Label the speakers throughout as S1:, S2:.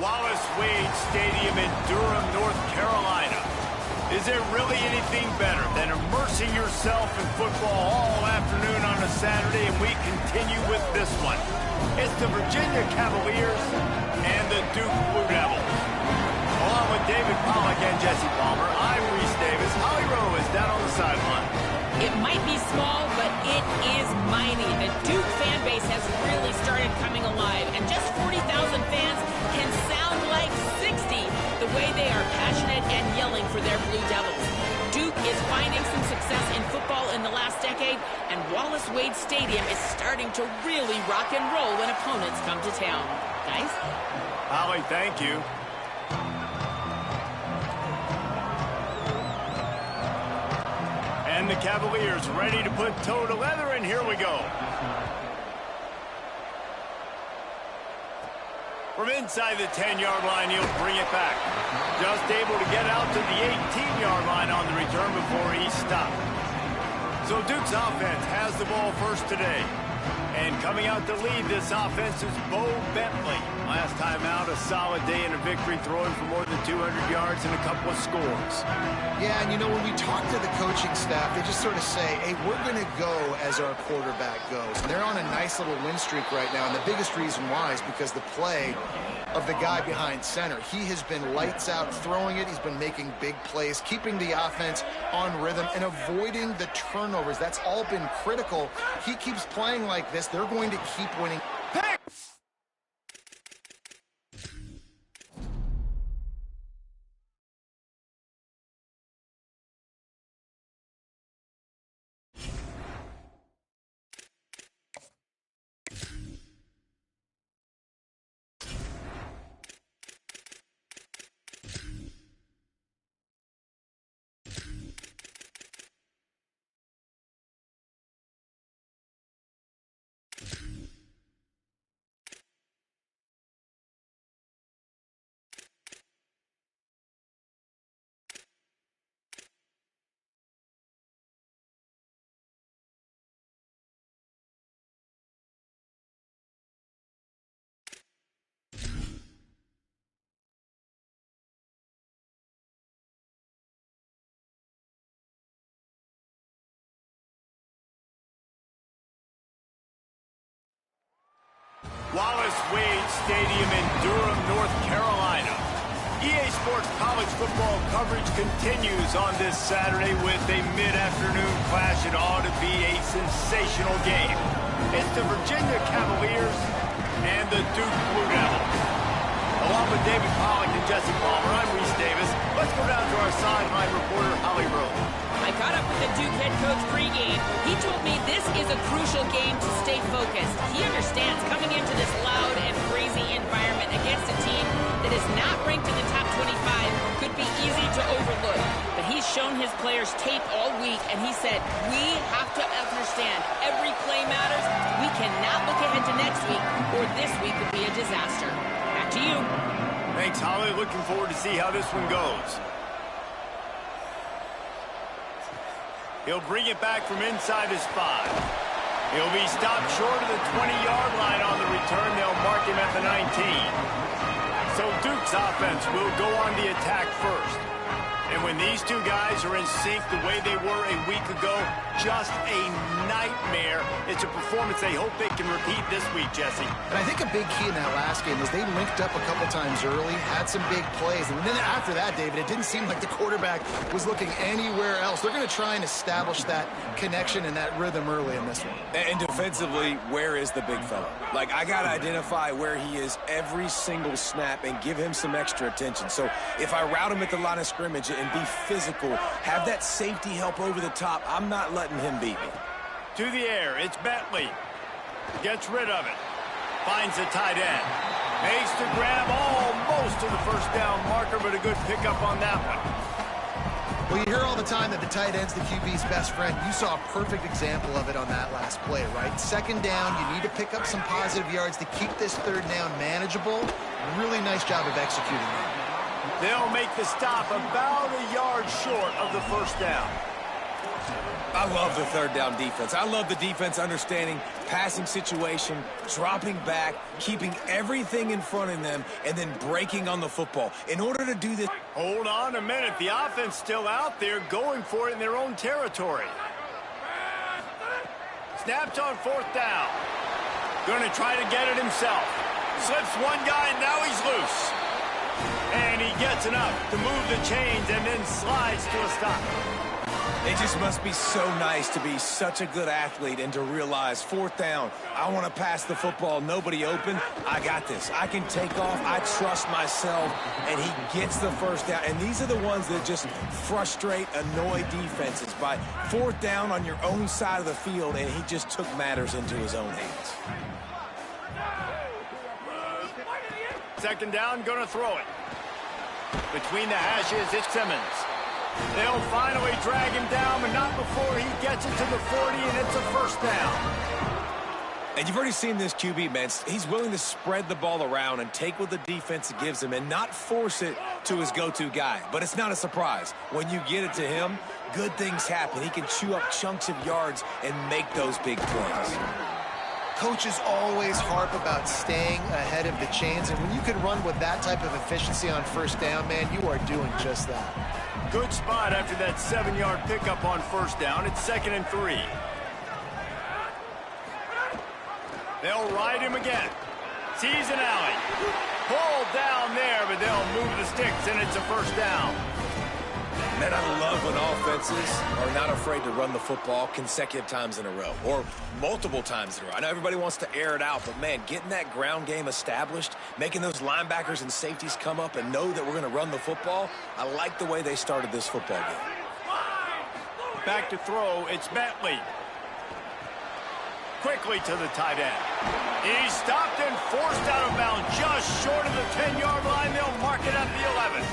S1: Wallace Wade Stadium in Durham, North Carolina. Is there really anything better than immersing yourself in football all afternoon on a Saturday? And we continue with this one. It's the Virginia Cavaliers and the Duke Blue Devils. Along with David Pollack and Jesse Palmer, I'm Reese Davis. Holly Rowe is down on the sideline.
S2: It might be small, but it is mighty. The Duke fan base has really started coming alive, and just 40,000 fans can sound like 60 the way they are passionate and yelling for their Blue Devils. Duke is finding some success in football in the last decade, and Wallace Wade Stadium is starting to really rock and roll when opponents come to town. Guys?
S1: Holly, thank you. And the Cavaliers ready to put toe to leather, and here we go. From inside the 10-yard line, he'll bring it back. Just able to get out to the 18-yard line on the return before he stopped. So Duke's offense has the ball first today. And coming out to lead this offense is Bo Bentley. Last time out, a solid day in a victory, throwing for more than 200 yards and a couple of scores.
S3: Yeah, and you know, when we talk to the coaching staff, they just sort of say, hey, we're going to go as our quarterback goes. And they're on a nice little win streak right now, and the biggest reason why is because the play of the guy behind center. He has been lights out throwing it. He's been making big plays, keeping the offense on rhythm, and avoiding the turnovers. That's all been critical. He keeps playing like this, they're going to keep winning.
S1: Wallace Wade Stadium in Durham, North Carolina. EA Sports college football coverage continues on this Saturday with a mid-afternoon clash. It ought to be a sensational game. It's the Virginia Cavaliers and the Duke Blue Devils. Along with David Pollack and Jesse Palmer, I'm Reese Davis. Let's go down to our sideline reporter, Holly Rowe.
S2: I caught up with the Duke head coach pregame. He told me this is a crucial game to stay focused. He understands coming into this loud and crazy environment against a team that is not ranked in the top 25 could be easy to overlook. But he's shown his players tape all week, and he said, we have to understand every play matters. We cannot look ahead to next week, or this week will be a disaster. Back to you.
S1: Thanks, Holly. Looking forward to see how this one goes. He'll bring it back from inside his 5. He'll be stopped short of the 20-yard line on the return. They'll mark him at the 19. So Duke's offense will go on the attack first. And when these two guys are in sync the way they were a week ago, just a nightmare. It's a performance they hope they can repeat this week, Jesse.
S3: And I think a big key in that last game was they linked up a couple times early, had some big plays. And then after that, David, it didn't seem like the quarterback was looking anywhere else. They're going to try and establish that connection and that rhythm early in this one.
S4: And defensively, where is the big fella? Like, I got to identify where he is every single snap and give him some extra attention. So if I route him at the line of scrimmage and be physical, have that safety help over the top, I'm not letting him beat me.
S1: To the air, it's Bentley. Gets rid of it. Finds the tight end. Makes the grab almost to the first down marker, but a good pickup on that one.
S3: Well, you hear all the time that the tight end's the QB's best friend. You saw a perfect example of it on that last play, right? Second down, you need to pick up some positive yards to keep this third down manageable. Really nice job of executing that.
S1: They'll make the stop about a yard short of the first down.
S4: I love the third down defense. I love the defense understanding passing situation, dropping back, keeping everything in front of them, and then breaking on the football. In order to do this...
S1: Hold on a minute. The offense still out there going for it in their own territory. Snaps on fourth down. Going to try to get it himself. Slips one guy, and now he's loose. And he gets enough to move the chains and then slides to a stop.
S4: It just must be so nice to be such a good athlete and to realize fourth down, I want to pass the football, nobody open, I got this. I can take off, I trust myself, and he gets the first down. And these are the ones that just frustrate, annoy defenses by fourth down on your own side of the field, and he just took matters into his own hands.
S1: Second down, going to throw it. Between the hashes, it's Simmons. They'll finally drag him down, but not before he gets it to the 40, and it's a first down.
S4: And you've already seen this QB, man. He's willing to spread the ball around and take what the defense gives him and not force it to his go-to guy. But it's not a surprise. When you get it to him, good things happen. He can chew up chunks of yards and make those big plays.
S3: Coaches always harp about staying ahead of the chains, and when you can run with that type of efficiency on first down, man, you are doing just that.
S1: Good spot after that 7-yard pickup on first down. It's 2nd and 3. They'll ride him again. Sees an alley. Pulled down there, but they'll move the sticks, and it's a first down.
S4: Man, I love when offenses are not afraid to run the football consecutive times in a row or multiple times in a row. I know everybody wants to air it out, but, man, getting that ground game established, making those linebackers and safeties come up and know that we're going to run the football, I like the way they started this football game.
S1: Back to throw, it's Bentley. Quickly to the tight end. He's stopped and forced out of bounds just short of the 10-yard line. They'll mark it at the 11.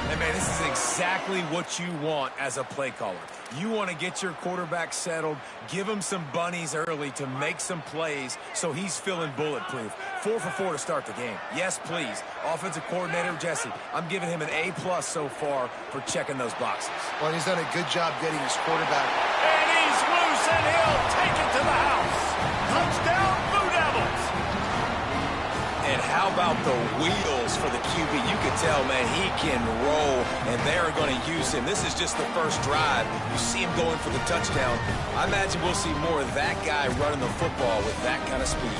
S4: And, man, this is exactly what you want as a play caller. You want to get your quarterback settled, give him some bunnies early to make some plays so he's feeling bulletproof. 4 for 4 to start the game. Yes, please. Offensive coordinator Jesse, I'm giving him an A+ so far for checking those boxes.
S3: Well, he's done a good job getting his quarterback.
S1: And he's loose, and he'll take it to the house. Touchdown, Blue Devils.
S4: And how about the wheels for the QB? You can tell, man, he can roll, and they're going to use him. This is just the first drive. You see him going for the touchdown. I imagine we'll see more of that guy running the football with that kind of speed.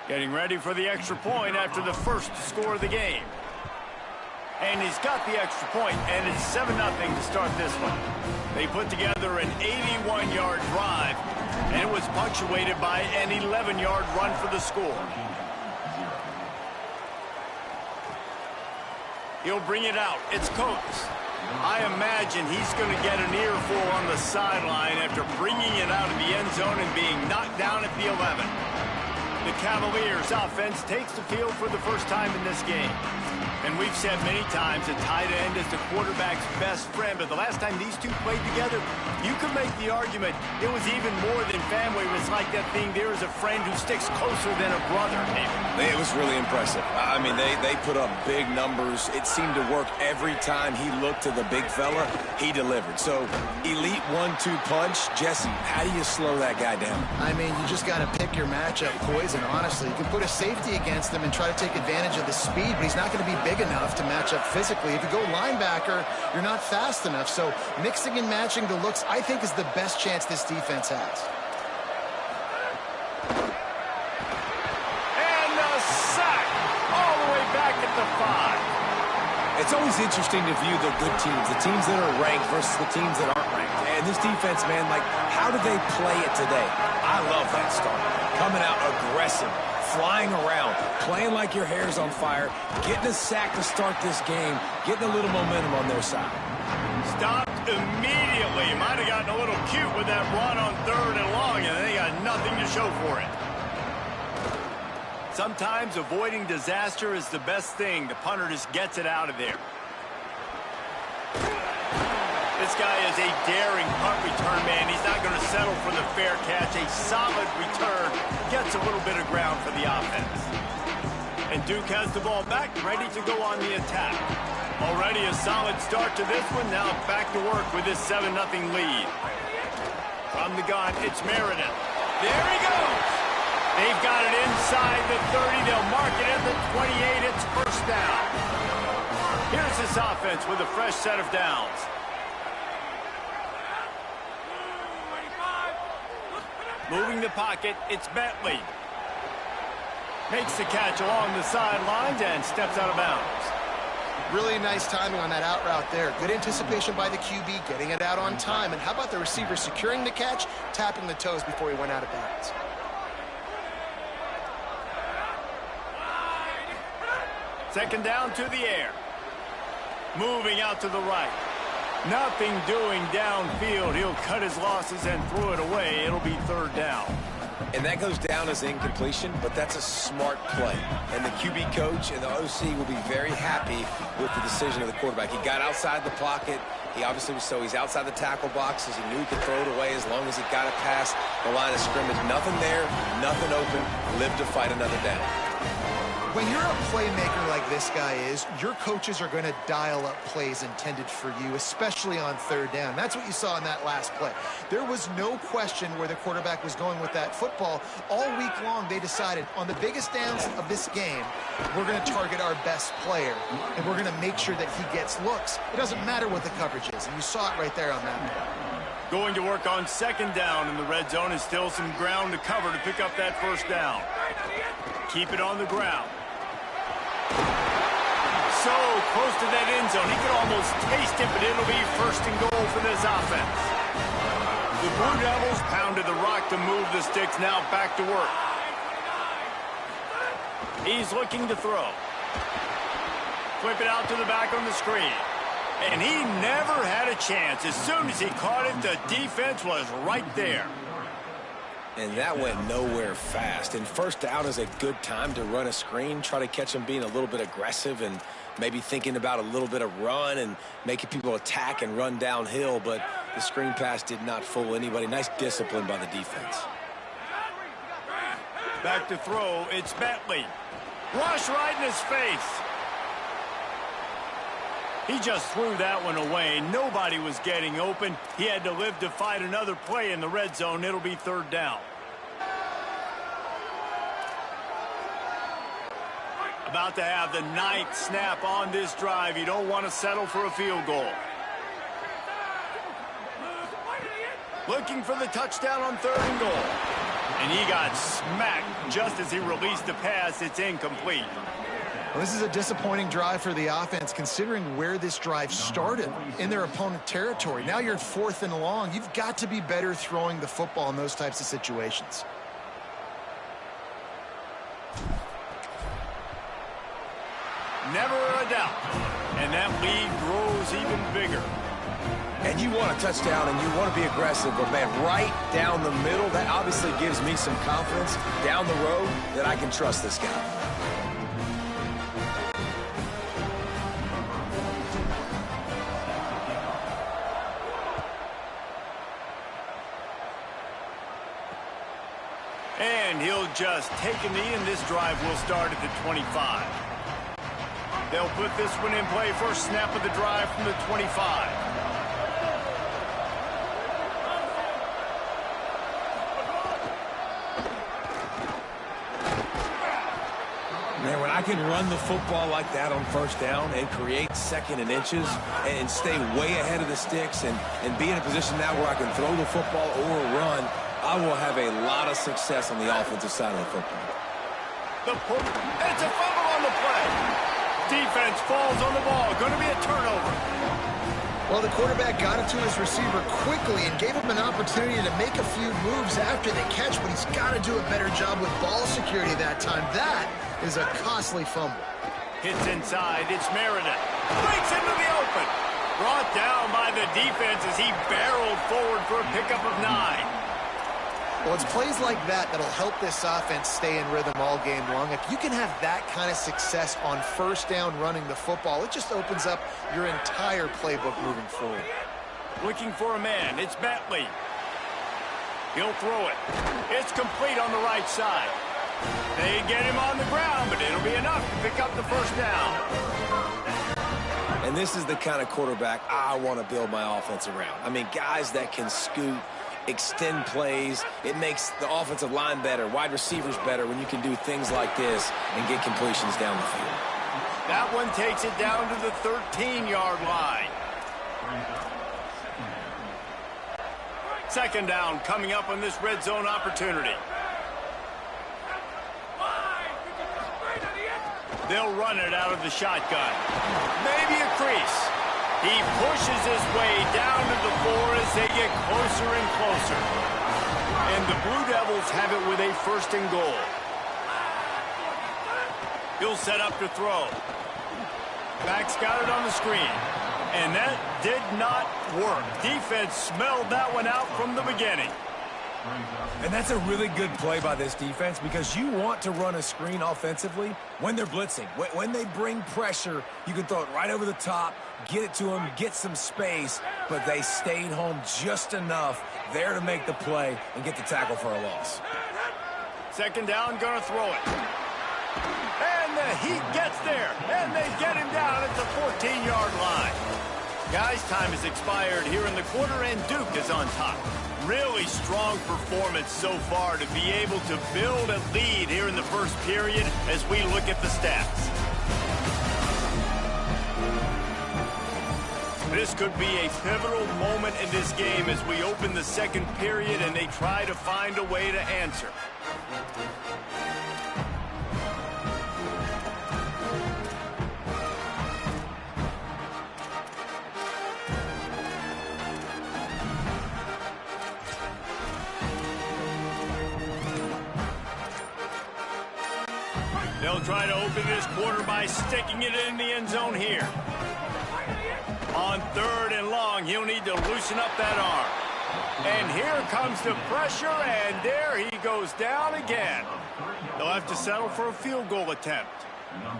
S1: Getting ready for the extra point after the first score of the game. And he's got the extra point, and it's 7-0 to start this one. They put together an 81-yard drive, and it was punctuated by an 11-yard run for the score. He'll bring it out. It's Coates. I imagine he's going to get an earful on the sideline after bringing it out of the end zone and being knocked down at the 11. The Cavaliers offense takes the field for the first time in this game. And we've said many times a tight end is the quarterback's best friend, but the last time these two played together, you could make the argument it was even more than family. It was like that thing, there is a friend who sticks closer than a brother, maybe.
S4: It was really impressive. I mean, they put up big numbers. It seemed to work every time he looked to the big fella. He delivered. So, elite 1-2 punch. Jesse, how do you slow that guy down?
S3: I mean, you just got to pick your matchup poison, honestly. You can put a safety against him and try to take advantage of the speed, but he's not going to be big enough to match up physically. If you go linebacker, you're not fast enough. So mixing and matching the looks, I think, is the best chance this defense has.
S1: And a sack all the way back at the 5.
S4: It's always interesting to view the good teams, the teams that are ranked versus the teams that aren't ranked. And this defense, man, like, how did they play it today? I love that start. Coming out aggressive, flying around, playing like your hair's on fire, getting a sack to start this game, getting a little momentum on their side.
S1: Stopped immediately. Might have gotten a little cute with that run on 3rd and long, and they got nothing to show for it. Sometimes avoiding disaster is the best thing. The punter just gets it out of there. This guy is a daring punt return man. He's not going to settle for the fair catch. A solid return gets a little bit of ground for the offense. And Duke has the ball back, ready to go on the attack. Already a solid start to this one. Now back to work with this 7-0 lead. From the gun, it's Meredith. There he goes. They've got it inside the 30. They'll mark it at the 28. It's first down. Here's this offense with a fresh set of downs. Moving the pocket, it's Bentley. Makes the catch along the sidelines and steps out of bounds.
S3: Really nice timing on that out route there. Good anticipation by the QB, getting it out on time. And how about the receiver securing the catch, tapping the toes before he went out of bounds?
S1: Second down to the air. Moving out to the right. Nothing doing downfield. He'll cut his losses and throw it away. It'll be third down.
S4: And that goes down as incompletion, but that's a smart play. And the QB coach and the OC will be very happy with the decision of the quarterback. He got outside the pocket. He obviously was he's outside the tackle boxes. He knew he could throw it away as long as he got it past the line of scrimmage. Nothing there, nothing open. Live to fight another down.
S3: When you're a playmaker like this guy is, your coaches are going to dial up plays intended for you, especially on third down. That's what you saw in that last play. There was no question where the quarterback was going with that football. All week long, they decided on the biggest downs of this game, we're going to target our best player, and we're going to make sure that he gets looks. It doesn't matter what the coverage is, and you saw it right there on that play.
S1: Going to work on second down in the red zone is still some ground to cover to pick up that first down. Keep it on the ground. So close to that end zone. He could almost taste it, but it'll be first and goal for this offense. The Blue Devils pounded the rock to move the sticks. Now back to work. He's looking to throw. Flip it out to the back on the screen. And he never had a chance. As soon as he caught it, the defense was right there.
S4: And that went nowhere fast. And first down is a good time to run a screen, try to catch him being a little bit aggressive and maybe thinking about a little bit of run and making people attack and run downhill. But the screen pass did not fool anybody. Nice discipline by the defense.
S1: Back to throw, it's Bentley. Rush right in his face. He just threw that one away. Nobody was getting open. He had to live to fight another play in the red zone. It'll be third down. About to have the 9th snap on this drive. You don't want to settle for a field goal. Looking for the touchdown on third and goal. And he got smacked just as he released the pass. It's incomplete.
S3: Well, this is a disappointing drive for the offense, considering where this drive started in their opponent territory. Now you're at 4th and long. You've got to be better throwing the football in those types of situations.
S1: Never a doubt. And that lead grows even bigger.
S4: And you want a touchdown and you want to be aggressive, but man, right down the middle, that obviously gives me some confidence down the road that I can trust this guy.
S1: And he'll just take a knee, and this drive will start at the 25. They'll put this one in play. First snap of the drive from the 25.
S4: Man, when I can run the football like that on first down and create second and inches and stay way ahead of the sticks and be in a position now where I can throw the football or run, I will have a lot of success on the offensive side of the football.
S1: It's a fumble on the play. Defense falls on the ball. Going to be a turnover.
S3: Well, the quarterback got it to his receiver quickly and gave him an opportunity to make a few moves after the catch, but he's got to do a better job with ball security that time. That is a costly fumble.
S1: Hits inside. It's Meredith. Breaks into the open. Brought down by the defense as he barreled forward for a pickup of 9.
S3: Well, it's plays like that that'll help this offense stay in rhythm all game long. If you can have that kind of success on first down running the football, it just opens up your entire playbook moving forward.
S1: Looking for a man. It's Bentley. He'll throw it. It's complete on the right side. They get him on the ground, but it'll be enough to pick up the first down.
S4: And this is the kind of quarterback I want to build my offense around. I mean, guys that can scoot, extend plays. It makes the offensive line better, wide receivers better when you can do things like this and get completions down the field.
S1: That one takes it down to the 13-yard line. Second down coming up on this red zone opportunity. They'll run it out of the shotgun. Maybe a crease. He pushes his way down to the 4 as they get closer and closer. And the Blue Devils have it with a first and goal. He'll set up to throw. Back's got it on the screen. And that did not work. Defense smelled that one out from the beginning.
S4: And that's a really good play by this defense because you want to run a screen offensively when they're blitzing. When they bring pressure, you can throw it right over the top, get it to them, get some space, but they stayed home just enough there to make the play and get the tackle for a loss.
S1: Second down, gonna throw it. And the Heat gets there, and they get him down at the 14-yard line. Guys, time has expired here in the quarter, and Duke is on top. Really strong performance so far to be able to build a lead here in the first period as we look at the stats. This could be a pivotal moment in this game as we open the second period and they try to find a way to answer. They'll try to open this quarter by sticking it in the end zone here. On third and long, he'll need to loosen up that arm. And here comes the pressure, and there he goes down again. They'll have to settle for a field goal attempt.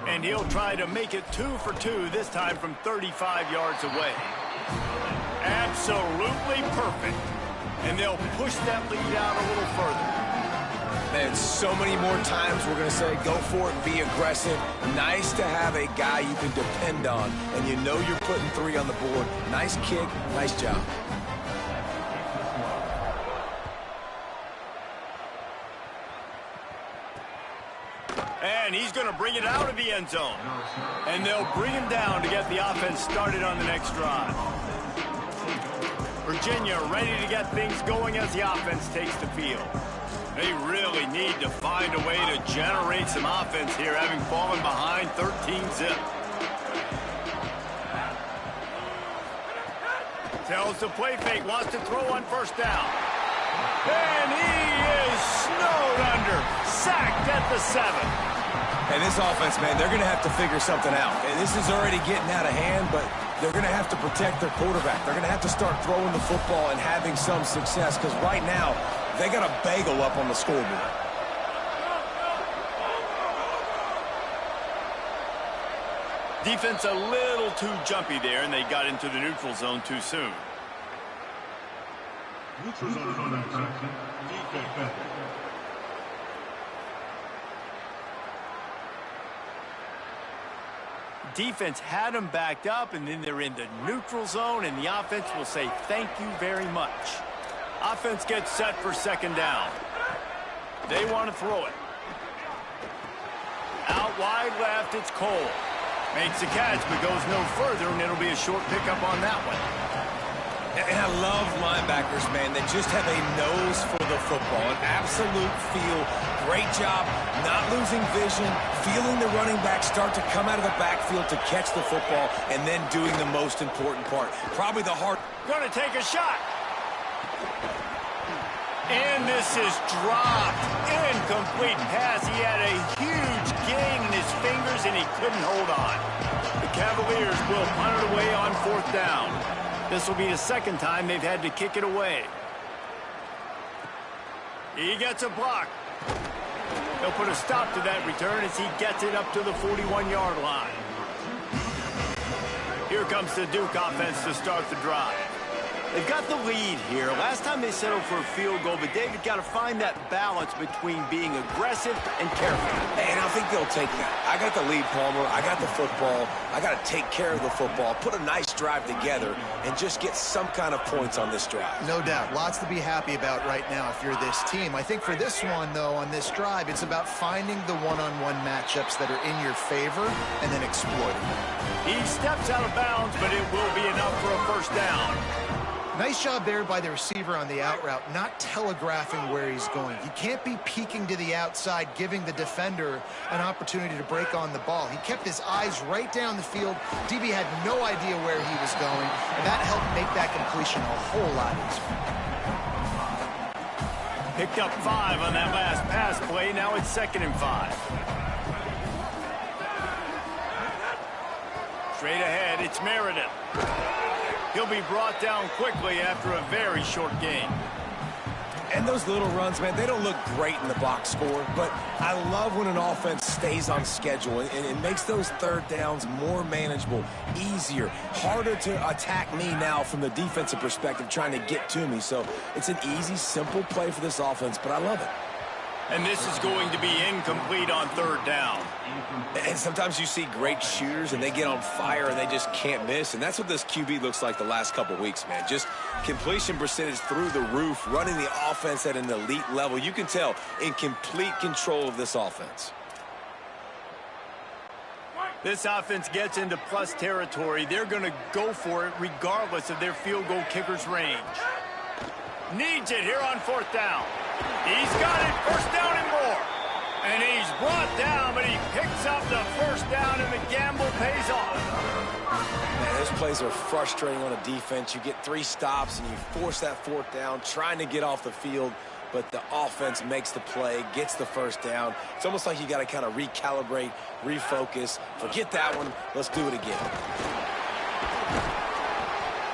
S1: And he'll try to make it 2 for 2, this time from 35 yards away. Absolutely perfect. And they'll push that lead out a little further.
S4: And so many more times we're going to say go for it, be aggressive. Nice to have a guy you can depend on, and you know you're putting 3 on the board. Nice kick, nice job.
S1: And he's going to bring it out of the end zone. And they'll bring him down to get the offense started on the next drive. Virginia ready to get things going as the offense takes the field. They really need to find a way to generate some offense here, having fallen behind 13-zip. Tells the play fake, wants to throw on first down. And he is snowed under, sacked at the 7.
S4: And this offense, man, they're going to have to figure something out. And this is already getting out of hand, but they're going to have to protect their quarterback. They're going to have to start throwing the football and having some success because right now, they got a bagel up on the scoreboard.
S1: Defense a little too jumpy there, and they got into the neutral zone too soon. Neutral zone defense. Defense had them backed up, and then they're in the neutral zone, and the offense will say thank you very much. Offense gets set for second down. They want to throw it. Out wide left, it's Cole. Makes the catch, but goes no further, and it'll be a short pickup on that one.
S4: And I love linebackers, man, that just have a nose for the football, an absolute feel. Great job not losing vision, feeling the running back start to come out of the backfield to catch the football, and then doing the most important part. Probably the hard.
S1: Going to take a shot. And this is dropped. Incomplete pass. He had a huge gain in his fingers, and he couldn't hold on. The Cavaliers will punt it away on fourth down. This will be the second time they've had to kick it away. He gets a block. They'll put a stop to that return as he gets it up to the 41-yard line. Here comes the Duke offense to start the drive. They've got the lead here. Last time they settled for a field goal, but David got to find that balance between being aggressive and careful.
S4: And I think they'll take that. I got the lead, Palmer. I got the football. I got to take care of the football, put a nice drive together, and just get some kind of points on this drive.
S3: No doubt. Lots to be happy about right now if you're this team. I think for this one, though, on this drive, it's about finding the one-on-one matchups that are in your favor and then exploiting them.
S1: He steps out of bounds, but it will be enough for a first down.
S3: Nice job there by the receiver on the out route, not telegraphing where he's going. He can't be peeking to the outside, giving the defender an opportunity to break on the ball. He kept his eyes right down the field. DB had no idea where he was going, and that helped make that completion a whole lot easier.
S1: Picked up 5 on that last pass play. Now it's 2nd and 5. Straight ahead, it's Meredith. He'll be brought down quickly after a very short game.
S4: And those little runs, man, they don't look great in the box score, but I love when an offense stays on schedule, and it makes those third downs more manageable, easier, harder to attack me now from the defensive perspective trying to get to me. So it's an easy, simple play for this offense, but I love it.
S1: And this is going to be incomplete on 3rd down.
S4: And sometimes you see great shooters and they get on fire and they just can't miss. And that's what this QB looks like the last couple weeks, man. Just completion percentage through the roof, running the offense at an elite level. You can tell in complete control of this offense.
S1: This offense gets into plus territory. They're going to go for it regardless of their field goal kicker's range. Needs it here on 4th down. He's got it, 1st down and more. And he's brought down, but he picks up the 1st down, and the gamble pays off.
S4: Man, those plays are frustrating on a defense. You get 3 stops, and you force that 4th down, trying to get off the field, but the offense makes the play, gets the 1st down. It's almost like you got to kind of recalibrate, refocus. Forget that one. Let's do it again.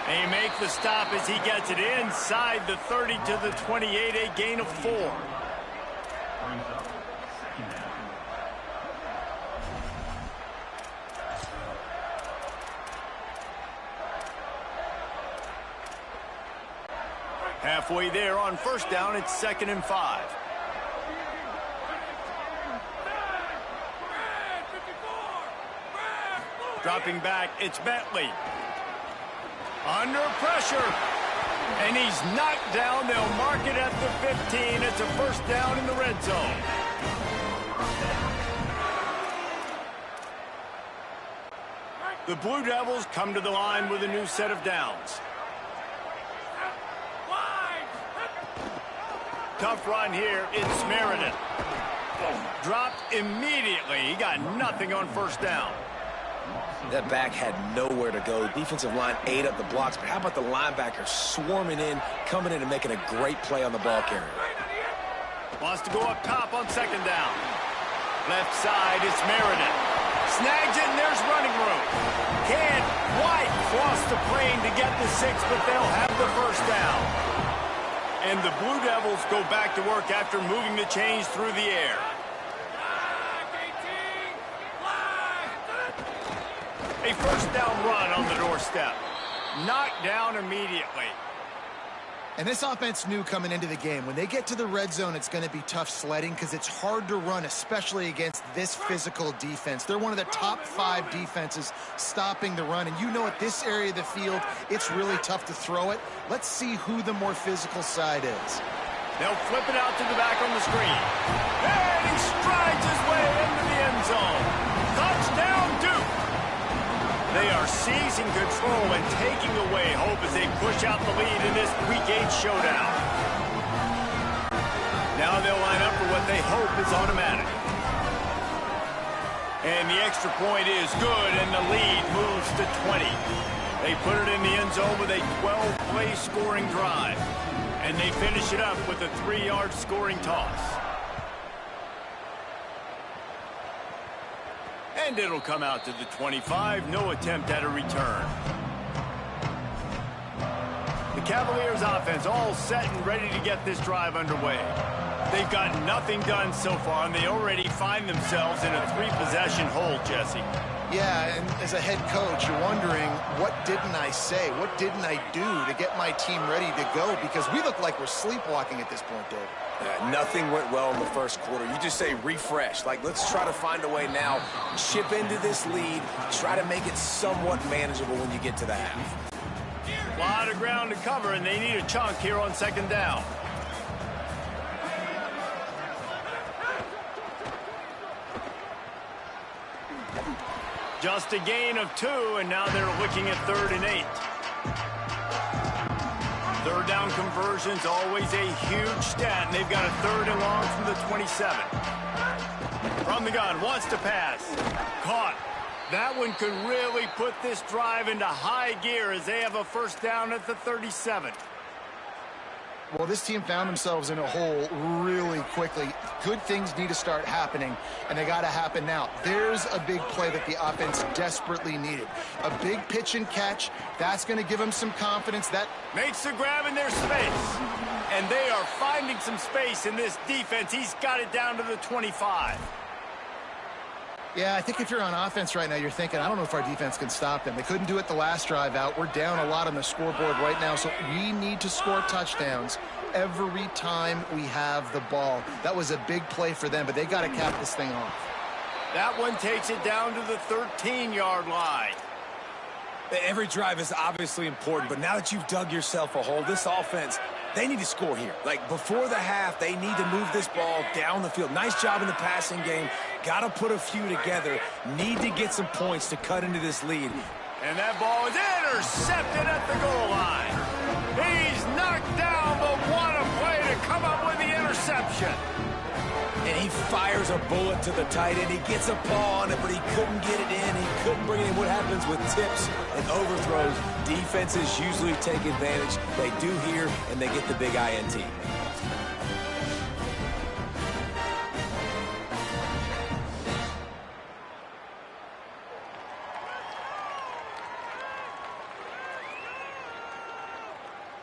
S1: They make the stop as he gets it inside the 30 to the 28, a gain of 4. Halfway there on 1st down, it's 2nd and 5. Dropping back, it's Bentley. Under pressure, and he's knocked down. They'll mark it at the 15. It's a 1st down in the red zone. The Blue Devils come to the line with a new set of downs. Tough run here. It's Meredith. Dropped immediately. He got nothing on 1st down.
S4: That back had nowhere to go. Defensive line ate up the blocks, but how about the linebacker swarming in, coming in and making a great play on the ball carrier?
S1: Wants to go up top on 2nd down. Left side, it's Meredith. Snags it, and there's running room. Can't quite cross the plane to get the 6, but they'll have the 1st down. And the Blue Devils go back to work after moving the chains through the air. A 1st down run on the doorstep. Knocked down immediately.
S3: And this offense knew coming into the game, when they get to the red zone, it's going to be tough sledding because it's hard to run, especially against this physical defense. They're one of the top 5 defenses stopping the run. And you know at this area of the field, it's really tough to throw it. Let's see who the more physical side is.
S1: They'll flip it out to the back on the screen. And he strides his way into the end zone. Touchdown, Duke. They are seizing control and taking away hope as they push out the lead in this Week 8 showdown. Now they'll line up for what they hope is automatic. And the extra point is good, and the lead moves to 20. They put it in the end zone with a 12-play scoring drive. And they finish it up with a 3-yard scoring toss. And it'll come out to the 25. No attempt at a return. The Cavaliers offense all set and ready to get this drive underway. They've got nothing done so far, and they already find themselves in a 3-possession hole, Jesse.
S3: Yeah, and as a head coach, you're wondering, what didn't I say? What didn't I do to get my team ready to go? Because we look like we're sleepwalking at this point, Dave.
S4: Nothing went well in the first quarter. You just say refresh. Like, let's try to find a way now. Chip into this lead. Try to make it somewhat manageable when you get to the half.
S1: A lot of ground to cover, and they need a chunk here on second down. Just a gain of 2, and now they're looking at 3rd and 8. Third down conversion's always a huge stat, and they've got a 3rd and long from the 27. From the gun, wants to pass. Caught. That one could really put this drive into high gear as they have a first down at the 37.
S3: Well, this team found themselves in a hole really quickly. Good things need to start happening, and they got to happen now. There's a big play that the offense desperately needed. A big pitch and catch. That's going to give them some confidence. That
S1: makes the grab in their space. And they are finding some space in this defense. He's got it down to the 25.
S3: Yeah, I think if you're on offense right now, you're thinking, I don't know if our defense can stop them. They couldn't do it the last drive out. We're down a lot on the scoreboard right now, so we need to score touchdowns every time we have the ball. That was a big play for them, but they got to cap this thing off.
S1: That one takes it down to the 13-yard line.
S4: Every drive is obviously important, but now that you've dug yourself a hole, this offense, they need to score here. Like, before the half, they need to move this ball down the field. Nice job in the passing game. Got to put a few together. Need to get some points to cut into this lead.
S1: And that ball is intercepted at the goal line. He's knocked down, but what a play to come up with the interception.
S4: And he fires a bullet to the tight end. He gets a paw on it, but he couldn't get it in. He couldn't bring it in. What happens with tips and overthrows? Defenses usually take advantage. They do here, and they get the big INT.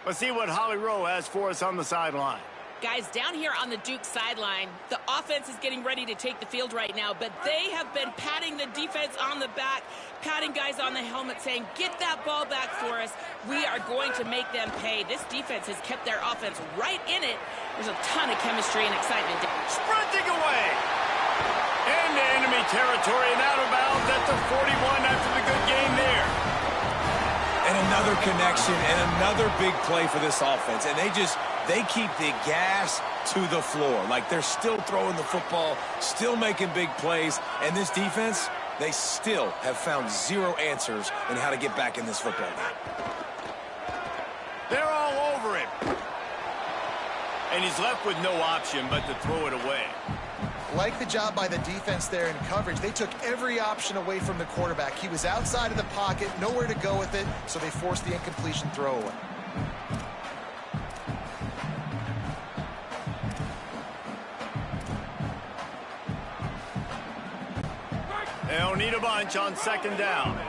S1: Let's see what Holly Rowe has for us on the sideline.
S2: Guys, down here on the Duke sideline, the offense is getting ready to take the field right now, but they have been patting the defense on the back, patting guys on the helmet, saying, get that ball back for us. We are going to make them pay. This defense has kept their offense right in it. There's a ton of chemistry and excitement.
S1: Sprinting away. Into enemy territory and out of bounds at the 41 after the good game there.
S4: And another connection and another big play for this offense. And they keep the gas to the floor. Like, they're still throwing the football, still making big plays. And this defense, they still have found zero answers in how to get back in this football game.
S1: They're all over him. And he's left with no option but to throw it away.
S3: Like the job by the defense there in coverage. They took every option away from the quarterback. He was outside of the pocket, nowhere to go with it, so they forced the incompletion throwaway.
S1: They'll need a bunch on second down.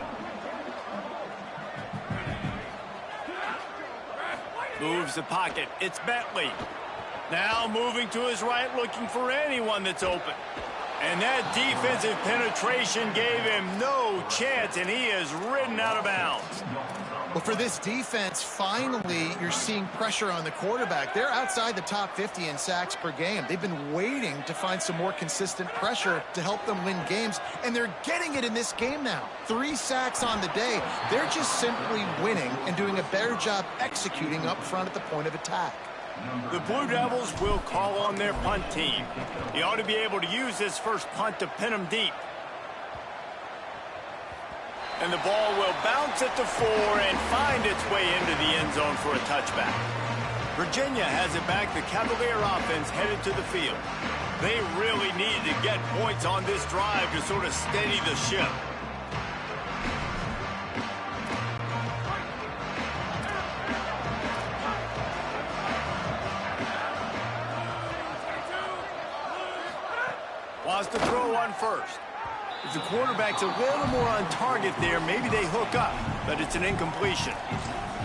S1: Moves the pocket. It's Bentley. Now moving to his right, looking for anyone that's open. And that defensive penetration gave him no chance, and he is ridden out of bounds.
S3: Well, for this defense, finally, you're seeing pressure on the quarterback. They're outside the top 50 in sacks per game. They've been waiting to find some more consistent pressure to help them win games, and they're getting it in this game now. 3 sacks on the day. They're just simply winning and doing a better job executing up front at the point of attack.
S1: The Blue Devils will call on their punt team. He ought to be able to use this first punt to pin them deep. And the ball will bounce at the 4 and find its way into the end zone for a touchback. Virginia has it back. The Cavalier offense headed to the field. They really need to get points on this drive to sort of steady the ship. Wants to throw on first. If the quarterback's a little more on target there, maybe they hook up, but it's an incompletion.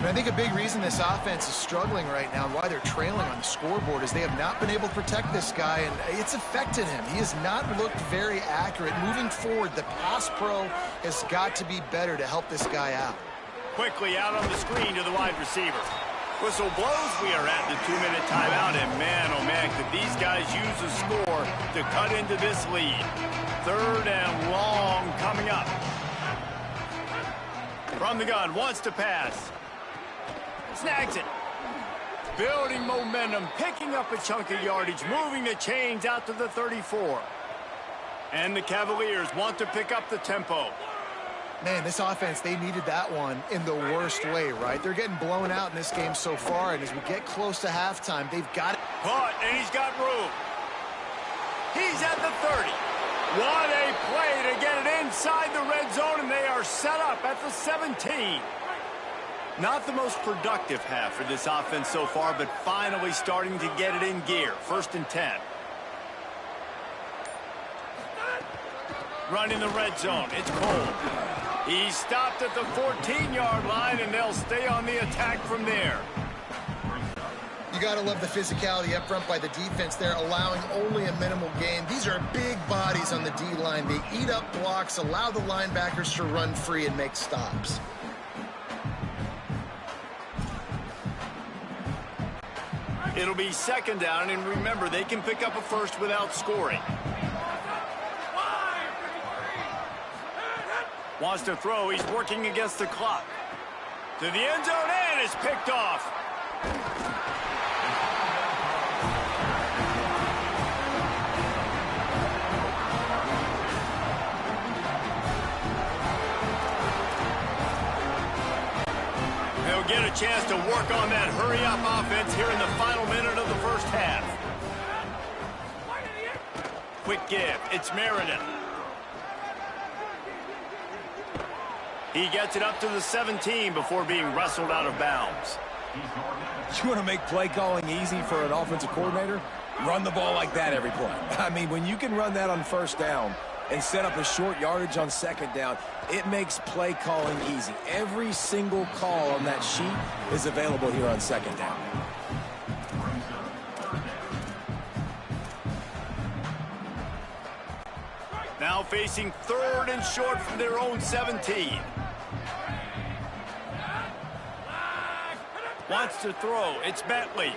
S3: And I think a big reason this offense is struggling right now, and why they're trailing on the scoreboard, is they have not been able to protect this guy, and it's affected him. He has not looked very accurate. Moving forward, the pass pro has got to be better to help this guy out.
S1: Quickly out on the screen to the wide receiver. Whistle blows. We are at the 2-minute timeout, and man, oh man, could these guys use a score to cut into this lead. 3rd and long coming up. From the gun, wants to pass. Snags it. Building momentum, picking up a chunk of yardage, moving the chains out to the 34. And the Cavaliers want to pick up the tempo.
S3: Man, this offense, they needed that one in the worst way, right? They're getting blown out in this game so far, and as we get close to halftime, they've got it.
S1: Caught, and he's got room. He's at the 30. What a play to get it inside the red zone, and they are set up at the 17. Not the most productive half for this offense so far, but finally starting to get it in gear. 1st and 10. Running the red zone. It's Cole. He stopped at the 14-yard line, and they'll stay on the attack from there.
S3: You got to love the physicality up front by the defense there, allowing only a minimal gain. These are big bodies on the D-line. They eat up blocks, allow the linebackers to run free and make stops.
S1: It'll be 2nd down, and remember, they can pick up a first without scoring. Wants to throw. He's working against the clock. To the end zone, and is picked off. They'll get a chance to work on that hurry-up offense here in the final minute of the first half. Quick give. It's Meredith. He gets it up to the 17 before being wrestled out of bounds.
S4: You want to make play calling easy for an offensive coordinator? Run the ball like that every play. I mean, when you can run that on 1st down and set up a short yardage on 2nd down, it makes play calling easy. Every single call on that sheet is available here on 2nd down.
S1: Now facing 3rd and short from their own 17. Wants to throw. It's Bentley.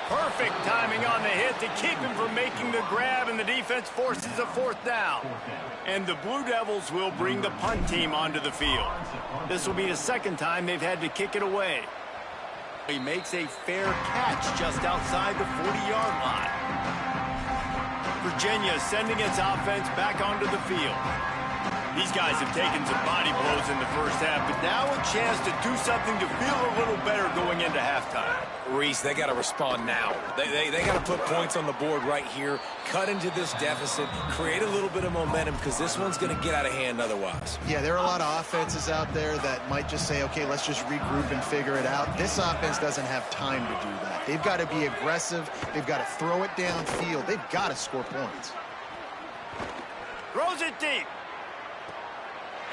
S1: Perfect timing on the hit to keep him from making the grab, and the defense forces a 4th down. And the Blue Devils will bring the punt team onto the field. This will be the 2nd time they've had to kick it away. He makes a fair catch just outside the 40-yard line. Virginia sending its offense back onto the field. These guys have taken some body blows in the first half, but now a chance to do something to feel a little better going into halftime.
S4: Reese, they got to respond now. They got to put points on the board right here, cut into this deficit, create a little bit of momentum, because this one's going to get out of hand otherwise.
S3: Yeah, there are a lot of offenses out there that might just say, okay, let's just regroup and figure it out. This offense doesn't have time to do that. They've got to be aggressive. They've got to throw it downfield. They've got to score points.
S1: Throws it deep.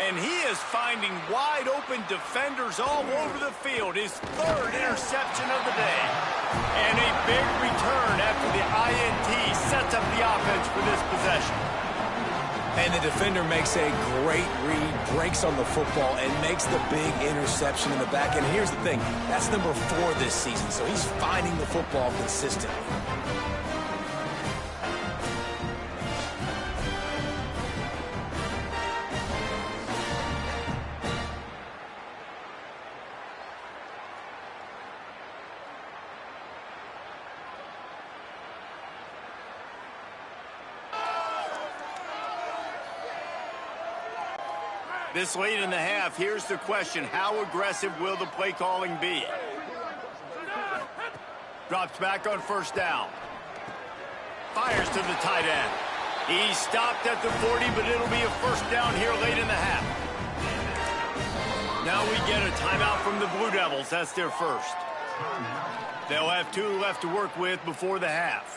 S1: And he is finding wide-open defenders all over the field. His 3rd interception of the day. And a big return after the INT sets up the offense for this possession.
S4: And the defender makes a great read, breaks on the football, and makes the big interception in the back. And here's the thing, that's number 4 this season, so he's finding the football consistently.
S1: This late in the half, here's the question. How aggressive will the play calling be? Drops back on 1st down. Fires to the tight end. He stopped at the 40, but it'll be a 1st down here late in the half. Now we get a timeout from the Blue Devils. That's their 1st. They'll have 2 left to work with before the half.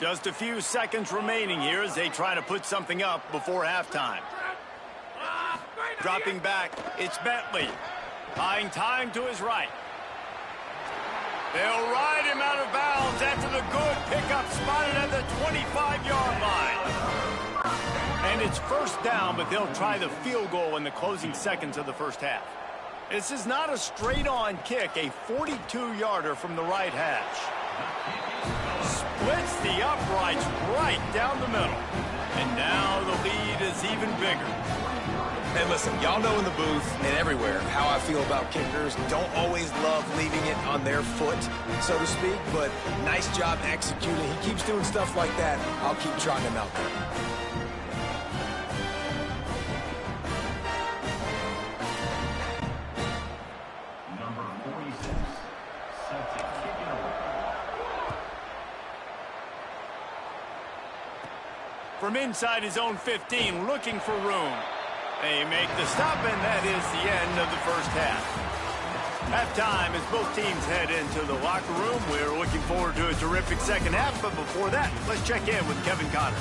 S1: Just a few seconds remaining here as they try to put something up before halftime. Dropping back, it's Bentley. Buying time to his right. They'll ride him out of bounds after the good pickup spotted at the 25-yard line. And it's first down, but they'll try the field goal in the closing seconds of the first half. This is not a straight-on kick, a 42-yarder from the right hash. Splits the uprights right down the middle. And now the lead is even bigger.
S4: And listen, y'all know in the booth and everywhere how I feel about kickers. Don't always love leaving it on their foot, so to speak, but nice job executing. He keeps doing stuff like that. I'll keep trotting him out there.
S5: Number 46, set to kick it away.
S1: From inside his own 15, looking for room. They make the stop, and that is the end of the first half. Halftime as both teams head into the locker room. We're looking forward to a terrific second half, but before that, let's check in with Kevin Connors.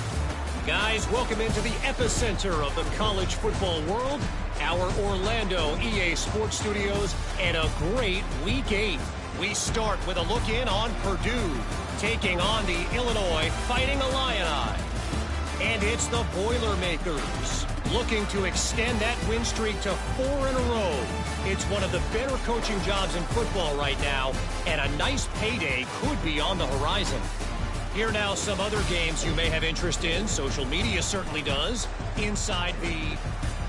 S6: Guys, welcome into the epicenter of the college football world, our Orlando EA Sports Studios, and a great Week 8. We start with a look in on Purdue, taking on the Illinois Fighting Illini. And it's the Boilermakers, looking to extend that win streak to 4 in a row. It's one of the better coaching jobs in football right now, and a nice payday could be on the horizon. Here now some other games you may have interest in. Social media certainly does. Inside the...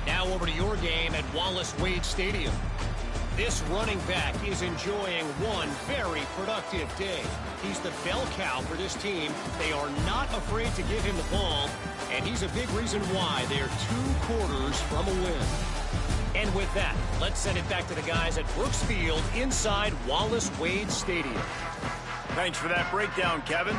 S6: Now over to your game at Wallace-Wade Stadium. This running back is enjoying one very productive day. He's the bell cow for this team. They are not afraid to give him the ball, and he's a big reason why they're 2 quarters from a win. And with that, let's send it back to the guys at Brooks Field inside Wallace-Wade Stadium.
S1: Thanks for that breakdown, Kevin.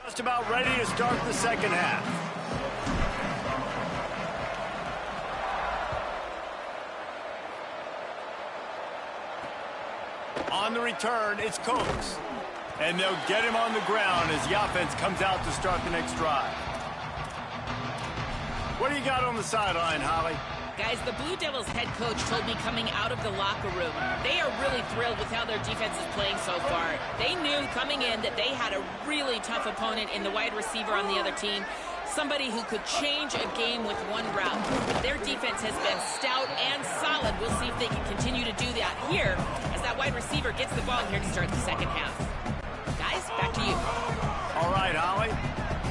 S1: Just about ready to start the second half. On the return, it's Coates. And they'll get him on the ground as the offense comes out to start the next drive. What do you got on the sideline, Holly?
S2: Guys, the Blue Devils head coach told me coming out of the locker room, they are really thrilled with how their defense is playing so far. They knew coming in that they had a really tough opponent in the wide receiver on the other team, somebody who could change a game with one route. Their defense has been stout and solid. We'll see if they can continue to do that here as that wide receiver gets the ball here to start the second half. Guys, back to you.
S1: All right, Holly.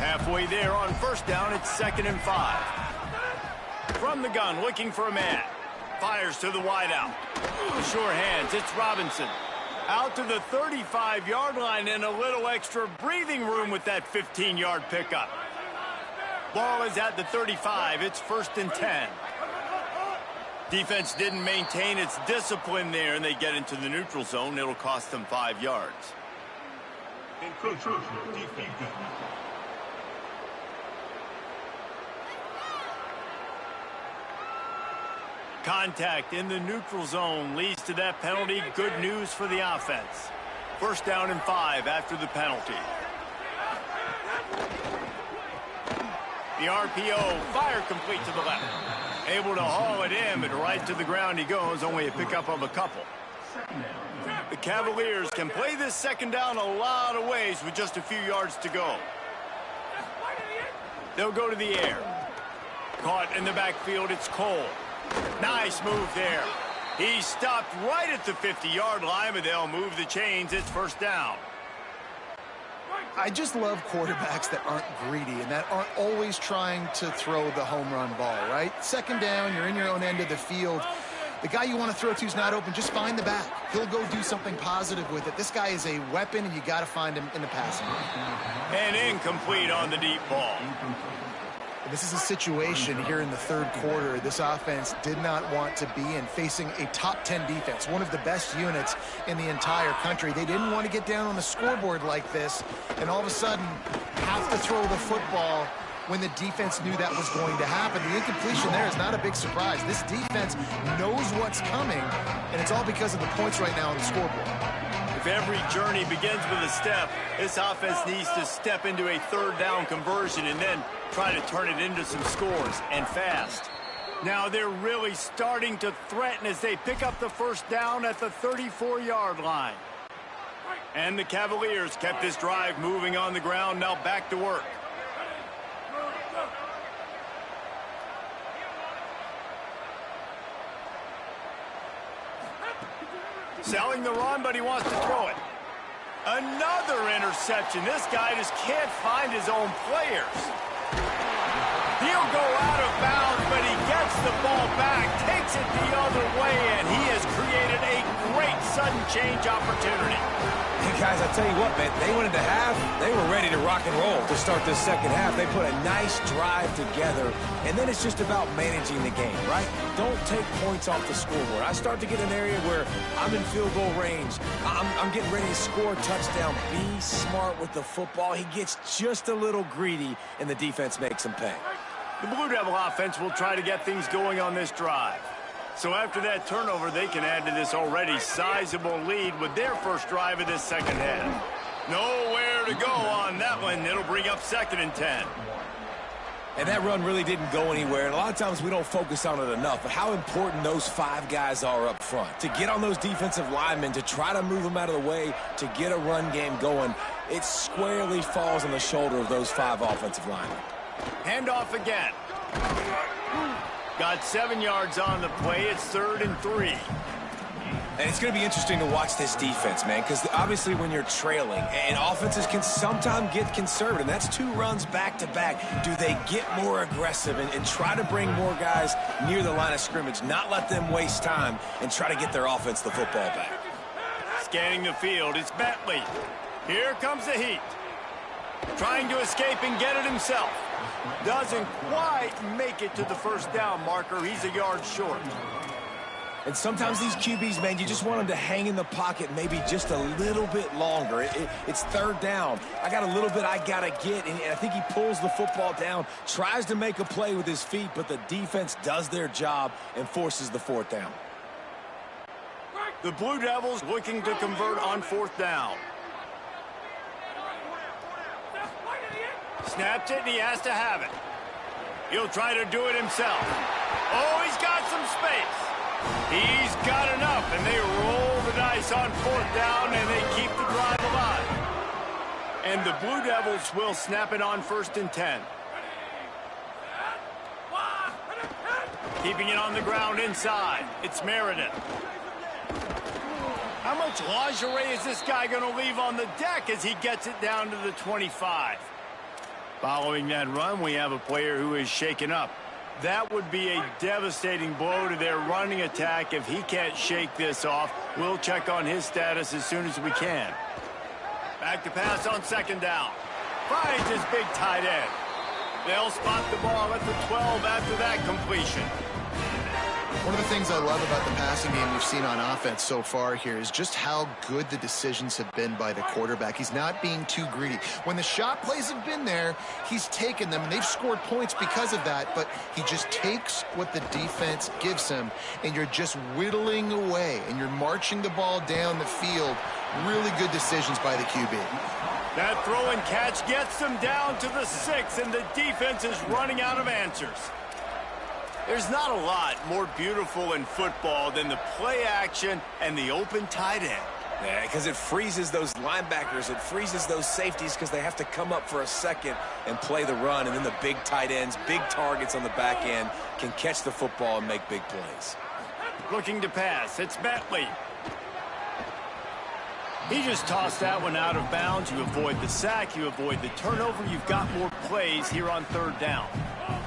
S1: Halfway there on first down, it's 2nd and 5. From the gun, looking for a man. Fires to the wideout. Sure hands, it's Robinson. Out to the 35-yard line and a little extra breathing room with that 15-yard pickup. Ball is at the 35. It's 1st and 10. Defense didn't maintain its discipline there, and they get into the neutral zone. It'll cost them 5 yards. Contact in the neutral zone leads to that penalty. Good news for the offense. 1st down and 5 after the penalty. The RPO, fire complete to the left. Able to haul it in, but right to the ground he goes. Only a pickup of a couple. The Cavaliers can play this second down a lot of ways with just a few yards to go. They'll go to the air. Caught in the backfield, it's Cole. Nice move there. He stopped right at the 50-yard line, but they'll move the chains. It's first down.
S3: I just love quarterbacks that aren't greedy and that aren't always trying to throw the home run ball, right? Second down, you're in your own end of the field. The guy you want to throw to is not open. Just find the back. He'll go do something positive with it. This guy is a weapon, and you got to find him in the passing.
S1: And incomplete on the deep ball.
S3: This is a situation here in the third quarter this offense did not want to be in, facing a top 10 defense, one of the best units in the entire country. They didn't want to get down on the scoreboard like this and all of a sudden have to throw the football when the defense knew that was going to happen. The incompletion there is not a big surprise. This defense knows what's coming, and it's all because of the points right now on the scoreboard.
S1: If every journey begins with a step, this offense needs to step into a third down conversion and then try to turn it into some scores, and fast. Now they're really starting to threaten as they pick up the first down at the 34-yard line. And the Cavaliers kept this drive moving on the ground. Now back to work. Selling the run, but he wants to throw it. Another interception. This guy just can't find his own players. He'll go out of bounds, but he gets the ball back, takes it the other way, and he has created a great sudden change opportunity.
S4: Hey, guys, I'll tell you what, man, they went into half. They were ready to rock and roll to start this second half. They put a nice drive together, and then it's just about managing the game, right? Don't take points off the scoreboard. I start to get an area where I'm in field goal range. I'm getting ready to score a touchdown. Be smart with the football. He gets just a little greedy, and the defense makes him pay.
S1: The Blue Devil offense will try to get things going on this drive. So after that turnover, they can add to this already sizable lead with their first drive of this second half. Nowhere to go on that one. It'll bring up 2nd and 10.
S4: And that run really didn't go anywhere. And a lot of times we don't focus on it enough. But how important those 5 guys are up front. To get on those defensive linemen, to try to move them out of the way, to get a run game going, it squarely falls on the shoulder of those 5 offensive linemen.
S1: Handoff again. Got 7 yards on the play. It's 3rd and 3.
S4: And it's going to be interesting to watch this defense, man, because obviously when you're trailing, and offenses can sometimes get conservative. That's 2 runs back-to-back. Do they get more aggressive and try to bring more guys near the line of scrimmage, not let them waste time, and try to get their offense the football back?
S1: Scanning the field, it's Bentley. Here comes the heat. Trying to escape and get it himself. Doesn't quite make it to the first down marker. He's a yard short.
S4: And sometimes these QBs, man, you just want them to hang in the pocket maybe just a little bit longer. It's 3rd down. I got a little bit I got to get, and I think he pulls the football down, tries to make a play with his feet, but the defense does their job and forces the 4th down.
S1: The Blue Devils looking to convert on 4th down. Snaps it, and he has to have it. He'll try to do it himself. Oh, he's got some space. He's got enough, and they roll the dice on 4th down, and they keep the drive alive. And the Blue Devils will snap it on 1st and 10. Keeping it on the ground inside. It's Meredith. How much lingerie is this guy going to leave on the deck as he gets it down to the 25? Following that run, we have a player who is shaken up. That would be a devastating blow to their running attack if he can't shake this off. We'll check on his status as soon as we can. Back to pass on 2nd down. Finds his big tight end. They'll spot the ball at the 12 after that completion.
S3: One of the things I love about the passing game we've seen on offense so far here is just how good the decisions have been by the quarterback. He's not being too greedy. When the shot plays have been there, he's taken them. They've scored points because of that, but he just takes what the defense gives him, and you're just whittling away, and you're marching the ball down the field. Really good decisions by the QB.
S1: That throw and catch gets them down to the 6, and the defense is running out of answers. There's not a lot more beautiful in football than the play action and the open tight end.
S4: Yeah, because it freezes those linebackers. It freezes those safeties because they have to come up for a second and play the run. And then the big tight ends, big targets on the back end can catch the football and make big plays.
S1: Looking to pass. It's Bentley. He just tossed that one out of bounds. You avoid the sack. You avoid the turnover. You've got more plays here on third down.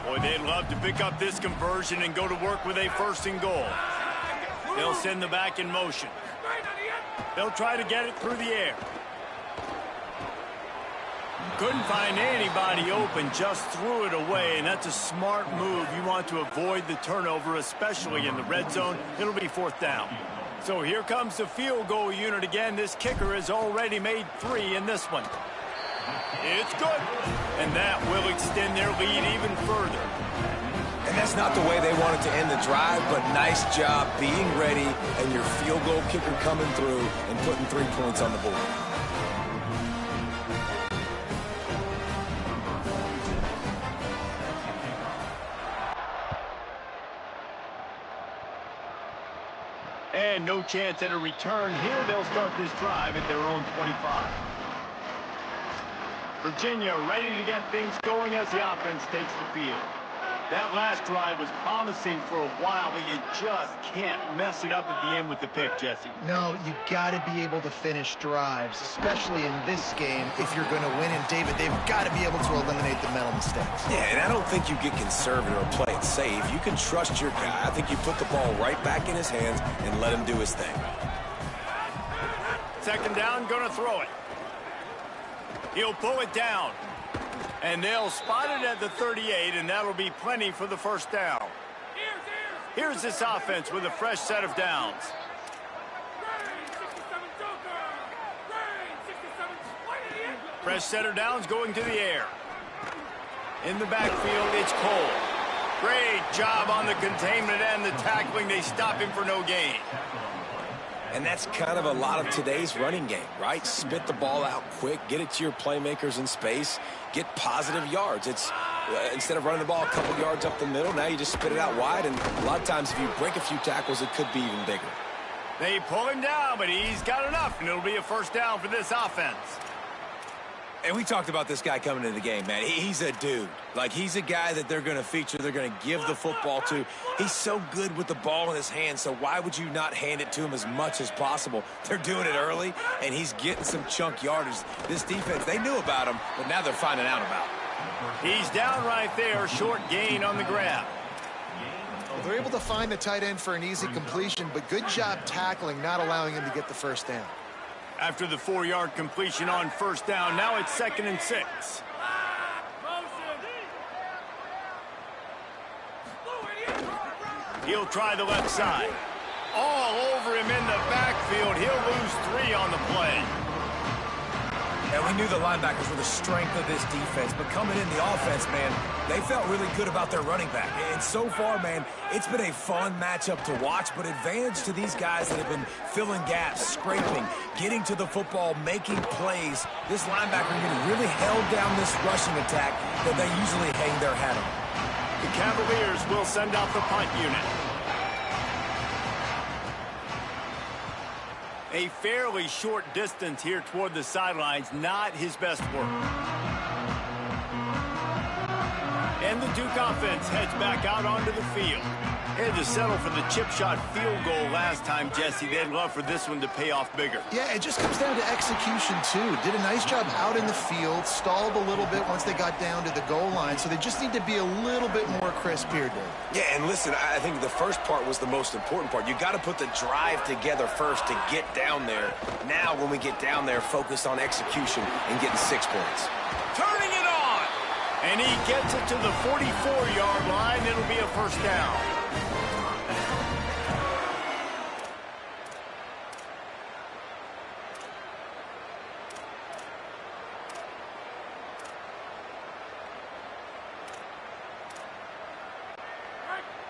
S1: Boy, they'd love to pick up this conversion and go to work with a 1st and goal. They'll send the back in motion. They'll try to get it through the air. Couldn't find anybody open, just threw it away, and that's a smart move. You want to avoid the turnover, especially in the red zone. It'll be 4th down. So here comes the field goal unit again. This kicker has already made 3 in this one. It's good. And that will extend their lead even further.
S4: And that's not the way they wanted to end the drive, but nice job being ready and your field goal kicker coming through and putting 3 points on the board.
S1: And no chance at a return here. They'll start this drive at their own 25. Virginia ready to get things going as the offense takes the field. That last drive was promising for a while, but you just can't mess it up at the end with the pick, Jesse.
S3: No, you got to be able to finish drives, especially in this game. If you're going to win, and David, they've got to be able to eliminate the mental mistakes.
S4: Yeah, and I don't think you get conservative or play it safe. You can trust your guy. I think you put the ball right back in his hands and let him do his thing.
S1: 2nd down, going to throw it. He'll pull it down. And they'll spot it at the 38, and that'll be plenty for the 1st down. Here's this offense with a fresh set of downs. Fresh set of downs going to the air. In the backfield, it's Cole. Great job on the containment and the tackling. They stop him for no gain.
S4: And that's kind of a lot of today's running game, right? Spit the ball out quick, get it to your playmakers in space, get positive yards. It's instead of running the ball a couple yards up the middle, now you just spit it out wide, and a lot of times if you break a few tackles, it could be even bigger.
S1: They pull him down, but he's got enough, and it'll be a 1st down for this offense.
S4: And we talked about this guy coming into the game, man. He's a dude. Like, he's a guy that they're going to feature, they're going to give the football to. He's so good with the ball in his hands, so why would you not hand it to him as much as possible? They're doing it early, and he's getting some chunk yardage. This defense, they knew about him, but now they're finding out about him.
S1: He's down right there, short gain on the grab.
S3: Well, they're able to find the tight end for an easy completion, but good job tackling, not allowing him to get the 1st down.
S1: After the 4-yard completion on 1st down, now it's 2nd and 6. He'll try the left side. All over him in the backfield. He'll lose 3 on the play.
S4: And we knew the linebackers were the strength of this defense, but coming in the offense, man, they felt really good about their running back. And so far, man, it's been a fun matchup to watch, but advantage to these guys that have been filling gaps, scraping, getting to the football, making plays. This linebacker unit really held down this rushing attack that they usually hang their hat on.
S1: The Cavaliers will send out the punt unit. A fairly short distance here toward the sidelines, not his best work. And the Duke offense heads back out onto the field. They had to settle for the chip shot field goal last time, Jesse. They'd love for this one to pay off bigger.
S3: Yeah, it just comes down to execution, too. Did a nice job out in the field, stalled a little bit once they got down to the goal line, so they just need to be a little bit more crisp here, Dave.
S4: Yeah, and listen, I think the first part was the most important part. You got to put the drive together first to get down there. Now, when we get down there, focus on execution and getting 6 points.
S1: Turning it on! And he gets it to the 44-yard line. It'll be a 1st down.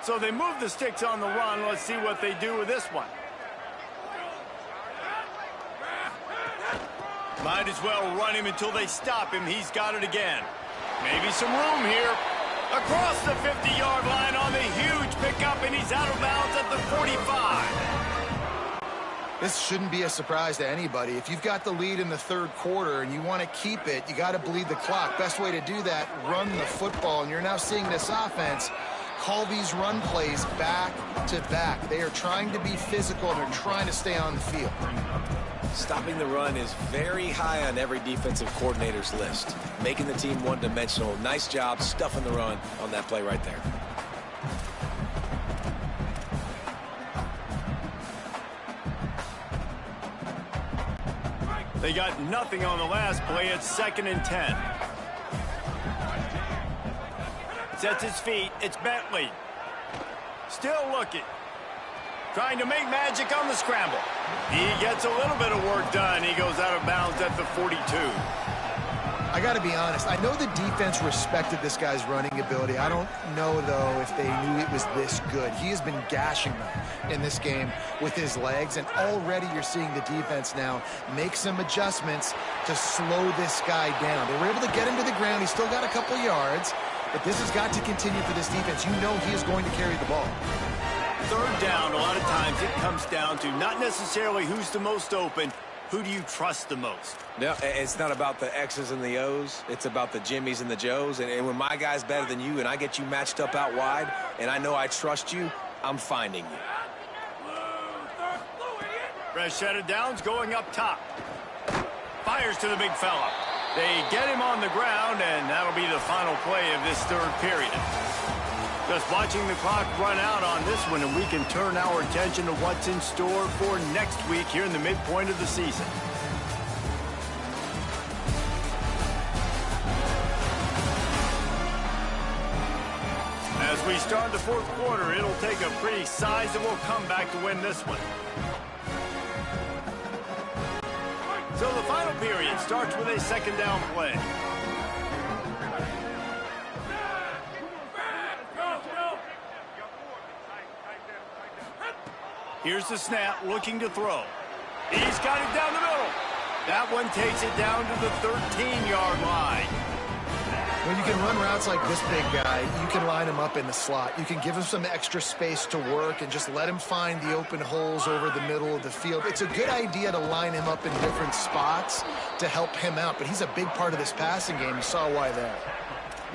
S1: So they move the sticks on the run. Let's see what they do with this one. Might as well run him until they stop him. He's got it again. Maybe some room here. Across the 50-yard line on the huge pickup, and he's out of bounds at the 45.
S3: This shouldn't be a surprise to anybody. If you've got the lead in the third quarter and you want to keep it, you got to bleed the clock. Best way to do that, run the football. And you're now seeing this offense call these run plays back to back. They are trying to be physical, and they're trying to stay on the field.
S4: Stopping the run is very high on every defensive coordinator's list. Making the team one-dimensional. Nice job stuffing the run on that play right there.
S1: They got nothing on the last play. It's 2nd and 10. Sets his feet. It's Bentley. Still looking. Trying to make magic on the scramble. He gets a little bit of work done. He goes out of bounds at the 42.
S3: I got to be honest. I know the defense respected this guy's running ability. I don't know, though, if they knew it was this good. He has been gashing them in this game with his legs, and already you're seeing the defense now make some adjustments to slow this guy down. They were able to get him to the ground. He's still got a couple yards, but this has got to continue for this defense. You know he is going to carry the ball.
S1: Third down, a lot of times it comes down to not necessarily who's the most open. Who do you trust the most?
S4: No, it's not about the X's and the O's. It's about the Jimmys and the Joes. And when my guy's better than you and I get you matched up out wide and I know I trust you, I'm finding you.
S1: Fresh set of downs going up top. Fires to the big fella. They get him on the ground, and that'll be the final play of this third period. Just watching the clock run out on this one, and we can turn our attention to what's in store for next week here in the midpoint of the season. As we start the fourth quarter, it'll take a pretty sizable comeback to win this one. So the final period starts with a 2nd down play. Here's the snap, looking to throw. He's got it down the middle. That one takes it down to the 13-yard line.
S3: When you can run routes like this big guy, you can line him up in the slot. You can give him some extra space to work and just let him find the open holes over the middle of the field. It's a good idea to line him up in different spots to help him out, but he's a big part of this passing game. You saw why there.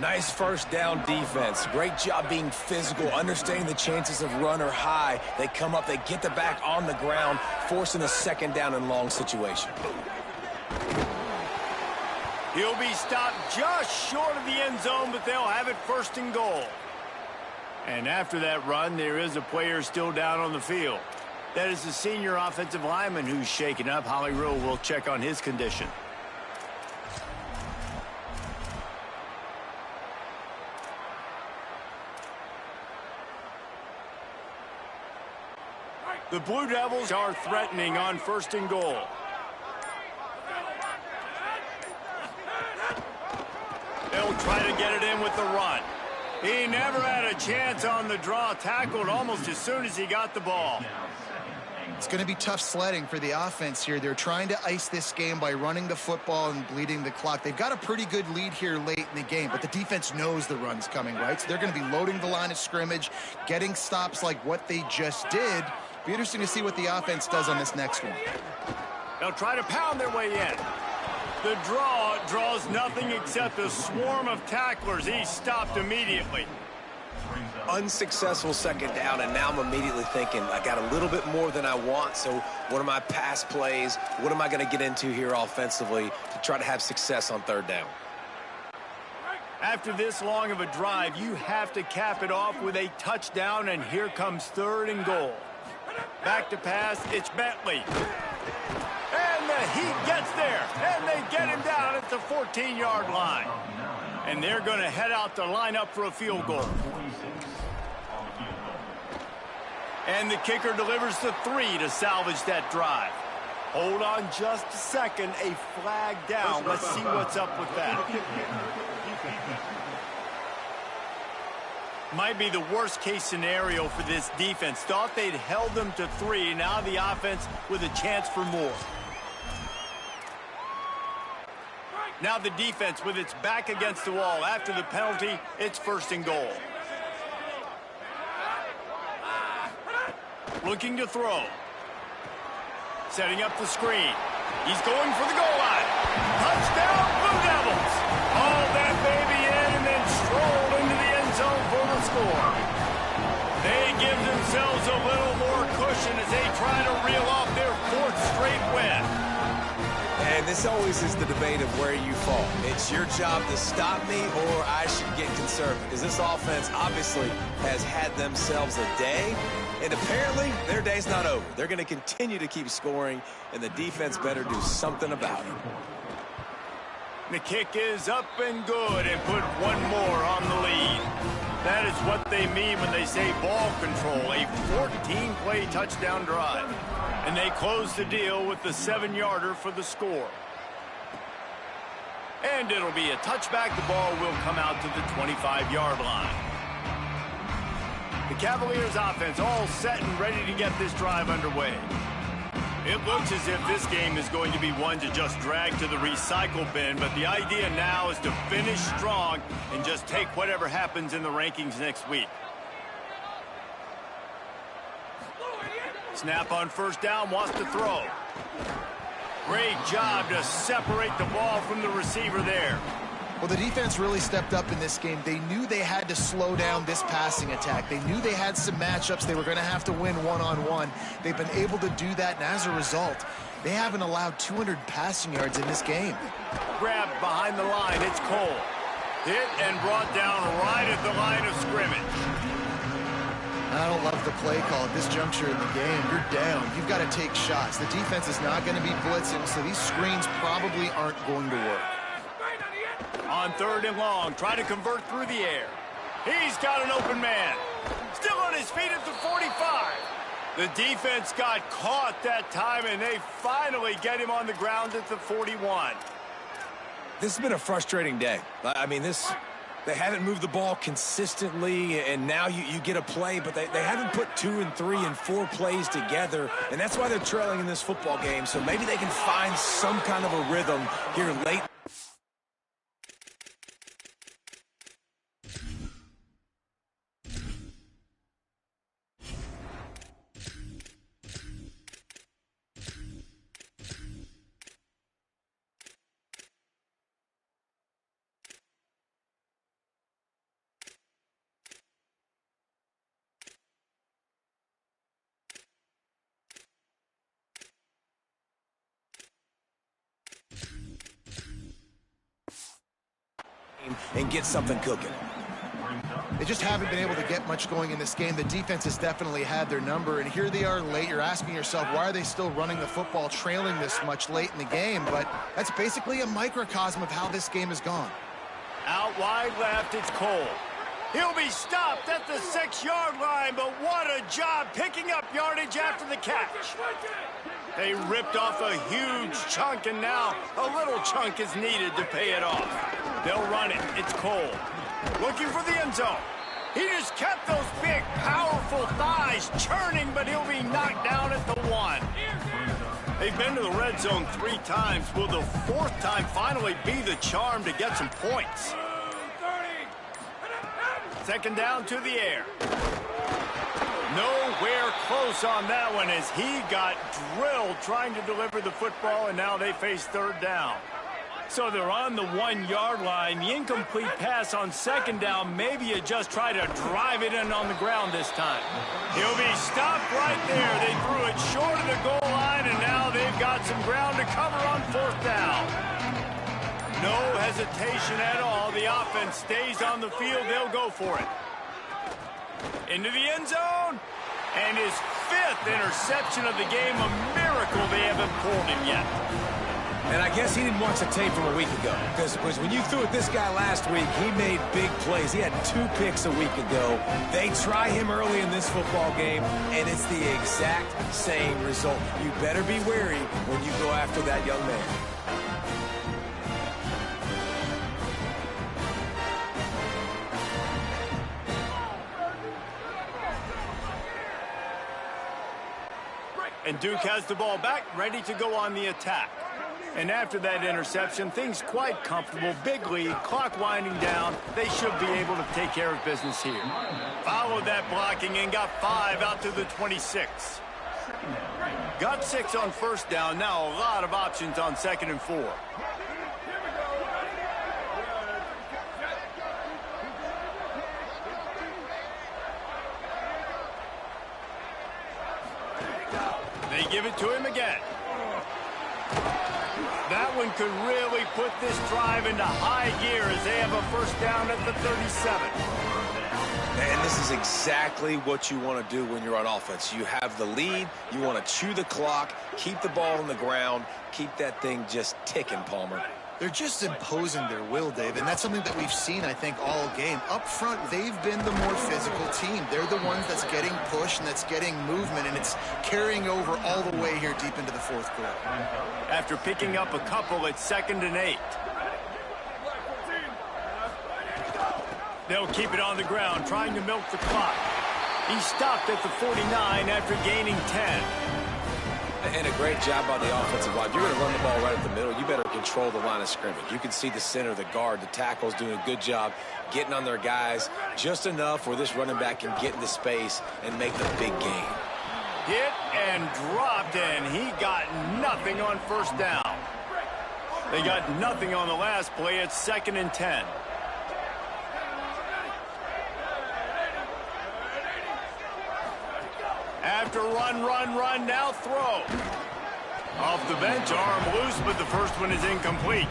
S4: Nice first down defense. Great job being physical, understanding the chances of run are high. They come up, they get the back on the ground, forcing a 2nd down and long situation.
S1: He'll be stopped just short of the end zone, but they'll have it 1st and goal. And after that run, there is a player still down on the field. That is the senior offensive lineman who's shaken up. Holly Rowe will check on his condition. The Blue Devils are threatening on 1st and goal. They'll try to get it in with the run. He never had a chance on the draw, tackled almost as soon as he got the ball.
S3: It's going to be tough sledding for the offense here. They're trying to ice this game by running the football and bleeding the clock. They've got a pretty good lead here late in the game, but the defense knows the run's coming, right? So they're going to be loading the line of scrimmage, getting stops like what they just did. Be interesting to see what the offense does on this next one.
S1: They'll try to pound their way in. The draw draws nothing except a swarm of tacklers. He's stopped immediately.
S4: Unsuccessful 2nd down, and now I'm immediately thinking, I got a little bit more than I want, so what are my pass plays? What am I going to get into here offensively to try to have success on 3rd down?
S1: After this long of a drive, you have to cap it off with a touchdown, and here comes 3rd and goal. Back to pass, it's Bentley. And the Heat gets there, and they get him down at the 14-yard line. And they're going to head out to line up for a field goal. And the kicker delivers the 3 to salvage that drive. Hold on just a second, a flag down. Let's see what's up with that. Might be the worst-case scenario for this defense. Thought they'd held them to 3. Now the offense with a chance for more. Now the defense with its back against the wall. After the penalty, it's 1st and goal. Looking to throw. Setting up the screen. He's going for the goal line. Touchdown, Blue Devils. Haul that baby in and then stroll into the end zone for the score. They give themselves a little more cushion as they try to reel off their 4th straight win.
S4: And this always is the debate of where you fall. It's your job to stop me or I should get conservative. Because this offense obviously has had themselves a day. And apparently, their day's not over. They're going to continue to keep scoring, and the defense better do something about it.
S1: The kick is up and good and put one more on the lead. That is what they mean when they say ball control, a 14-play touchdown drive. And they close the deal with the 7-yarder for the score. And it'll be a touchback. The ball will come out to the 25-yard line. The Cavaliers offense all set and ready to get this drive underway. It looks as if this game is going to be one to just drag to the recycle bin, but the idea now is to finish strong and just take whatever happens in the rankings next week. Snap on first down, wants to throw. Great job to separate the ball from the receiver there.
S3: Well, the defense really stepped up in this game. They knew they had to slow down this passing attack. They knew they had some matchups they were going to have to win one-on-one. They've been able to do that, and as a result, they haven't allowed 200 passing yards in this game.
S1: Grabbed behind the line, it's Cole. Hit and brought down right at the line of scrimmage.
S3: I don't love the play call at this juncture in the game. You're down. You've got to take shots. The defense is not going to be blitzing, so these screens probably aren't going to work.
S1: On 3rd and long, try to convert through the air. He's got an open man. Still on his feet at the 45. The defense got caught that time, and they finally get him on the ground at the 41.
S4: This has been a frustrating day. I mean, they haven't moved the ball consistently, and now you get a play, but they haven't put 2 and 3 and 4 plays together, and that's why they're trailing in this football game. So maybe they can find some kind of a rhythm here late. And get something cooking.
S3: They just haven't been able to get much going in this game. The defense has definitely had their number, and here they are late. You're asking yourself, why are they still running the football, trailing this much late in the game? But that's basically a microcosm of how this game has gone.
S1: Out wide left, it's Cole. He'll be stopped at the 6-yard line, but what a job picking up yardage after the catch. They ripped off a huge chunk, and now a little chunk is needed to pay it off. They'll run it. It's Cole. Looking for the end zone. He just kept those big, powerful thighs churning, but he'll be knocked down at the 1. They've been to the red zone 3 times. Will the 4th time finally be the charm to get some points? 2nd down to the air. Nowhere close on that one as he got drilled trying to deliver the football, and now they face 3rd down. So they're on the 1-yard line. The incomplete pass on 2nd down. Maybe you just try to drive it in on the ground this time. He'll be stopped right there. They threw it short of the goal line, and now they've got some ground to cover on 4th down. No hesitation at all. The offense stays on the field. They'll go for it. Into the end zone. And his 5th interception of the game. A miracle they haven't pulled him yet.
S4: And I guess he didn't watch the tape from a week ago. Because when you threw at this guy last week, he made big plays. He had 2 picks a week ago. They try him early in this football game, and it's the exact same result. You better be wary when you go after that young man.
S1: And Duke has the ball back, ready to go on the attack. And after that interception, things quite comfortable. Big lead, clock winding down. They should be able to take care of business here. Followed that blocking and got 5 out to the 26. Got 6 on first down. Now a lot of options on 2nd and 4. They give it to him again. That one could really put this drive into high gear as they have a first down at the 37.
S4: And this is exactly what you want to do when you're on offense. You have the lead. You want to chew the clock, keep the ball on the ground, keep that thing just ticking, Palmer.
S3: They're just imposing their will, Dave, and that's something that we've seen, I think, all game. Up front, they've been the more physical team. They're the ones that's getting pushed and that's getting movement, and it's carrying over all the way here deep into the fourth quarter.
S1: After picking up a couple, it's 2nd and 8. They'll keep it on the ground, trying to milk the clock. He stopped at the 49 after gaining 10.
S4: And a great job by the offensive line. You're going to run the ball right at the middle. You better control the line of scrimmage. You can see the center, the guard, the tackles doing a good job getting on their guys just enough where this running back can get into space and make the big gain.
S1: Hit and dropped, and he got nothing on first down. They got nothing on the last play. It's 2nd and 10. After run, now throw. Off the bench, arm loose, but the first one is incomplete.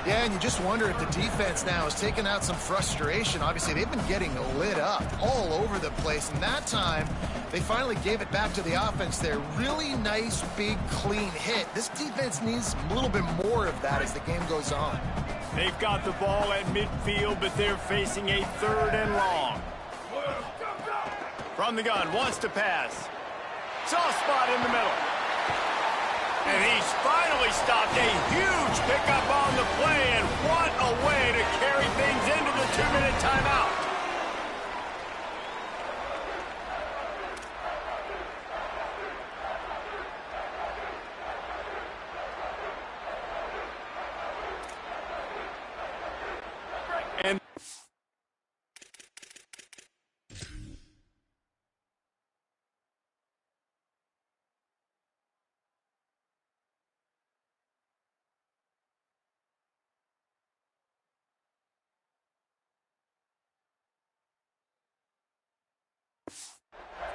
S3: Yeah, and you just wonder if the defense now is taking out some frustration. Obviously, they've been getting lit up all over the place, and that time, they finally gave it back to the offense there. Really nice, big, clean hit. This defense needs a little bit more of that as the game goes on.
S1: They've got the ball at midfield, but they're facing a 3rd and long. From the gun, wants to pass. Soft spot in the middle. And he's finally stopped. A huge pickup on the play, and what a way to carry things into the 2-minute timeout. And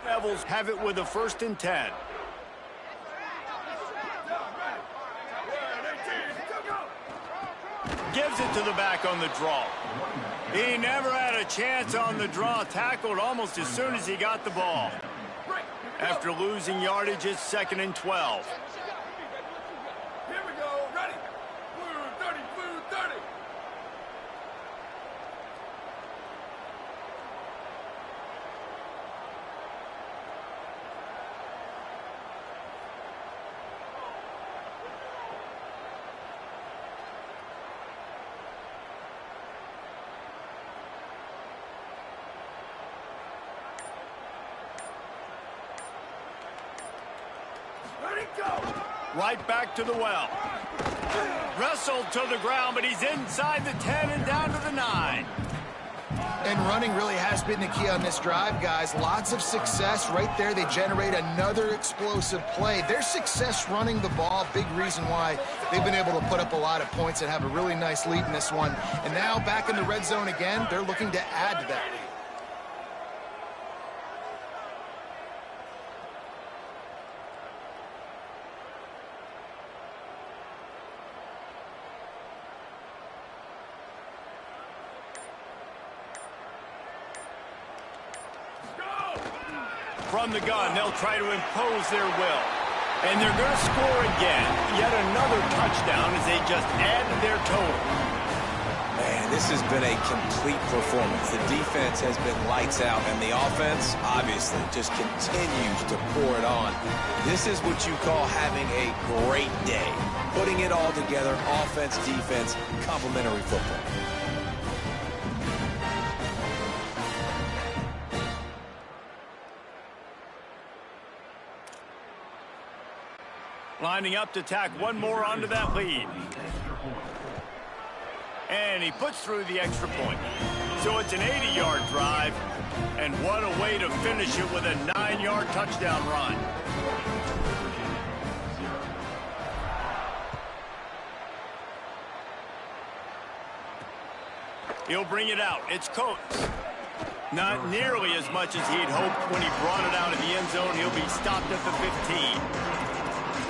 S1: Devils have it with a 1st and 10. Gives it to the back on the draw. He never had a chance on the draw. Tackled almost as soon as he got the ball. After losing yardage, it's 2nd and 12.
S7: Here we go. Ready. Blue 30, blue 30.
S1: Right back to the well. Wrestled to the ground, but he's inside the 10 and down to the 9.
S3: And running really has been the key on this drive, guys. Lots of success right there. They generate another explosive play. Their success running the ball, big reason why they've been able to put up a lot of points and have a really nice lead in this one. And now back in the red zone again, they're looking to add to that lead.
S1: From the gun, they'll try to impose their will. And they're going to score again. Yet another touchdown as they just add to their total.
S4: Man, this has been a complete performance. The defense has been lights out, and the offense, obviously, just continues to pour it on. This is what you call having a great day. Putting it all together, offense, defense, complementary football.
S1: Lining up to tack one more onto that lead. And he puts through the extra point. So it's an 80-yard drive. And what a way to finish it with a 9-yard touchdown run. He'll bring it out. It's Coates. Not nearly as much as he'd hoped when he brought it out of the end zone. He'll be stopped at the 15.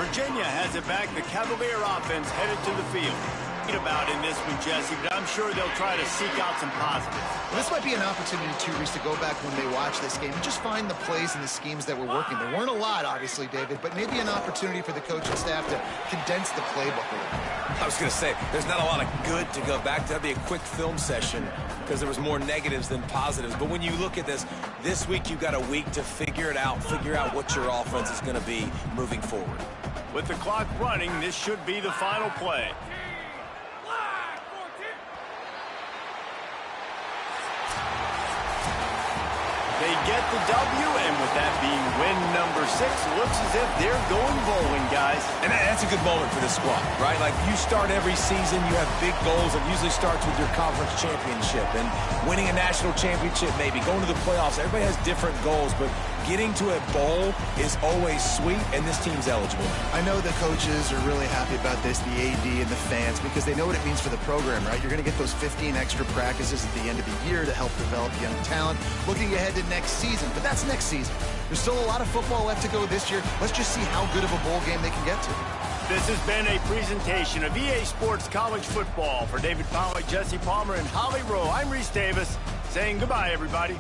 S1: Virginia has it back. The Cavalier offense headed to the field. About in this one, Jesse, but I'm sure they'll try to seek out some positives.
S3: Well, this might be an opportunity, too, Reese, to go back when they watch this game and just find the plays and the schemes that were working. There weren't a lot, obviously, David, but maybe an opportunity for the coaching staff to condense the playbook a little.
S4: I was going to say, there's not a lot of good to go back to. That'd be a quick film session because there was more negatives than positives. But when you look at this week you've got a week to figure it out, figure out what your offense is going to be moving forward.
S1: With the clock running, this should be the final play. They get the W, and with that being win number 6, looks as if they're going bowling, guys.
S4: And that's a good moment for this squad, right? Like, you start every season, you have big goals. It usually starts with your conference championship and winning a national championship, maybe going to the playoffs. Everybody has different goals, but getting to a bowl is always sweet, and this team's eligible.
S3: I know the coaches are really happy about this, the AD and the fans, because they know what it means for the program, right? You're going to get those 15 extra practices at the end of the year to help develop young talent. Looking ahead to next season, but that's next season. There's still a lot of football left to go this year. Let's just see how good of a bowl game they can get to.
S1: This has been a presentation of EA Sports College Football. For David Pollack, Jesse Palmer, and Holly Rowe, I'm Reese Davis, saying goodbye, everybody.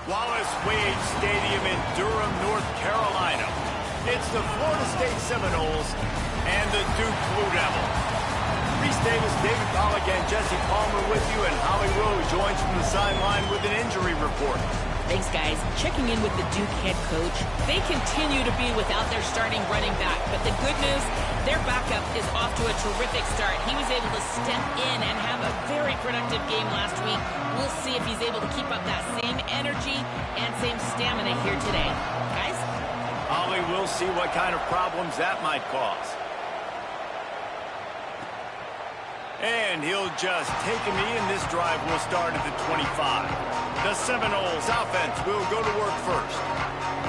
S1: Wallace Wade Stadium in Durham, North Carolina. It's the Florida State Seminoles and the Duke Blue Devils. Reese Davis, David Pollack, and Jesse Palmer with you, and Holly Rose joins from the sideline with an injury report.
S2: Thanks, guys. Checking in with the Duke head coach. They continue to be without their starting running back, but the good news, their backup is off to a terrific start. He was able to step in and have a very productive game last week. We'll see if he's able to keep up that same energy and same stamina here today. Guys?
S1: Holly, we'll see what kind of problems that might cause. And he'll just take a knee, and this drive will start at the 25. The Seminoles offense will go to work first.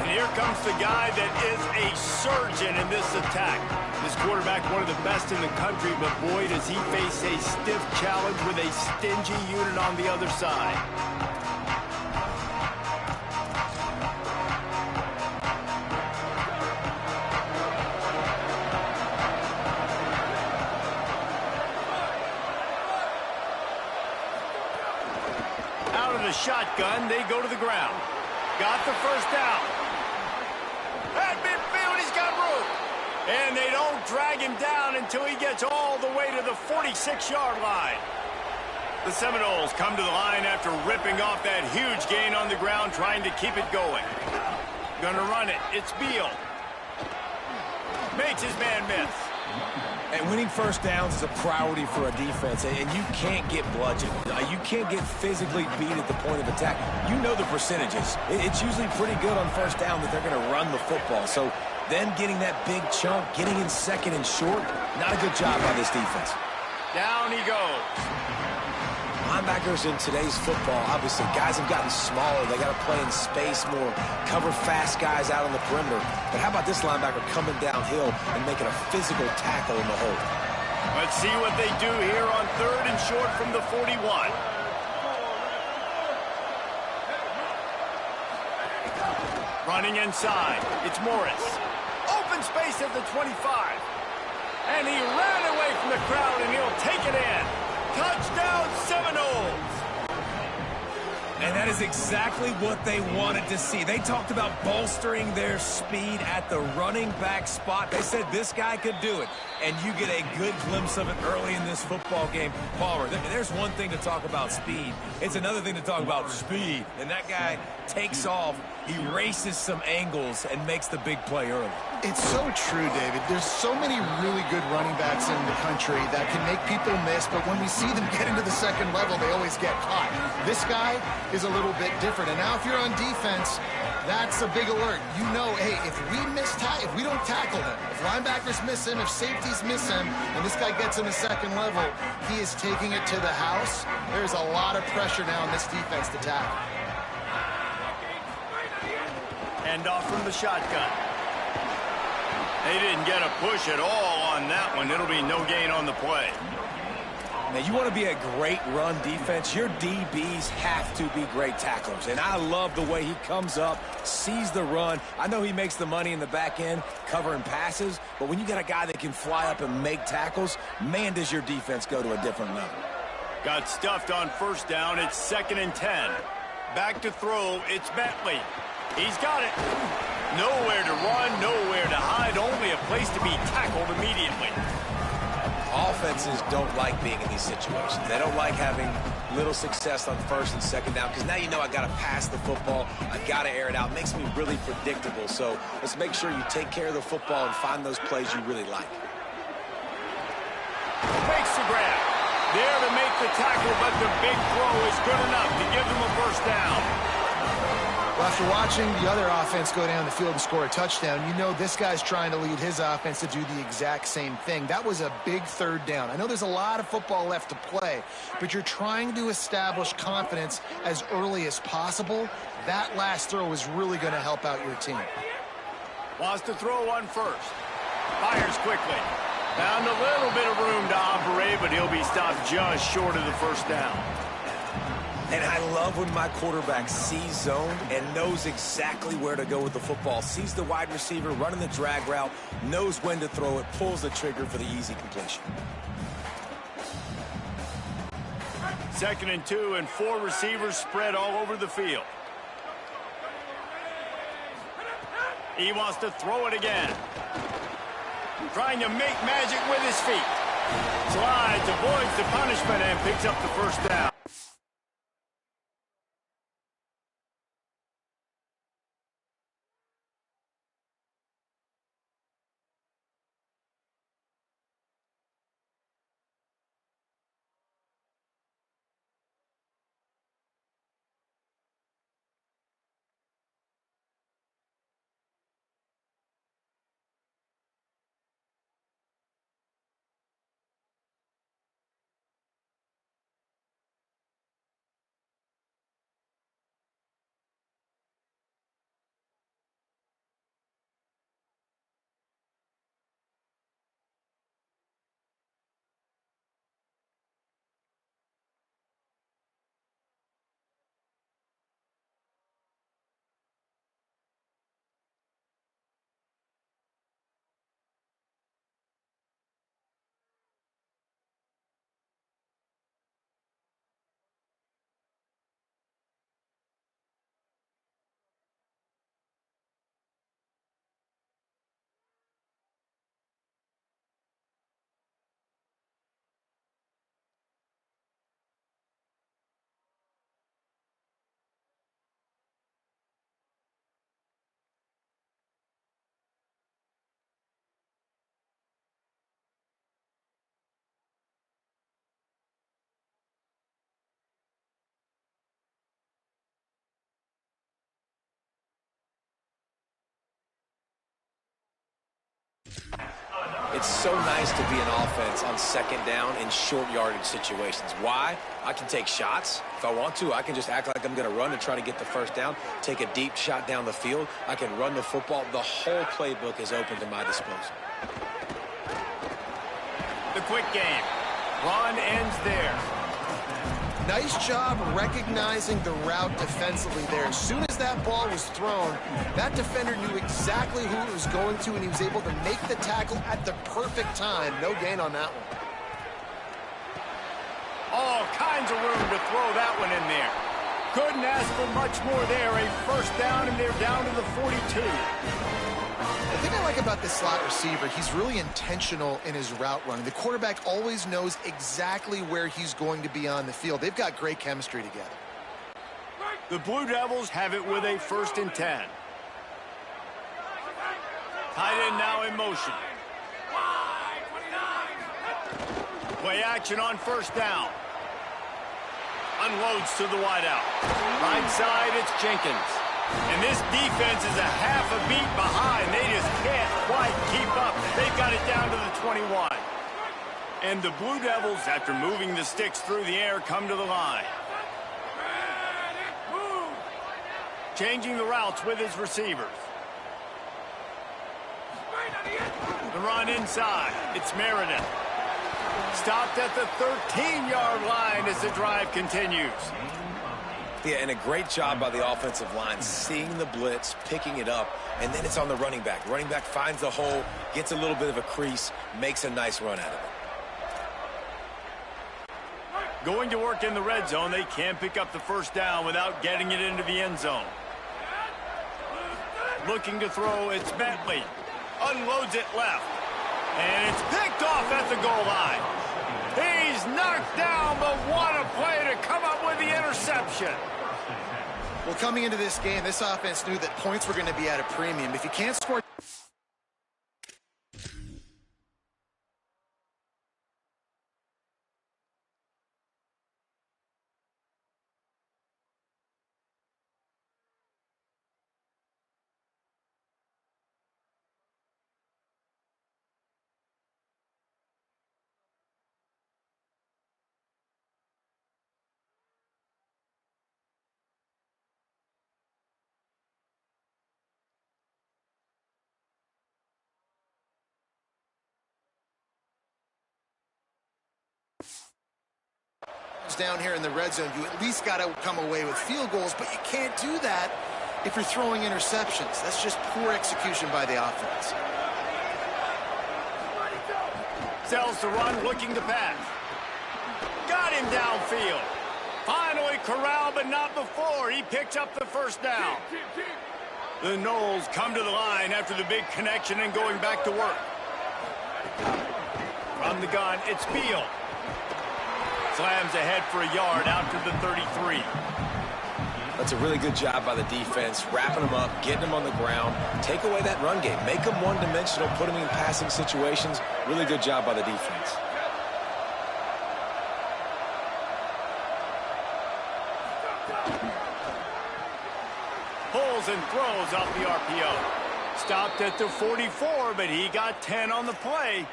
S1: And here comes the guy that is a surgeon in this attack. This quarterback, one of the best in the country, but boy, does he face a stiff challenge with a stingy unit on the other side. The shotgun, they go to the ground. Got the first down. At midfield, he's got room. And they don't drag him down until he gets all the way to the 46-yard line. The Seminoles come to the line after ripping off that huge gain on the ground, trying to keep it going. Gonna run it. It's Beal. Makes his man miss.
S4: And winning first downs is a priority for a defense, and you can't get bludgeoned. You can't get physically beat at the point of attack. You know the percentages. It's usually pretty good on first down that they're going to run the football. So then getting that big chunk, getting in second and short, not a good job by this defense.
S1: Down he goes.
S4: Linebackers in today's football, obviously, guys have gotten smaller. They got to play in space more, cover fast guys out on the perimeter. But how about this linebacker coming downhill and making a physical tackle in the hole?
S1: Let's see what they do here on 3rd and short from the 41. Running inside, it's Morris. Open space at the 25. And he ran away from the crowd, and he'll take it in. Touchdown, Seminoles!
S4: And that is exactly what they wanted to see. They talked about bolstering their speed at the running back spot. They said this guy could do it. And you get a good glimpse of it early in this football game. Palmer, there's one thing to talk about speed. It's another thing to talk about speed. And that guy takes off, erases some angles, and makes the big play early.
S3: It's so true, David. There's so many really good running backs in the country that can make people miss, but when we see them get into the second level, they always get caught. This guy is a little bit different. And now if you're on defense, that's a big alert. You know, hey, if we don't tackle him, if linebackers miss him, if safeties miss him, and this guy gets in the second level, he is taking it to the house. There's a lot of pressure now on this defense to tackle.
S1: Hand off from the shotgun. They didn't get a push at all on that one. It'll be no gain on the play.
S4: Now, you want to be a great run defense, your DBs have to be great tacklers. And I love the way he comes up, sees the run. I know he makes the money in the back end covering passes, but when you got a guy that can fly up and make tackles, man, does your defense go to a different level.
S1: Got stuffed on first down. It's 2nd and 10. Back to throw. It's Bentley. He's got it. Nowhere to run, nowhere to hide, only a place to be tackled immediately.
S4: Offenses don't like being in these situations. They don't like having little success on 1st and 2nd down because now you know I got to pass the football. I got to air it out. It makes me really predictable. So let's make sure you take care of the football and find those plays you really like.
S1: Makes the grab. There to make the tackle, but the big throw is good enough to give them a first down.
S3: Well, after watching the other offense go down the field and score a touchdown, you know this guy's trying to lead his offense to do the exact same thing. That was a big 3rd down. I know there's a lot of football left to play, but you're trying to establish confidence as early as possible. That last throw is really going to help out your team.
S1: Wants to throw on first. Fires quickly. Found a little bit of room to operate, but he'll be stopped just short of the first down.
S4: And I love when my quarterback sees zone and knows exactly where to go with the football. Sees the wide receiver running the drag route, knows when to throw it, pulls the trigger for the easy completion.
S1: 2nd and 2, and 4 receivers spread all over the field. He wants to throw it again. Trying to make magic with his feet. Slides, avoids the punishment, and picks up the first down.
S4: It's so nice to be an offense on second down in short yardage situations. Why? I can take shots. If I want to, I can just act like I'm going to run and try to get the first down, take a deep shot down the field. I can run the football. The whole playbook is open to my disposal.
S1: The quick game. Run ends there.
S3: Nice job recognizing the route defensively there. As soon as that ball was thrown, that defender knew exactly who it was going to, and he was able to make the tackle at the perfect time. No gain on that one.
S1: All kinds of room to throw that one in there. Couldn't ask for much more there. A first down, and they're down to the 42.
S3: The thing I like about this slot receiver, he's really intentional in his route running. The quarterback always knows exactly where he's going to be on the field. They've got great chemistry together.
S1: The Blue Devils have it with a 1st and 10. Tight end now in motion. Play action on first down. Unloads to the wideout. Right side, it's Jenkins. And this defense is a half a beat behind. They just can't quite keep up. They've got it down to the 21. And the Blue Devils, after moving the sticks through the air, come to the line. Changing the routes with his receivers. The run inside. It's Meredith. Stopped at the 13-yard line as the drive continues.
S4: Yeah, and a great job by the offensive line, seeing the blitz, picking it up, and then it's on the running back. Running back finds the hole, gets a little bit of a crease, makes a nice run out of it.
S1: Going to work in the red zone, they can't pick up the first down without getting it into the end zone. Looking to throw, it's Bentley. Unloads it left. And it's picked off at the goal line. He's knocked down, but what a play to come up with the interception.
S3: Well, coming into this game, this offense knew that points were going to be at a premium. If you can't score... down here in the red zone, you at least got to come away with field goals, but you can't do that if you're throwing interceptions. That's just poor execution by the offense.
S1: Sells the run, looking to pass. Got him downfield. Finally corralled, but not before. He picks up the first down. The Knowles come to the line after the big connection and going back to work. From the gun, it's Field. Slams ahead for a yard out to the 33.
S4: That's a really good job by the defense, wrapping them up, getting them on the ground. Take away that run game. Make them one-dimensional, put them in passing situations. Really good job by the defense.
S1: Pulls and throws off the RPO. Stopped at the 44, but he got 10 on the play.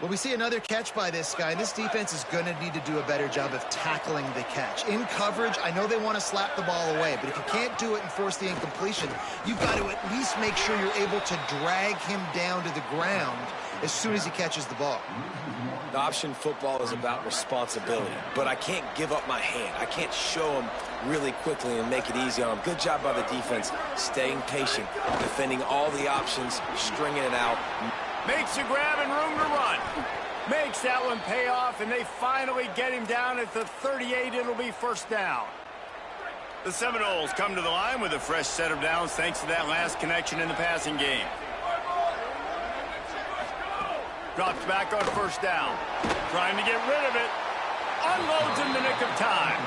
S3: Well, we see another catch by this guy. This defense is going to need to do a better job of tackling the catch. In coverage, I know they want to slap the ball away, but if you can't do it and force the incompletion, you've got to at least make sure you're able to drag him down to the ground as soon as he catches the ball.
S4: The option football is about responsibility, but I can't give up my hand. I can't show him really quickly and make it easy on him. Good job by the defense, staying patient, defending all the options, stringing it out.
S1: Makes a grab and room to run. Makes that one pay off, and they finally get him down at the 38. It'll be first down. The Seminoles come to the line with a fresh set of downs thanks to that last connection in the passing game. Drops back on first down. Trying to get rid of it. Unloads in the nick of time.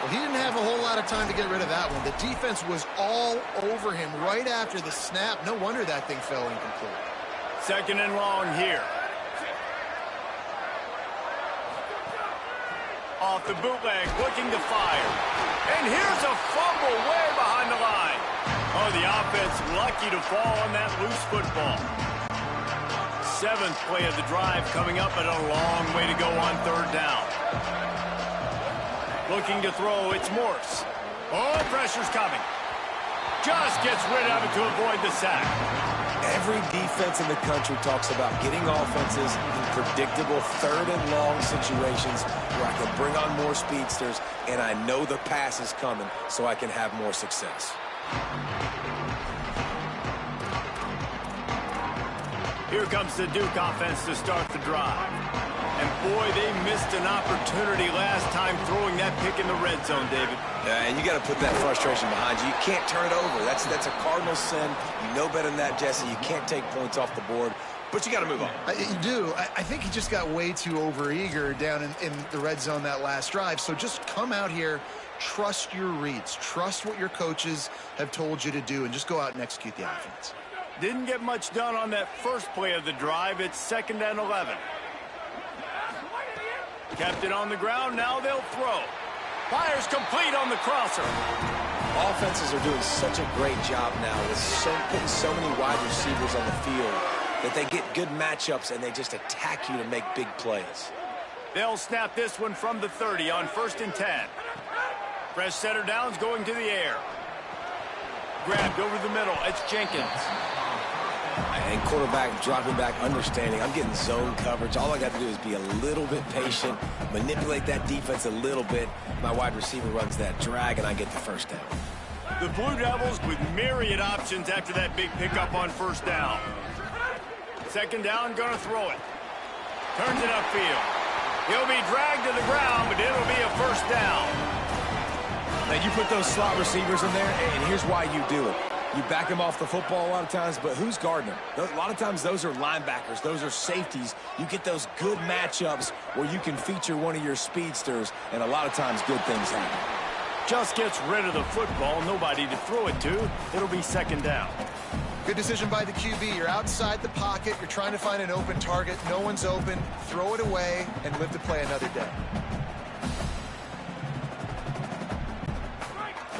S3: Well, he didn't have a whole lot of time to get rid of that one. The defense was all over him right after the snap. No wonder that thing fell incomplete.
S1: Second and long here. Off the bootleg, looking to fire. And here's a fumble way behind the line. Oh, the offense lucky to fall on that loose football. Seventh play of the drive coming up, and a long way to go on third down. Looking to throw, it's Morse. Oh, pressure's coming. Just gets rid of it to avoid the sack.
S4: Every defense in the country talks about getting offenses in predictable third and long situations where I can bring on more speedsters and I know the pass is coming so I can have more success.
S1: Here comes the Duke offense to start the drive. And boy, they missed an opportunity last time throwing that pick in the red zone, David.
S4: And you got to put that frustration behind you. You can't turn it over. That's a cardinal sin. You know better than that, Jesse. You can't take points off the board, but you got to move on.
S3: You do. I think he just got way too overeager down in the red zone that last drive. So just come out here, trust your reads, trust what your coaches have told you to do, and just go out and execute the offense.
S1: Didn't get much done on that first play of the drive. It's 2nd and 11. Kept it on the ground. Now they'll throw. Fires complete on the crosser.
S4: Offenses are doing such a great job now with putting so many wide receivers on the field that they get good matchups and they just attack you to make big plays.
S1: They'll snap this one from the 30 on 1st and 10. Fresh setter downs going to the air. Grabbed over the middle. It's Jenkins.
S4: And quarterback dropping back, understanding. I'm getting zone coverage. All I got to do is be a little bit patient, manipulate that defense a little bit. My wide receiver runs that drag, and I get the first down.
S1: The Blue Devils with myriad options after that big pickup on first down. 2nd down, going to throw it. Turns it upfield. He'll be dragged to the ground, but it'll be a first down.
S4: Now, you put those slot receivers in there, and here's why you do it. You back them off the football a lot of times, but who's guarding them? A lot of times those are linebackers. Those are safeties. You get those good matchups where you can feature one of your speedsters, and a lot of times good things happen.
S1: Just gets rid of the football. Nobody to throw it to. It'll be 2nd down.
S3: Good decision by the QB. You're outside the pocket. You're trying to find an open target. No one's open. Throw it away and live to play another day.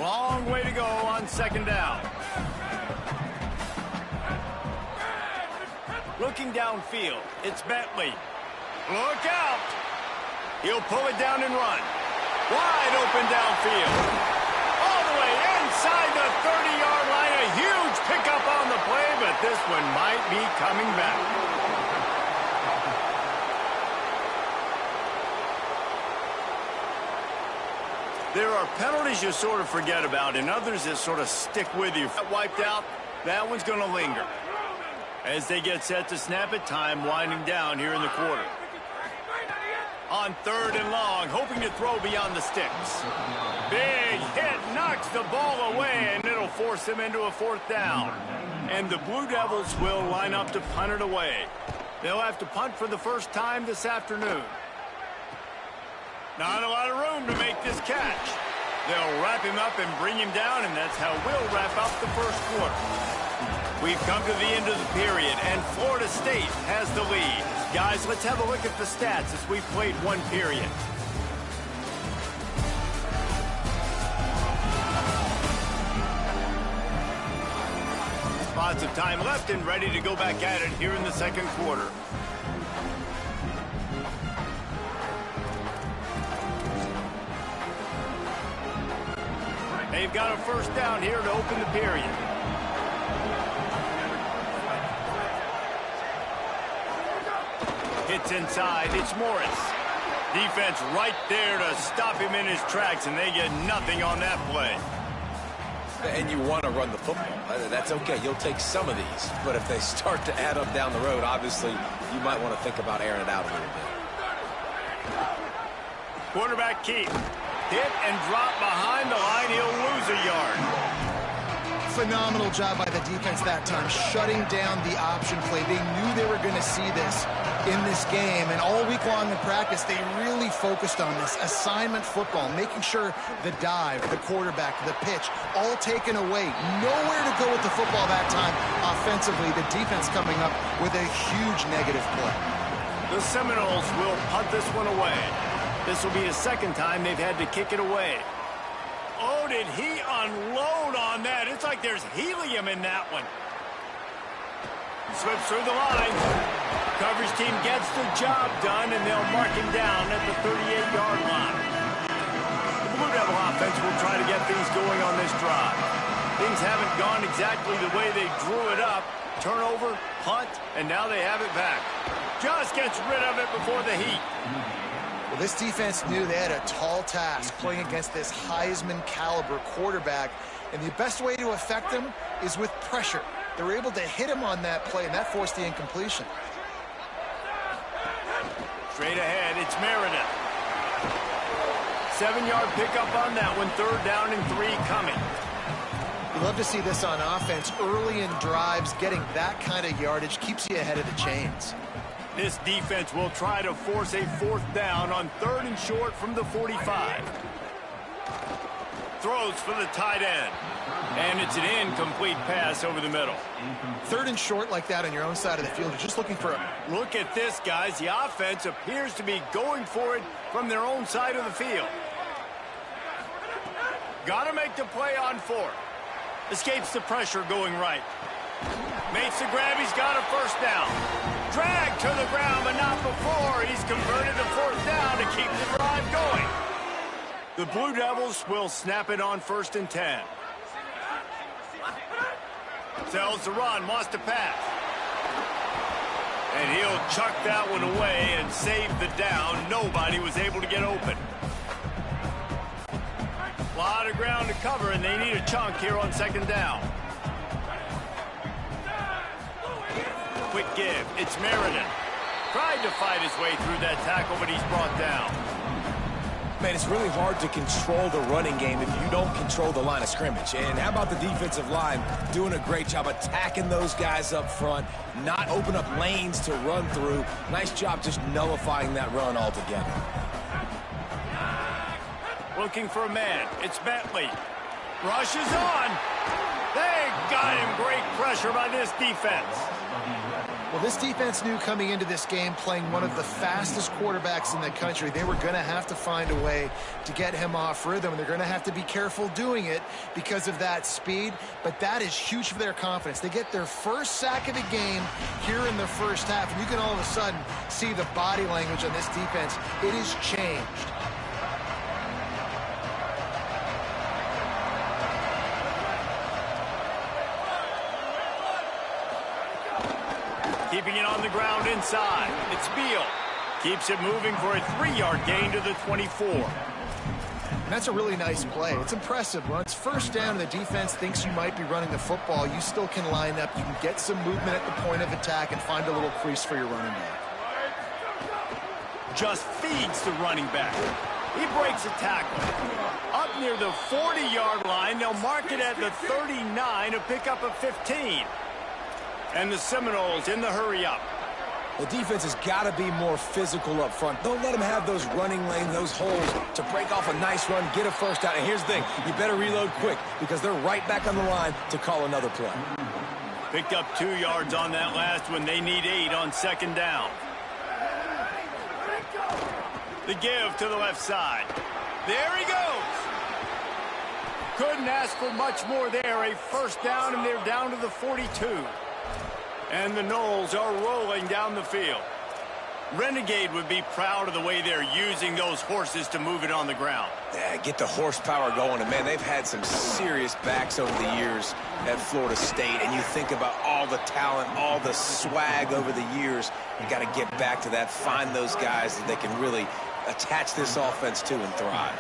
S1: Long way to go on 2nd down. Looking downfield, it's Bentley. Look out! He'll pull it down and run. Wide open downfield. All the way inside the 30-yard line. A huge pickup on the play, but this one might be coming back. There are penalties you sort of forget about and others that sort of stick with you. Wiped out, that one's going to linger. As they get set to snap it, time winding down here in the quarter. On 3rd and long, hoping to throw beyond the sticks. Big hit, knocks the ball away, and it'll force force them into a 4th down. And the Blue Devils will line up to punt it away. They'll have to punt for the first time this afternoon. Not a lot of room to make this catch. They'll wrap him up and bring him down, and that's how we'll wrap up the first quarter. We've come to the end of the period, and Florida State has the lead. Guys, let's have a look at the stats as we played one period. Lots of time left and ready to go back at it here in the second quarter. They've got a first down here to open the period. Hits inside. It's Morris. Defense right there to stop him in his tracks, and they get nothing on that play.
S4: And you want to run the football. That's okay. You'll take some of these. But if they start to add up down the road, obviously, you might want to think about airing it out a little bit.
S1: Quarterback keep. Hit and drop behind the line. He'll lose a yard.
S3: Phenomenal job by the defense that time, shutting down the option play. They knew they were going to see this in this game, and all week long in practice, they really focused on this assignment football, making sure the dive, the quarterback, the pitch, all taken away. Nowhere to go with the football that time offensively. The defense coming up with a huge negative play.
S1: The Seminoles will punt this one away. This will be the second time they've had to kick it away. Oh, did he unload on that? It's like there's helium in that one. Slips through the line. Coverage team gets the job done, and they'll mark him down at the 38-yard line. The Blue Devil offense will try to get things going on this drive. Things haven't gone exactly the way they drew it up. Turnover, punt, and now they have it back. Just gets rid of it before the heat.
S3: Well, this defense knew they had a tall task playing against this Heisman caliber quarterback, and the best way to affect him is with pressure. They were able to hit him on that play, and that forced the incompletion.
S1: Straight ahead, it's Meredith. 7-yard pickup on that one, 3rd down and 3 coming.
S3: You love to see this on offense. Early in drives, getting that kind of yardage keeps you ahead of the chains.
S1: This defense will try to force a 4th down on 3rd and short from the 45. Throws for the tight end. And it's an incomplete pass over the middle.
S3: 3rd and short like that on your own side of the field. You're just looking for a...
S1: Look at this, guys. The offense appears to be going for it from their own side of the field. Got to make the play on 4th. Escapes the pressure going right. Makes the grab. He's got a first down. Drag to the ground, but not before. He's converted to 4th down to keep the drive going. The Blue Devils will snap it on 1st and 10. Sells the run, lost a pass. And he'll chuck that one away and save the down. Nobody was able to get open. A lot of ground to cover, and they need a chunk here on 2nd down. Quick give. It's Meredith. Tried to fight his way through that tackle, but he's brought down.
S4: Man, it's really hard to control the running game if you don't control the line of scrimmage. And how about the defensive line doing a great job attacking those guys up front, not open up lanes to run through. Nice job just nullifying that run altogether.
S1: Looking for a man. It's Bentley. Rushes on. They got him. Great pressure by this defense.
S3: Well, this defense knew coming into this game, playing one of the fastest quarterbacks in the country, they were going to have to find a way to get him off rhythm. They're going to have to be careful doing it because of that speed, but that is huge for their confidence. They get their first sack of the game here in the first half, and you can all of a sudden see the body language on this defense. It is changed.
S1: Keeping it on the ground inside. It's Beal. Keeps it moving for a 3-yard gain to the 24.
S3: And that's a really nice play. It's impressive. When it's 1st down and the defense thinks you might be running the football, you still can line up. You can get some movement at the point of attack and find a little crease for your running back.
S1: Just feeds the running back. He breaks a tackle. Up near the 40-yard line, they'll mark it at the 39, a pickup of 15. And the Seminoles in the hurry-up.
S4: The defense has got to be more physical up front. Don't let them have those running lanes, those holes to break off a nice run, get a first down. And here's the thing, you better reload quick because they're right back on the line to call another play.
S1: Picked up 2 yards on that last one. They need 8 on second down. The give to the left side. There he goes. Couldn't ask for much more there. A first down, and they're down to the 42. And the Noles are rolling down the field. Renegade would be proud of the way they're using those horses to move it on the ground.
S4: Yeah, get the horsepower going. And, man, they've had some serious backs over the years at Florida State. And you think about all the talent, all the swag over the years. You got to get back to that, find those guys that they can really attach this offense to and thrive.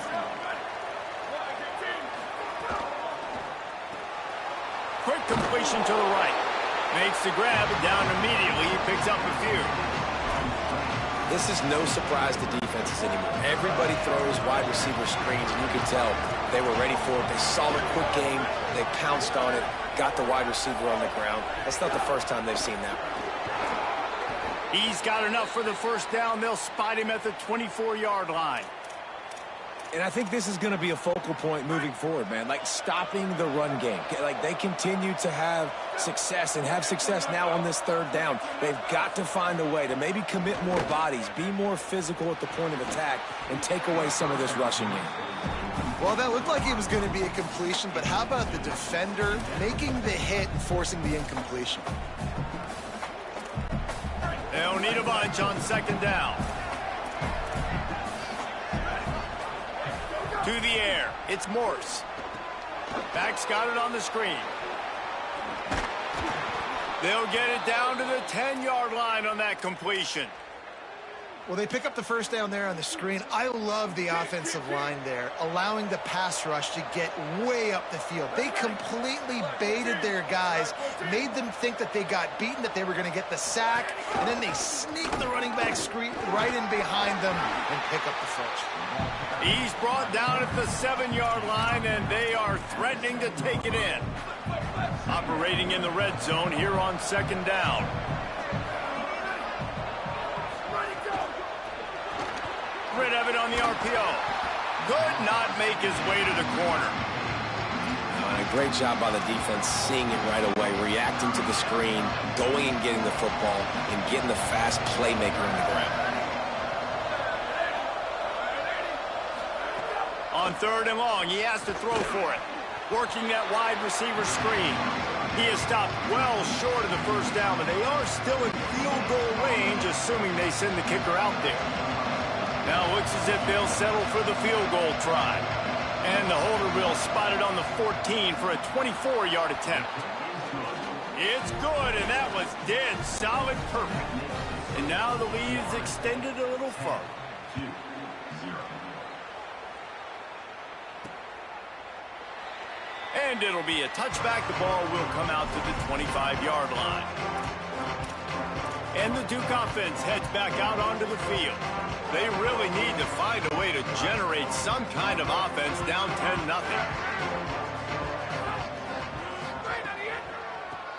S1: Quick completion to the right. Makes the grab and down immediately. He picks up a few.
S4: This is no surprise to defenses anymore. Everybody throws wide receiver screens, and you can tell they were ready for it. They saw the quick game. They pounced on it, got the wide receiver on the ground. That's not the first time they've seen that.
S1: He's got enough for the first down. They'll spot him at the 24-yard line.
S4: And I think this is going to be a focal point moving forward, man. Like stopping the run game. Like they continue to have success and have success now on this third down. They've got to find a way to maybe commit more bodies, be more physical at the point of attack, and take away some of this rushing game.
S3: Well, that looked like it was going to be a completion, but how about the defender making the hit and forcing the incompletion?
S1: They'll need a bunch on second down. To the air, it's Morse. Back's got it on the screen. They'll get it down to the 10-yard line on that completion.
S3: Well, they pick up the first down there on the screen. I love the offensive line there, allowing the pass rush to get way up the field. They completely baited their guys, made them think that they got beaten, that they were going to get the sack, and then they sneak the running back screen right in behind them and pick up the first.
S1: He's brought down at the 7-yard line, and they are threatening to take it in. Operating in the red zone here on second down. Rid of it on the RPO. Could not make his way to the corner.
S4: Great job by the defense, seeing it right away, reacting to the screen, going and getting the football, and getting the fast playmaker on the ground.
S1: On third and long, he has to throw for it. Working that wide receiver screen. He is stopped well short of the first down, but they are still in field goal range, assuming they send the kicker out there. Now it looks as if they'll settle for the field goal try. And the holder will spot it on the 14 for a 24-yard attempt. It's good, and that was dead solid perfect. And now the lead is extended a little further.
S5: 2-0.
S1: And it'll be a touchback. The ball will come out to the 25-yard line. And the Duke offense heads back out onto the field. They really need to find a way to generate some kind of offense down 10-0.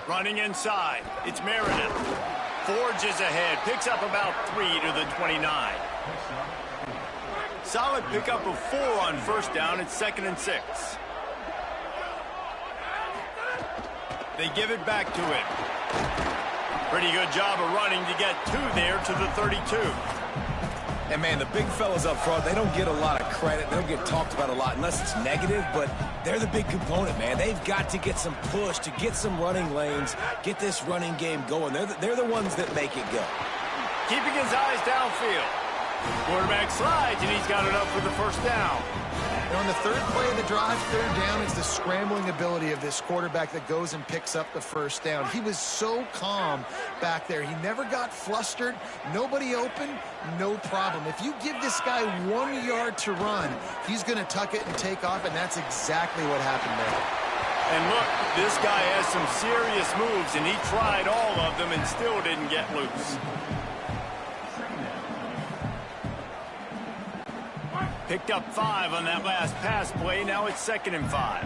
S1: Running inside, it's Meredith. Forges ahead, picks up about 3 to the 29. Solid pickup of 4 on first down. It's 2nd and 6. They give it back to him. Pretty good job of running to get 2 there to the 32.
S4: And, man, the big fellas up front, they don't get a lot of credit. They don't get talked about a lot unless it's negative, but they're the big component, man. They've got to get some push, to get some running lanes, get this running game going. They're the ones that make it go.
S1: Keeping his eyes downfield. Quarterback slides, and he's got enough for the first down.
S3: And on the third play of the drive, third down, is the scrambling ability of this quarterback that goes and picks up the first down. He was so calm back there. He never got flustered. Nobody open, no problem. If you give this guy 1 yard to run, he's going to tuck it and take off, and that's exactly what happened there.
S1: And look, this guy has some serious moves, and he tried all of them and still didn't get loose. Picked up 5 on that last pass play. Now it's 2nd and 5.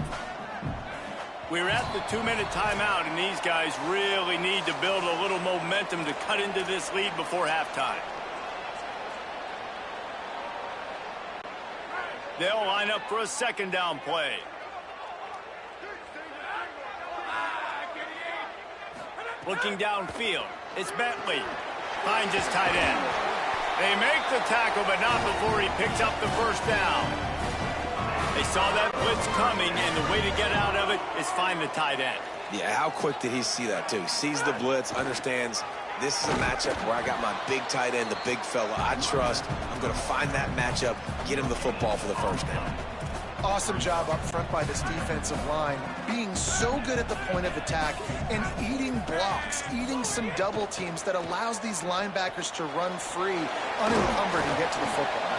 S1: We're at the 2-minute timeout, and these guys really need to build a little momentum to cut into this lead before halftime. They'll line up for a 2nd down play. Looking downfield, it's Bentley. Finds his tight end. They make the tackle, but not before he picks up the 1st down. They saw that blitz coming, and the way to get out of it is find the tight end.
S4: Yeah, how quick did he see that, too? Sees the blitz, understands this is a matchup where I got my big tight end, the big fella I trust. I'm going to find that matchup, get him the football for the 1st down.
S3: Awesome job up front by this defensive line, being so good at the point of attack and eating blocks, eating some double teams that allows these linebackers to run free, unencumbered, and get to the football.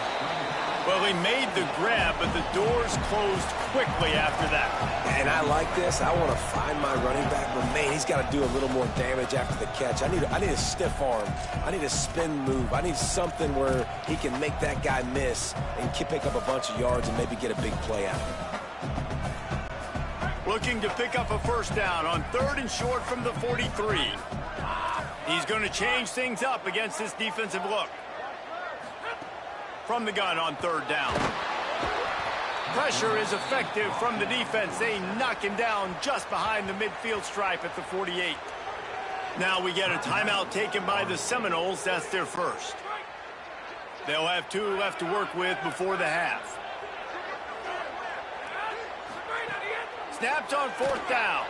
S1: Well, he made the grab, but the doors closed quickly after that.
S4: And I like this. I want to find my running back, but man, he's got to do a little more damage after the catch. I need a stiff arm. I need a spin move. I need something where he can make that guy miss and pick up a bunch of yards and maybe get a big play out of it.
S1: Looking to pick up a 1st down on 3rd and short from the 43. He's going to change things up against this defensive look. From the gun on 3rd down. Pressure is effective from the defense. They knock him down just behind the midfield stripe at the 48. Now we get a timeout taken by the Seminoles. That's their 1st. They'll have 2 left to work with before the half. Snaps on 4th down.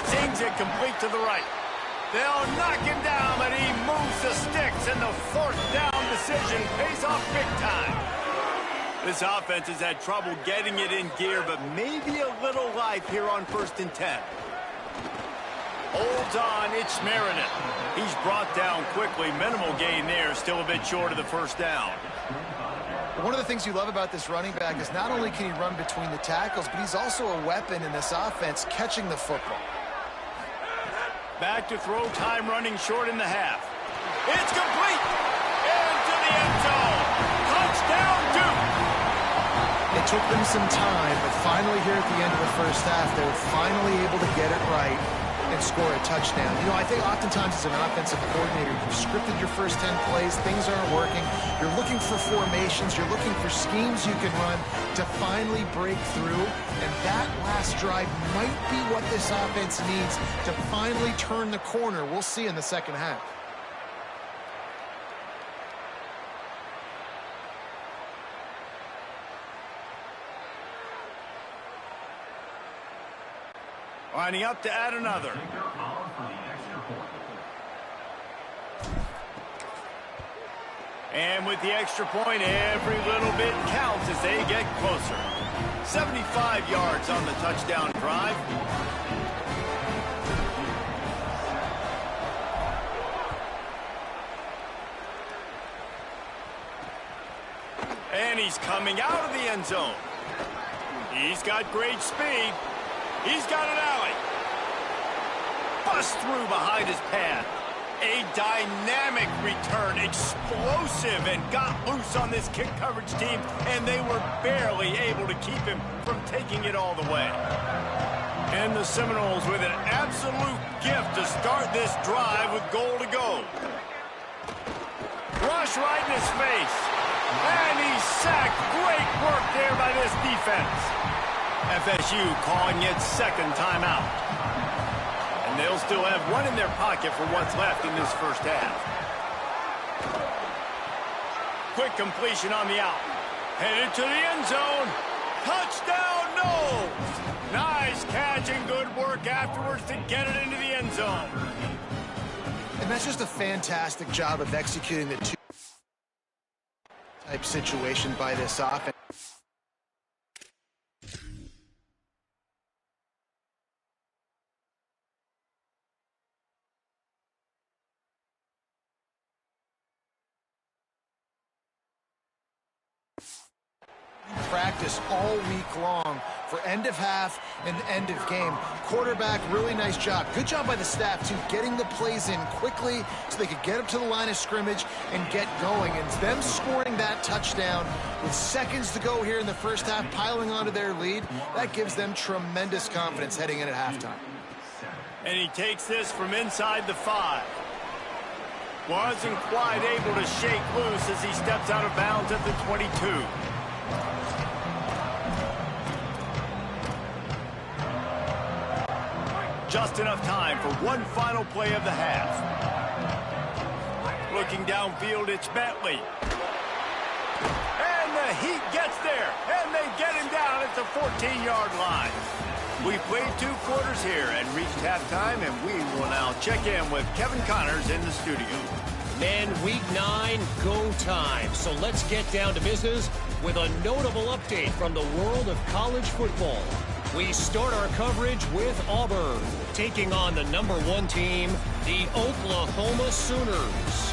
S1: Sings it complete to the right. They'll knock him down, but he moves the sticks, and the 4th down decision pays off big time. This offense has had trouble getting it in gear, but maybe a little life here on 1st and 10. Holds on, it's Meredith. He's brought down quickly. Minimal gain there, still a bit short of the 1st down.
S3: One of the things you love about this running back is not only can he run between the tackles, but he's also a weapon in this offense, catching the football.
S1: Back to throw, time running short in the half. It's complete! Into the end zone! Touchdown, Duke!
S3: It took them some time, but finally here at the end of the 1st half, they were finally able to get it right and score a touchdown. You know, I think oftentimes as an offensive coordinator, you've scripted your first 10 plays, things aren't working, you're looking for formations, you're looking for schemes you can run to finally break through, and that last drive might be what this offense needs to finally turn the corner. We'll see in the 2nd half.
S1: Lining up to add another. And with the extra point, every little bit counts as they get closer. 75 yards on the touchdown drive. And he's coming out of the end zone. He's got great speed. He's got an alley. Bust through behind his pad. A dynamic return, explosive, and got loose on this kick coverage team, and they were barely able to keep him from taking it all the way. And the Seminoles with an absolute gift to start this drive with goal to go. Rush right in his face. And he's sacked. Great work there by this defense. FSU calling its 2nd timeout. And they'll still have 1 in their pocket for what's left in this 1st half. Quick completion on the out. Headed to the end zone. Touchdown, no! Nice catch and good work afterwards to get it into the end zone.
S3: And that's just a fantastic job of executing the two-type situation by this offense. Practice all week long for end of half and end of game. Quarterback, really nice job. Good job by the staff, too, getting the plays in quickly so they could get up to the line of scrimmage and get going. And them scoring that touchdown with seconds to go here in the first half, piling onto their lead, that gives them tremendous confidence heading in at halftime.
S1: And he takes this from inside the 5. Wasn't quite able to shake loose as he steps out of bounds at the 22. Just enough time for one final play of the half. Looking downfield, it's Bentley. And the Heat gets there, and they get him down at the 14-yard line. We played 2 quarters here and reached halftime, and we will now check in with Kevin Connors in the studio.
S6: Men, week 9, go time. So let's get down to business with a notable update from the world of college football. We start our coverage with Auburn, taking on the #1 team, the Oklahoma Sooners.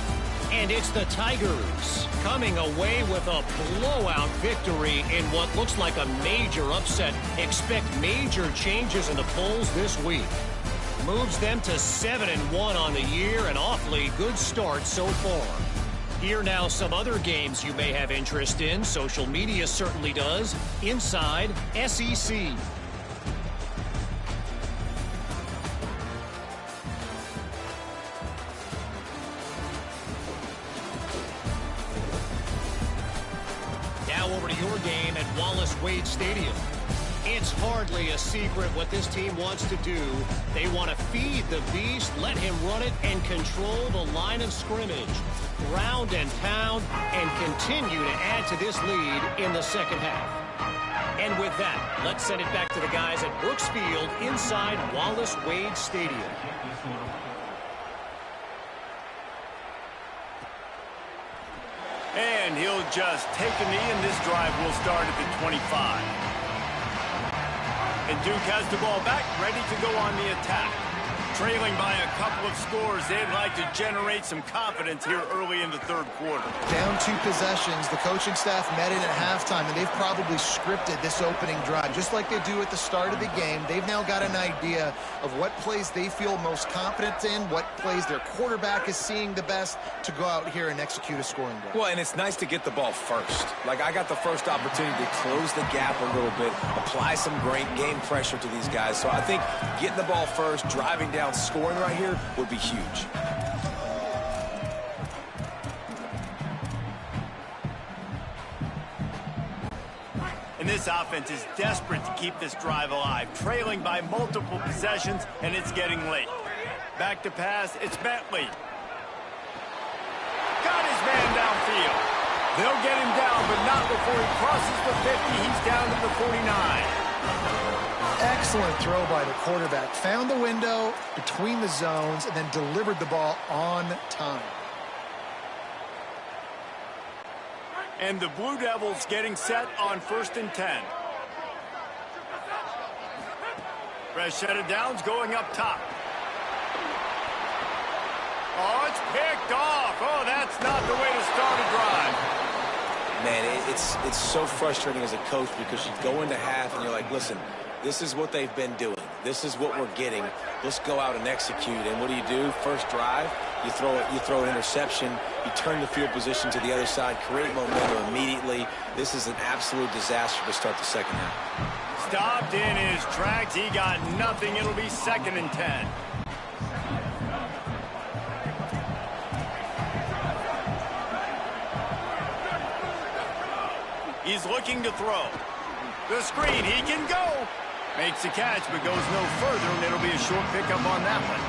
S6: And it's the Tigers coming away with a blowout victory in what looks like a major upset. Expect major changes in the polls this week. Moves them to 7-1 on the year, an awfully good start so far. Here now some other games you may have interest in. Social media certainly does. Inside SEC. Over to your game at Wallace-Wade Stadium. It's hardly a secret what this team wants to do. They want to feed the beast, let him run it, and control the line of scrimmage. Ground and pound, and continue to add to this lead in the second half. And with that, let's send it back to the guys at Brooks Field inside Wallace-Wade Stadium.
S1: And he'll just take a knee, and this drive will start at the 25. And Duke has the ball back, ready to go on the attack. Trailing by a couple of scores, they'd like to generate some confidence here early in the third quarter.
S3: Down 2 possessions, the coaching staff met in at halftime, and they've probably scripted this opening drive. Just like they do at the start of the game, they've now got an idea of what plays they feel most confident in, what plays their quarterback is seeing the best to go out here and execute a scoring drive.
S4: Well, and it's nice to get the ball first. Like, I got the first opportunity to close the gap a little bit, apply some great game pressure to these guys. So I think getting the ball first, driving down, scoring right here would be huge.
S1: And this offense is desperate to keep this drive alive, trailing by multiple possessions, and it's getting late. Back to pass, it's Bentley. Got his man downfield. They'll get him down, but not before he crosses the 50. He's down to the 49.
S3: Excellent throw by the quarterback. Found the window between the zones and then delivered the ball on time.
S1: And the Blue Devils getting set on 1st and 10. Fresh set of downs going up top. Oh, it's picked off. Oh, that's not the way to start a drive.
S4: Man, it's so frustrating as a coach because you go into half and you're like, listen, this is what they've been doing. This is what we're getting. Let's go out and execute. And what do? First drive, you throw an interception. You turn the field position to the other side, create momentum immediately. This is an absolute disaster to start the second half.
S1: Stopped in his tracks. He got nothing. It'll be 2nd and 10. He's looking to throw. The screen, he can go. Makes the catch, but goes no further, and it'll be a short pickup on that one.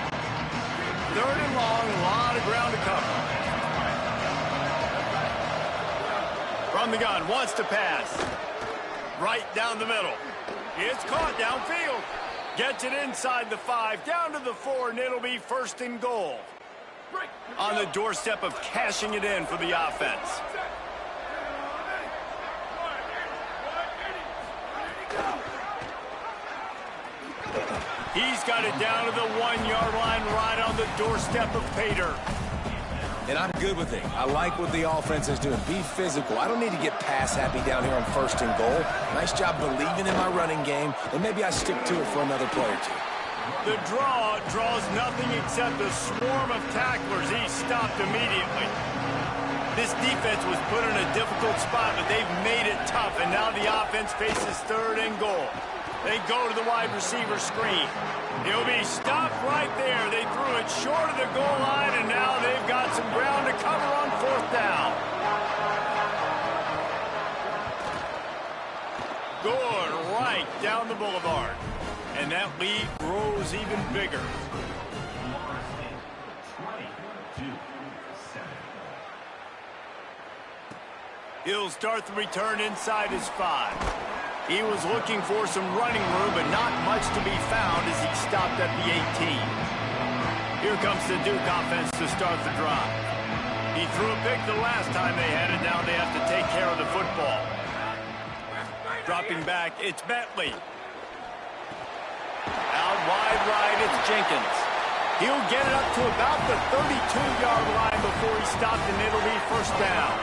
S1: 3rd and long, a lot of ground to cover. From the gun, wants to pass. Right down the middle. It's caught downfield. Gets it inside the 5, down to the 4, and it'll be 1st and goal. On the doorstep of cashing it in for the offense. He's got it down to the 1-yard line, right on the doorstep of Pater.
S4: And I'm good with it. I like what the offense is doing. Be physical. I don't need to get pass happy down here on 1st and goal. Nice job believing in my running game, and maybe I stick to it for another play or two.
S1: The draw draws nothing except a swarm of tacklers. He stopped immediately. This defense was put in a difficult spot, but they've made it tough, and now the offense faces 3rd and goal. They go to the wide receiver screen. He'll be stopped right there. They threw it short of the goal line, and now they've got some ground to cover on 4th down. Good right down the boulevard. And that lead grows even bigger. He'll start the return inside his 5. He was looking for some running room, but not much to be found as he stopped at the 18. Here comes the Duke offense to start the drive. He threw a pick the last time they had it. Now they have to take care of the football. Dropping back, it's Bentley. Out wide right, it's Jenkins. He'll get it up to about the 32-yard line before he stopped, and it'll be 1st down.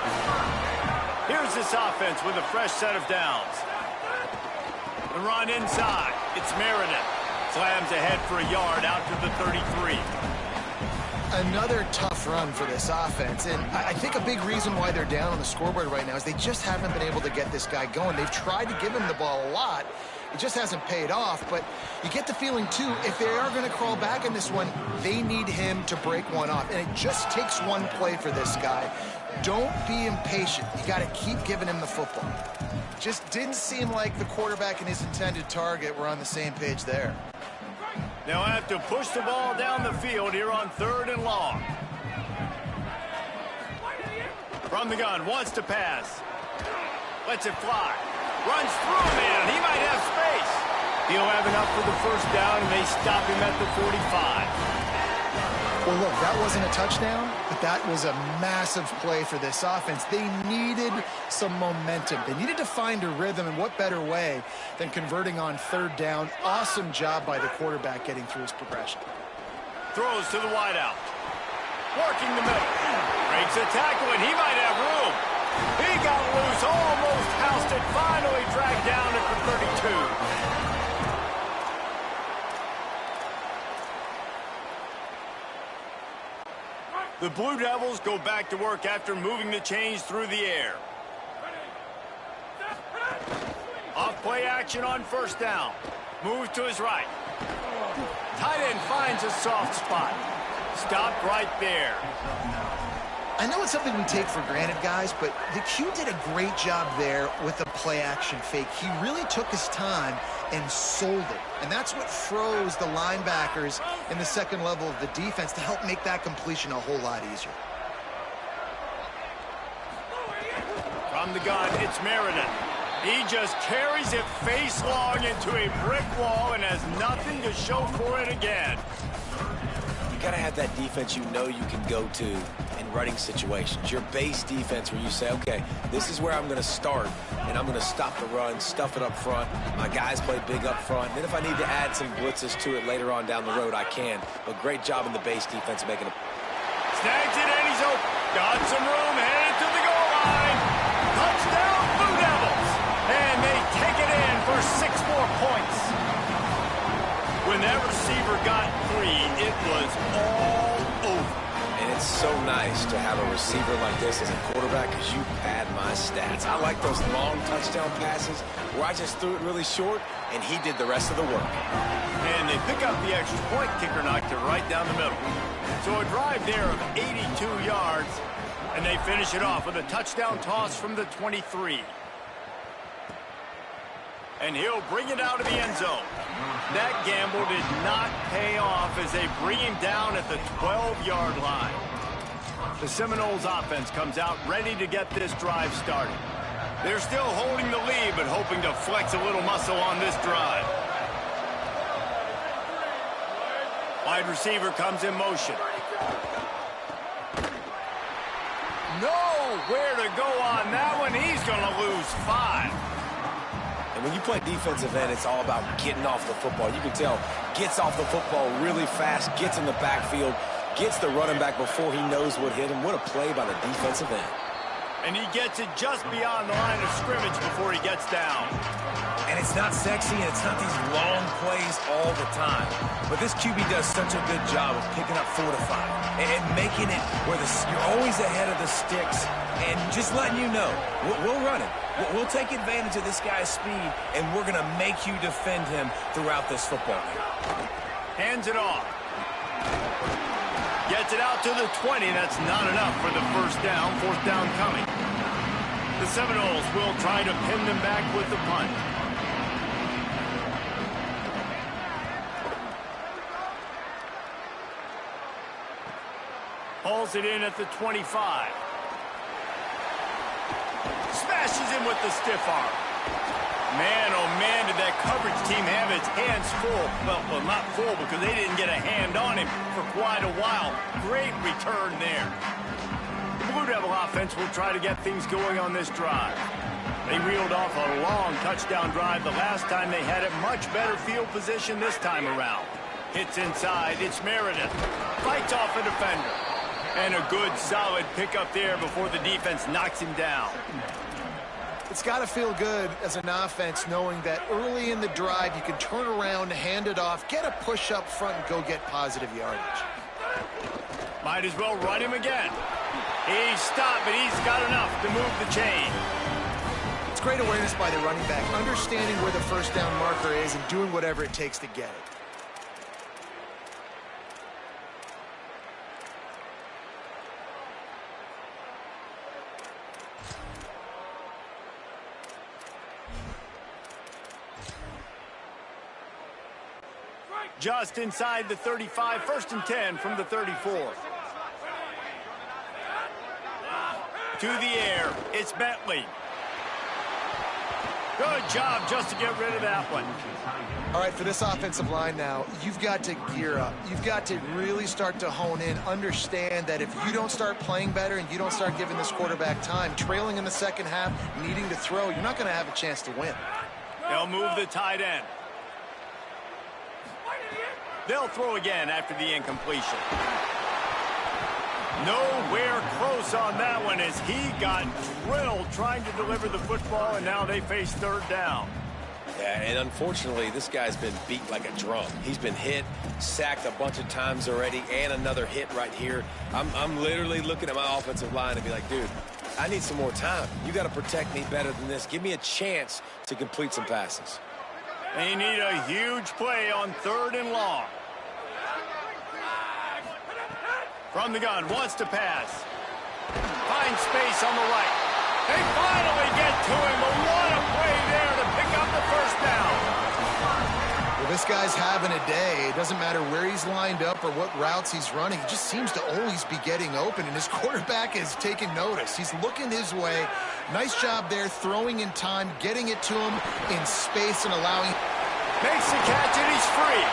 S1: Here's this offense with a fresh set of downs. The run inside. It's Meredith. Slams ahead for a yard out to the 33.
S3: Another tough run for this offense, and I think a big reason why they're down on the scoreboard right now is they just haven't been able to get this guy going. They've tried to give him the ball a lot. It just hasn't paid off, but you get the feeling, too, if they are going to crawl back in this one, they need him to break one off, and it just takes one play for this guy. Don't be impatient. You got to keep giving him the football. Just didn't seem like the quarterback and his intended target were on the same page there.
S1: They'll have to push the ball down the field here on 3rd and long. From the gun, wants to pass. Lets it fly. Runs through a man. He might have space. He'll have enough for the 1st down, and they stop him at the 45.
S3: Well, look, that wasn't a touchdown, but that was a massive play for this offense. They needed some momentum. They needed to find a rhythm, and what better way than converting on 3rd down. Awesome job by the quarterback getting through his progression.
S1: Throws to the wideout. Working the middle. Breaks a tackle, and he might have room. He got loose, almost housed it, finally dragged down at the 32. The Blue Devils go back to work after moving the chains through the air. Off play action on 1st down. Moves to his right. Tight end finds a soft spot. Stopped right there.
S3: I know it's something we take for granted, guys, but the Q did a great job there with the play action fake. He really took his time and sold it. And that's what froze the linebackers in the 2nd level of the defense to help make that completion a whole lot easier.
S1: From the gun, it's Meredith. He just carries it face long into a brick wall and has nothing to show for it again.
S4: You got to have that defense you know you can go to in running situations. Your base defense where you say, okay, this is where I'm going to start, and I'm going to stop the run, stuff it up front. My guys play big up front. Then if I need to add some blitzes to it later on down the road, I can. But great job in the base defense making it.
S1: Snags it, and he's open. Got some room, headed to the goal line. Touchdown, Blue Devils. And they take it in for 6 more points. When that receiver got 3, it was all over.
S4: And it's so nice to have a receiver like this as a quarterback because you pad my stats. I like those long touchdown passes where I just threw it really short and he did the rest of the work.
S1: And they pick up the extra point. Kicker knocked it right down the middle. So a drive there of 82 yards, and they finish it off with a touchdown toss from the 23. And he'll bring it out of the end zone. That gamble did not pay off as they bring him down at the 12-yard line. The Seminoles offense comes out ready to get this drive started. They're still holding the lead, but hoping to flex a little muscle on this drive. Wide receiver comes in motion. Nowhere to go on that one. He's going to lose 5.
S4: And when you play defensive end, it's all about getting off the football. You can tell, gets off the football really fast, gets in the backfield, Gets the running back before he knows what hit him. What a play by the defensive end.
S1: And he gets it just beyond the line of scrimmage before he gets down.
S4: And it's not sexy, and it's not these long plays all the time. But this QB does such a good job of picking up 4 to 5 and making it where you're always ahead of the sticks and just letting you know, we'll run it. We'll take advantage of this guy's speed, and we're going to make you defend him throughout this football game.
S1: Hands it off. Gets it out to the 20. That's not enough for the first down. Fourth down coming. The Seminoles will try to pin them back with the punt. Hauls it in at the 25. Smashes him with the stiff arm. Man, oh man, did that coverage team have its hands full. Well, not full because they didn't get a hand on him for quite a while. Great return there. The Blue Devil offense will try to get things going on this drive. They reeled off a long touchdown drive the last time they had it. Much better field position this time around. Hits inside. It's Meredith. Fights off a defender. And a good, solid pickup there before the defense knocks him down.
S3: It's got to feel good as an offense knowing that early in the drive you can turn around, hand it off, get a push up front, and go get positive yardage.
S1: Might as well run him again. He's stopped, but he's got enough to move the chain.
S3: It's great awareness by the running back, understanding where the first down marker is and doing whatever it takes to get it.
S1: Just inside the 35, 1st and 10 from the 34. To the air, it's Bentley. Good job just to get rid of that one.
S3: All right, for this offensive line now, you've got to gear up. You've got to really start to hone in, understand that if you don't start playing better and you don't start giving this quarterback time, trailing in the second half, needing to throw, you're not going to have a chance to win.
S1: They'll move the tight end. They'll throw again after the incompletion. Nowhere close on that one as he got drilled trying to deliver the football, and now they face third down.
S4: Yeah, and unfortunately, this guy's been beat like a drum. He's been hit, sacked a bunch of times already, and another hit right here. I'm literally looking at my offensive line and be like, dude, I need some more time. You got to protect me better than this. Give me a chance to complete some passes.
S1: They need a huge play on 3rd and long. From the gun, wants to pass. Finds space on the right. They finally get to him, but what a play there to pick up the first down.
S3: Well, this guy's having a day. It doesn't matter where he's lined up or what routes he's running. He just seems to always be getting open, and his quarterback is taking notice. He's looking his way. Nice job there, throwing in time, getting it to him in space and allowing...
S1: Makes the catch, and he's free.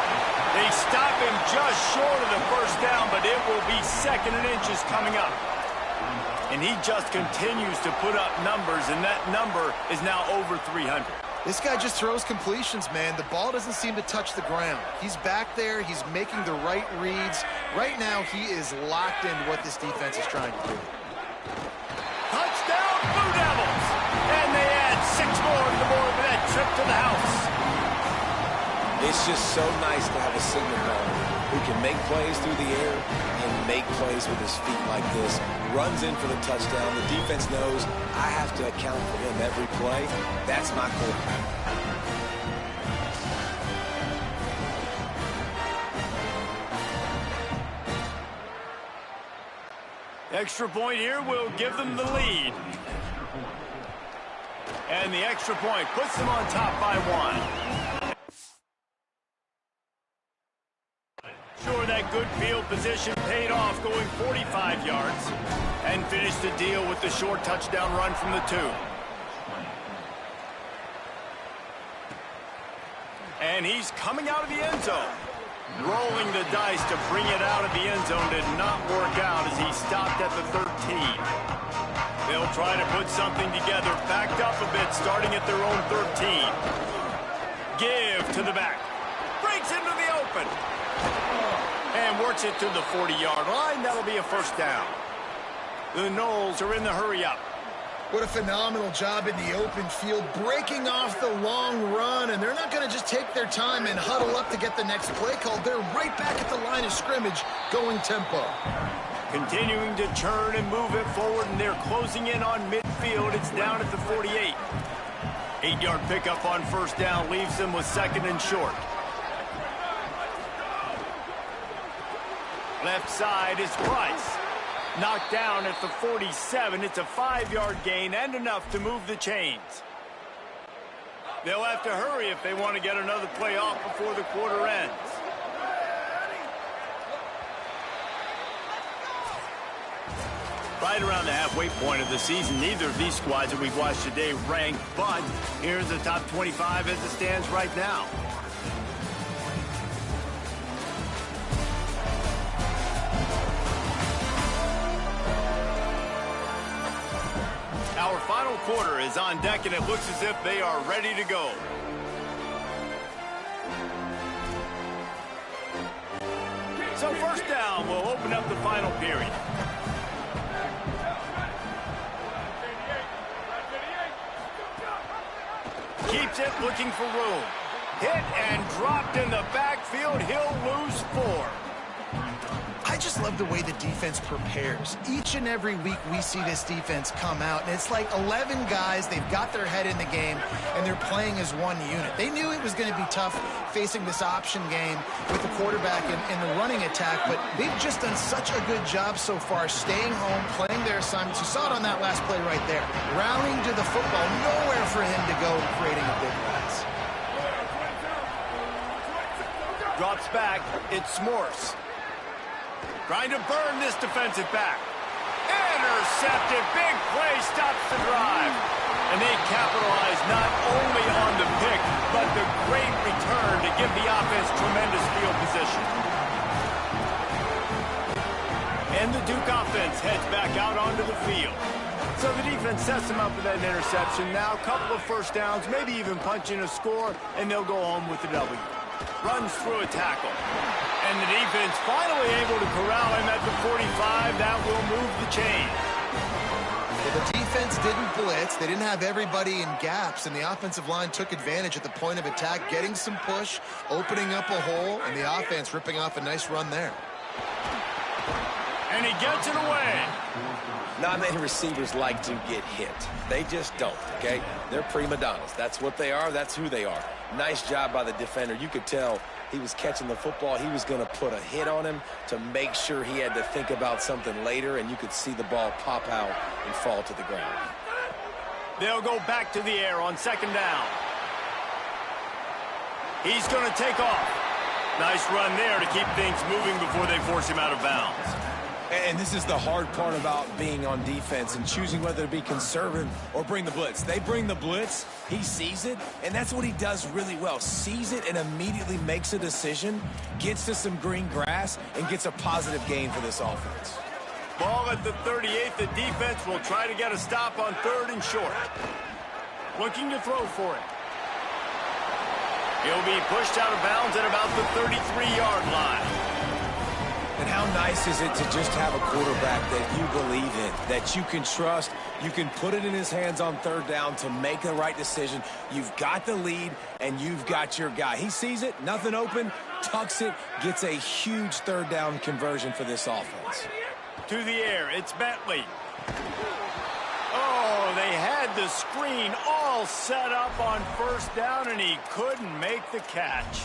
S1: They stop him just short of the first down, but it will be 2nd and inches coming up. And he just continues to put up numbers, and that number is now over 300.
S3: This guy just throws completions, man. The ball doesn't seem to touch the ground. He's back there. He's making the right reads. Right now, he is locked into what this defense is trying to do.
S1: Touchdown, Blue Devils! And they add 6 more to the board with that trip to the house.
S4: It's just so nice to have a signal caller who can make plays through the air and make plays with his feet like this. Runs in for the touchdown. The defense knows I have to account for him every play. That's my quarterback.
S1: Extra point here will give them the lead. And the extra point puts them on top by 1. Sure, that good field position paid off, going 45 yards, and finished the deal with the short touchdown run from the 2. And he's coming out of the end zone. Rolling the dice to bring it out of the end zone did not work out as he stopped at the 13. They'll try to put something together, backed up a bit, starting at their own 13. Give to the back. Breaks into the open. and works it to the 40-yard line. That'll be a first down. The Knowles are in the hurry-up.
S3: What a phenomenal job in the open field, breaking off the long run, and they're not going to just take their time and huddle up to get the next play called. They're right back at the line of scrimmage, going tempo.
S1: Continuing to churn and move it forward, and they're closing in on midfield. It's down at the 48. 8-yard pickup on first down leaves them with second and short. Left side is Price. Knocked down at the 47. It's a 5-yard gain and enough to move the chains. They'll have to hurry if they want to get another play off before the quarter ends. Right around the halfway point of the season, neither of these squads that we've watched today rank, but here's the top 25 as it stands right now. Our final quarter is on deck, and it looks as if they are ready to go. So first down will open up the final period. Keeps it, looking for room. Hit and dropped in the backfield. He'll lose 4.
S3: I just love the way the defense prepares. Each and every week we see this defense come out, and it's like 11 guys. They've got their head in the game, and they're playing as one unit. They knew it was going to be tough facing this option game with the quarterback and the running attack, but they've just done such a good job so far staying home, playing their assignments. You saw it on that last play right there. Rallying to the football, nowhere for him to go and creating a big pass.
S1: Drops back. It's Morse. Trying to burn this defensive back. Intercepted. Big play stops the drive. And they capitalize not only on the pick, but the great return to give the offense tremendous field position. And the Duke offense heads back out onto the field. So the defense sets them up with that interception. Now a couple of first downs, maybe even punching a score, and they'll go home with the W. Runs through a tackle. And the defense finally able to corral him at the 45. That will move the chain.
S3: Well, the defense didn't blitz. They didn't have everybody in gaps, and the offensive line took advantage at the point of attack, getting some push, opening up a hole, and the offense ripping off a nice run there.
S1: And he gets it away.
S4: Not many receivers like to get hit. They just don't, okay? They're prima donnas. That's what they are. That's who they are. Nice job by the defender. You could tell he was catching the football. He was going to put a hit on him to make sure he had to think about something later, and you could see the ball pop out and fall to the ground.
S1: They'll go back to the air on second down. He's going to take off. Nice run there to keep things moving before they force him out of bounds.
S4: And this is the hard part about being on defense and choosing whether to be conservative or bring the blitz. They bring the blitz, he sees it, and that's what he does really well. Sees it and immediately makes a decision, gets to some green grass, and gets a positive gain for this offense.
S1: Ball at the 38. The defense will try to get a stop on third and short. Looking to throw for it. He'll be pushed out of bounds at about the 33-yard line.
S4: And how nice is it to just have a quarterback that you believe in, that you can trust, you can put it in his hands on third down to make the right decision. You've got the lead, and you've got your guy. He sees it, nothing open, tucks it, gets a huge third down conversion for this offense.
S1: To the air, it's Bentley. Oh, they had the screen all set up on first down, and he couldn't make the catch.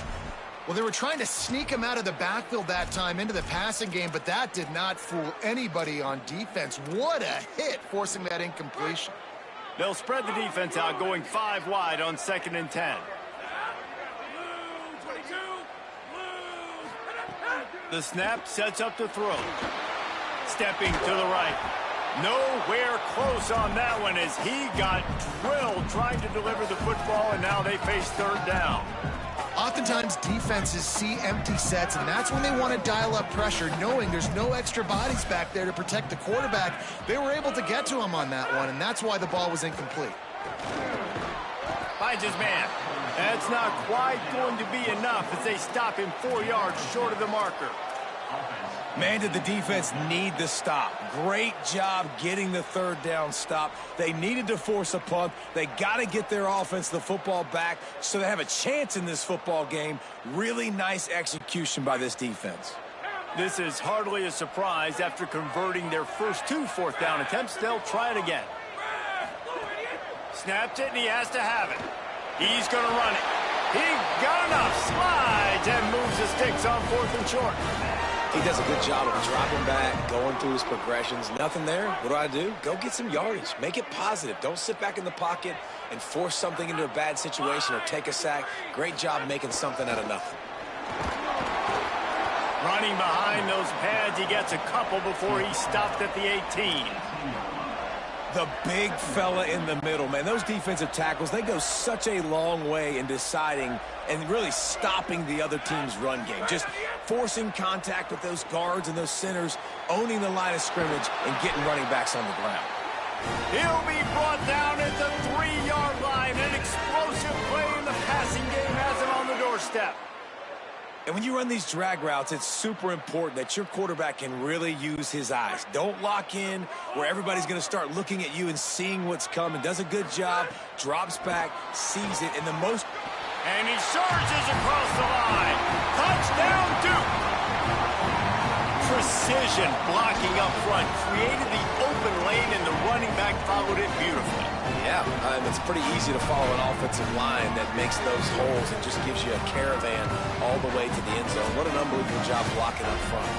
S3: Well, they were trying to sneak him out of the backfield that time into the passing game, but that did not fool anybody on defense. What a hit, forcing that incompletion.
S1: They'll spread the defense out, going 5 wide on second and 10. The snap sets up the throw. Stepping to the right. Nowhere close on that one as he got drilled trying to deliver the football, and now they face third down.
S3: Oftentimes, defenses see empty sets, and that's when they want to dial up pressure, knowing there's no extra bodies back there to protect the quarterback. They were able to get to him on that one, and that's why the ball was incomplete.
S1: Finds his man. That's not quite going to be enough as they stop him 4 yards short of the marker.
S4: Man, did the defense need the stop. Great job getting the third down stop. They needed to force a punt. They got to get their offense the football back so they have a chance in this football game. Really nice execution by this defense.
S1: This is hardly a surprise. After converting their first 2 fourth-down attempts, they'll try it again. Snaps it, and he has to have it. He's going to run it. He got enough. Slides and moves the sticks on 4th and short.
S4: He does a good job of dropping back, going through his progressions. Nothing there. What do? Go get some yardage. Make it positive. Don't sit back in the pocket and force something into a bad situation or take a sack. Great job making something out of nothing.
S1: Running behind those pads, he gets a couple before he stopped at the 18.
S4: The big fella in the middle, man. Those defensive tackles, they go such a long way in deciding and really stopping the other team's run game. Just forcing contact with those guards and those centers, owning the line of scrimmage, and getting running backs on the ground.
S1: He'll be brought down at the 3-yard line. An explosive play in the passing game has him on the doorstep.
S4: And when you run these drag routes, it's super important that your quarterback can really use his eyes. Don't lock in where everybody's going to start looking at you and seeing what's coming. Does a good job, drops back, sees it, and the most...
S1: And he surges across the line. Touchdown, Duke! Precision blocking up front. Created the open lane, and the running back followed it beautifully.
S4: Yeah, it's pretty easy to follow an offensive line that makes those holes and just gives you a caravan all the way to the end zone. What an unbelievable job blocking up front.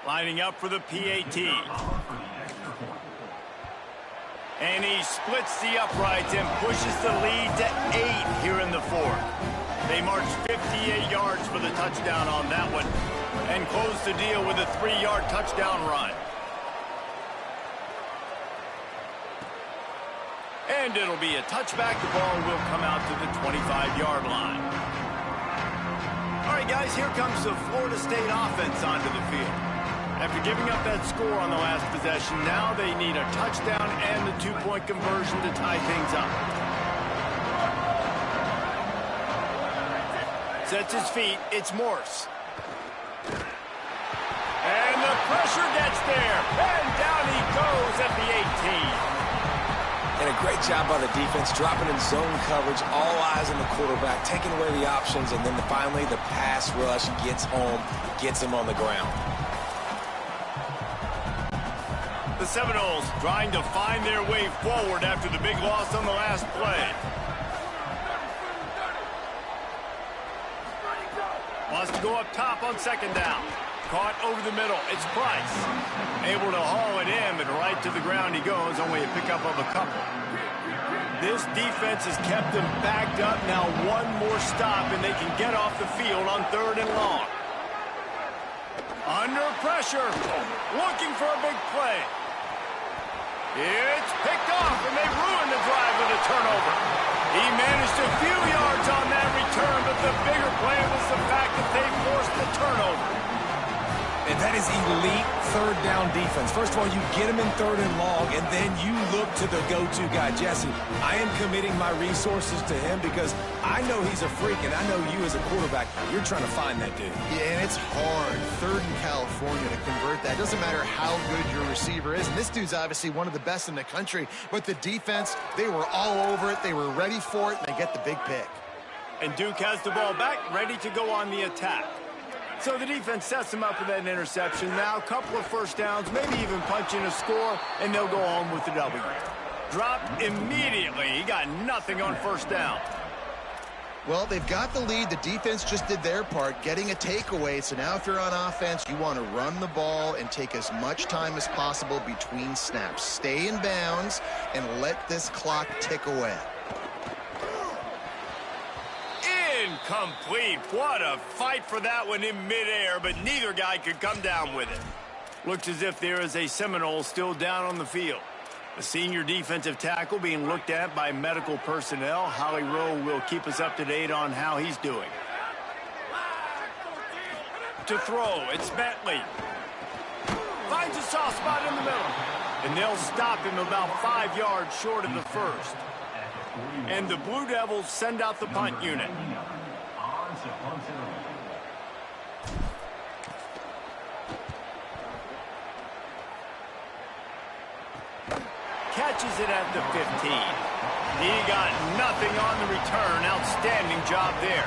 S1: Lining up for the PAT. And he splits the uprights and pushes the lead to 8 here in the 4th. They march 58 yards for the touchdown on that one and close the deal with a 3-yard touchdown run. And it'll be a touchback. The ball will come out to the 25-yard line. All right, guys, here comes the Florida State offense onto the field. After giving up that score on the last possession, now they need a touchdown and the 2-point conversion to tie things up. Sets his feet. It's Morse. And the pressure gets there. And down he goes at the 18.
S4: And a great job by the defense, dropping in zone coverage, all eyes on the quarterback, taking away the options, and then finally the pass rush gets home, gets him on the ground.
S1: The Seminoles trying to find their way forward after the big loss on the last play. Wants to go up top on 2nd down. Caught over the middle. It's Price. Able to haul it in, but right to the ground he goes. Only a pickup of a couple. This defense has kept them backed up. Now one more stop, and they can get off the field on 3rd and long. Under pressure. Looking for a big play. It's picked off, and they ruined the drive with a turnover. He managed a few yards on that return, but the bigger play was the fact that they forced the turnover.
S4: And that is elite 3rd down defense. First of all, you get him in 3rd and long, and then you look to the go-to guy, Jesse. I am committing my resources to him because I know he's a freak, and I know you as a quarterback, you're trying to find that dude.
S3: Yeah, and it's hard, 3rd in California, to convert that. It doesn't matter how good your receiver is, and this dude's obviously one of the best in the country, but the defense, they were all over it, they were ready for it, and they get the big pick.
S1: And Duke has the ball back, ready to go on the attack. So the defense sets him up with that interception. Now a couple of first downs, maybe even punching a score, and they'll go home with the W. Dropped immediately. He got nothing on 1st down.
S3: Well, they've got the lead. The defense just did their part, getting a takeaway. So now if you're on offense, you want to run the ball and take as much time as possible between snaps. Stay in bounds and let this clock tick away.
S1: Incomplete. What a fight for that one in midair, but neither guy could come down with it. Looks as if there is a Seminole still down on the field. The senior defensive tackle being looked at by medical personnel. Holly Rowe will keep us up to date on how he's doing. To throw, it's Bentley. Finds a soft spot in the middle. And they'll stop him about 5 yards short of the first. And the Blue Devils send out the punt unit. Catches it at the 15. He got nothing on the return. Outstanding job there.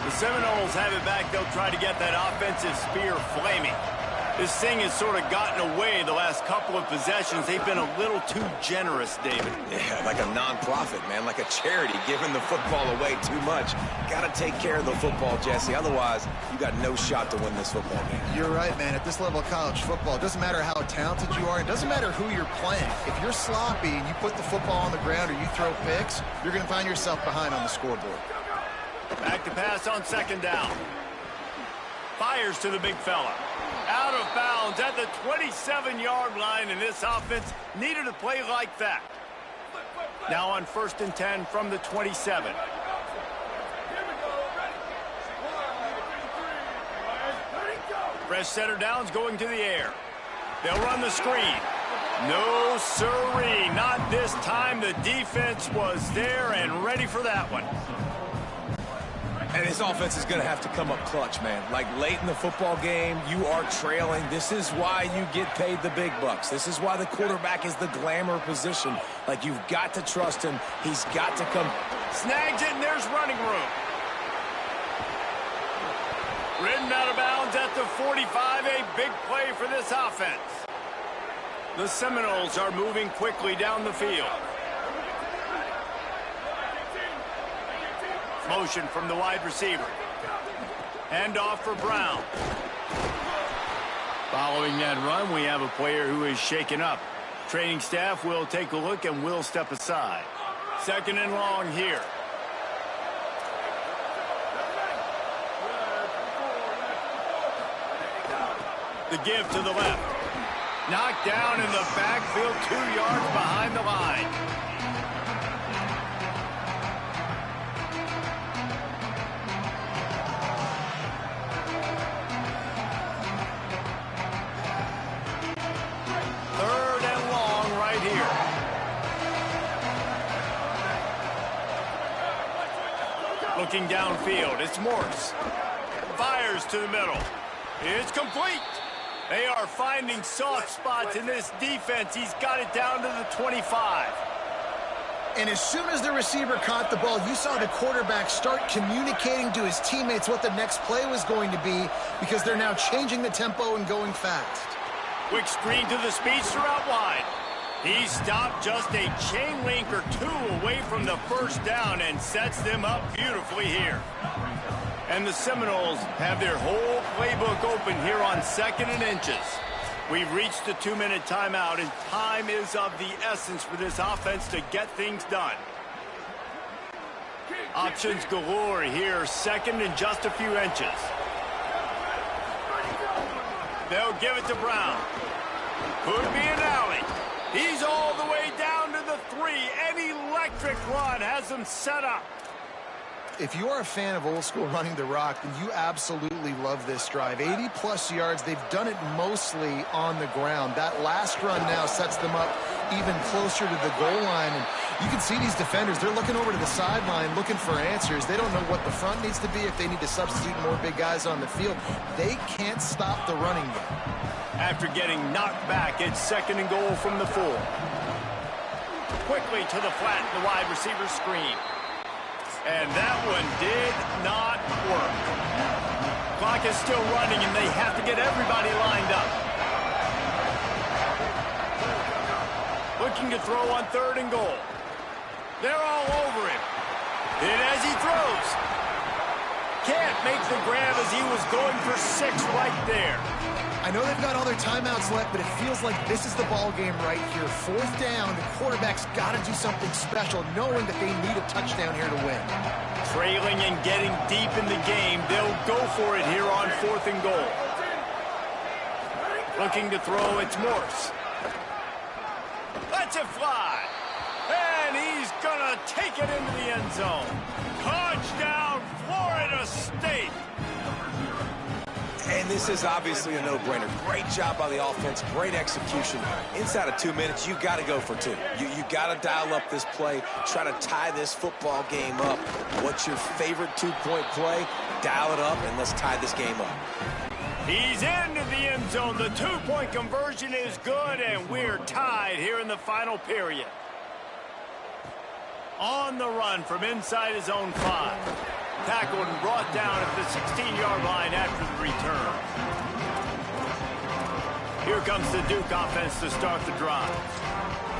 S1: The Seminoles have it back. They'll try to get that offensive spear flaming. This thing has sort of gotten away the last couple of possessions. They've been a little too generous, David.
S4: Yeah, like a non-profit, man, like a charity, giving the football away too much. Got to take care of the football, Jesse. Otherwise, you got no shot to win this football game.
S3: You're right, man. At this level of college football, it doesn't matter how talented you are. It doesn't matter who you're playing. If you're sloppy and you put the football on the ground or you throw picks, you're going to find yourself behind on the scoreboard.
S1: Back to pass on second down. Fires to the big fella. Out of bounds at the 27-yard line, and this offense needed a play like that. Now on 1st and 10 from the 27. Fresh center downs going to the air. They'll run the screen. No siree, not this time. The defense was there and ready for that one.
S4: And his offense is going to have to come up clutch, man. Like late in the football game, you are trailing. This is why you get paid the big bucks. This is why the quarterback is the glamour position. Like, you've got to trust him. He's got to come.
S1: Snags it, and there's running room. Ridden out of bounds at the 45. A big play for this offense. The Seminoles are moving quickly down the field. Motion from the wide receiver. Hand off for Brown. Following that run, we have a player who is shaken up. Training staff will take a look and will step aside. 2nd and long here. The give to the left. Knocked down in the backfield, 2 yards behind the line. Looking downfield, it's Morse. Fires to the middle. It's complete. They are finding soft spots in this defense. He's got it down to the 25.
S3: And as soon as the receiver caught the ball, you saw the quarterback start communicating to his teammates what the next play was going to be, because they're now changing the tempo and going fast.
S1: Quick screen to the speedster out wide. He stopped just a chain link or two away from the first down and sets them up beautifully here. And the Seminoles have their whole playbook open here on 2nd and inches. We've reached the 2-minute timeout, and time is of the essence for this offense to get things done. Options galore here, 2nd and just a few inches. They'll give it to Brown. Could be an alley. He's all the way down to the 3. An electric run has him set up.
S3: If you are a fan of old school running the rock, then you absolutely love this drive. 80-plus yards. They've done it mostly on the ground. That last run now sets them up even closer to the goal line. And you can see these defenders, they're looking over to the sideline looking for answers. They don't know what the front needs to be, if they need to substitute more big guys on the field. They can't stop the running game.
S1: After getting knocked back, it's 2nd and goal from the 4. Quickly to the flat, the wide receiver screen. And that one did not work. Clock is still running, and they have to get everybody lined up. Looking to throw on 3rd and goal. They're all over him. And as he throws, can't make the grab as he was going for 6 right there.
S3: I know they've got all their timeouts left, but it feels like this is the ball game right here. 4th down, the quarterback's got to do something special, knowing that they need a touchdown here to win.
S1: Trailing and getting deep in the game, they'll go for it here on 4th and goal. Looking to throw, it's Morse. Lets it fly. And he's going to take it into the end zone. Touchdown, Florida State.
S4: this is obviously a no-brainer. Great job by the offense, great execution. Inside of 2 minutes, you got to go for two. You got to dial up this play, try to tie this football game up. What's your favorite two-point play? Dial it up, and let's tie this game up.
S1: He's into the end zone. The two-point conversion is good, and we're tied here in the final period. On the run from inside his own 5. Tackled and brought down at the 16-yard line after the return. Here comes the Duke offense to start the drive.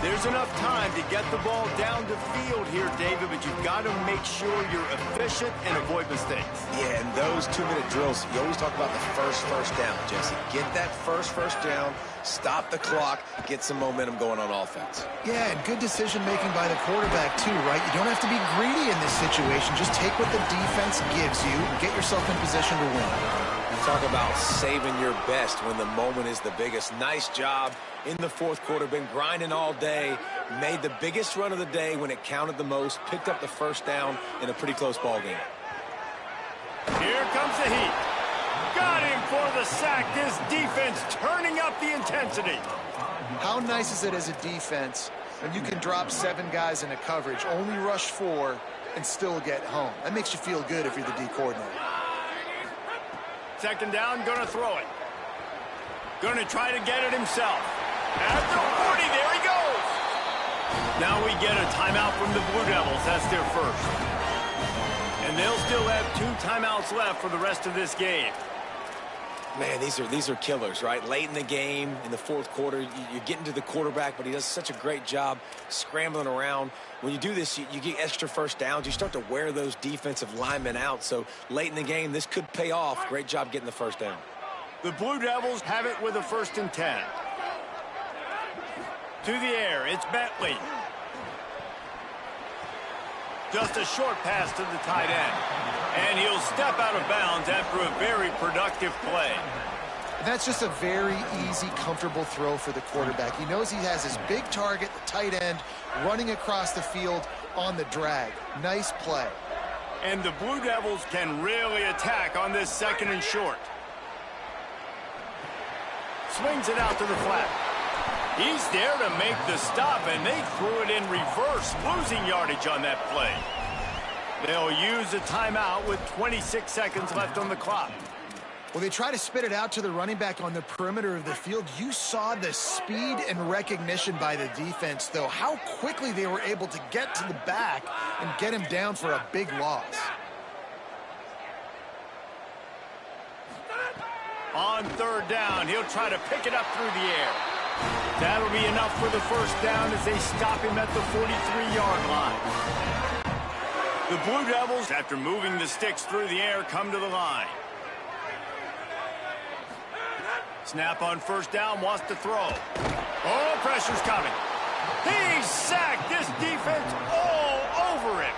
S1: There's enough time to get the ball down the field here, David, but you've got to make sure you're efficient and avoid mistakes.
S4: Yeah, and those 2-minute drills, you always talk about the first down, Jesse. Get that first down, stop the clock, get some momentum going on offense.
S3: Yeah, and good decision-making by the quarterback, too, right? You don't have to be greedy in this situation. Just take what the defense gives you and get yourself in position to win.
S4: Talk about saving your best when the moment is the biggest. Nice job in the fourth quarter. Been grinding all day. Made the biggest run of the day when it counted the most. Picked up the first down in a pretty close ball game.
S1: Here comes the heat. Got him for the sack. This defense turning up the intensity.
S3: How nice is it as a defense when you can drop 7 guys into coverage, only rush 4, and still get home? That makes you feel good if you're the D coordinator.
S1: Second down, going to throw it. Going to try to get it himself. At the 40, there he goes. Now we get a timeout from the Blue Devils. That's their first. And they'll still have 2 timeouts left for the rest of this game.
S4: Man, these are killers, right? Late in the game, in the fourth quarter, you're getting to the quarterback, but he does such a great job scrambling around. When you do this, you get extra first downs. You start to wear those defensive linemen out. So late in the game, this could pay off. Great job getting the first down.
S1: The Blue Devils have it with a 1st and 10. To the air, it's Bentley. Just a short pass to the tight end. And he'll step out of bounds after a very productive play.
S3: That's just a very easy, comfortable throw for the quarterback. He knows he has his big target, the tight end, running across the field on the drag. Nice play.
S1: And the Blue Devils can really attack on this 2nd and short. Swings it out to the flat. He's there to make the stop, and they threw it in reverse, losing yardage on that play. They'll use a timeout with 26 seconds left on the clock.
S3: Well, they try to spit it out to the running back on the perimeter of the field. You saw the speed and recognition by the defense, though. How quickly they were able to get to the back and get him down for a big loss.
S1: On 3rd down, he'll try to pick it up through the air. That'll be enough for the first down as they stop him at the 43-yard line. The Blue Devils, after moving the sticks through the air, come to the line. Snap on 1st down, wants to throw. Oh, pressure's coming. He's sacked. This defense all over him.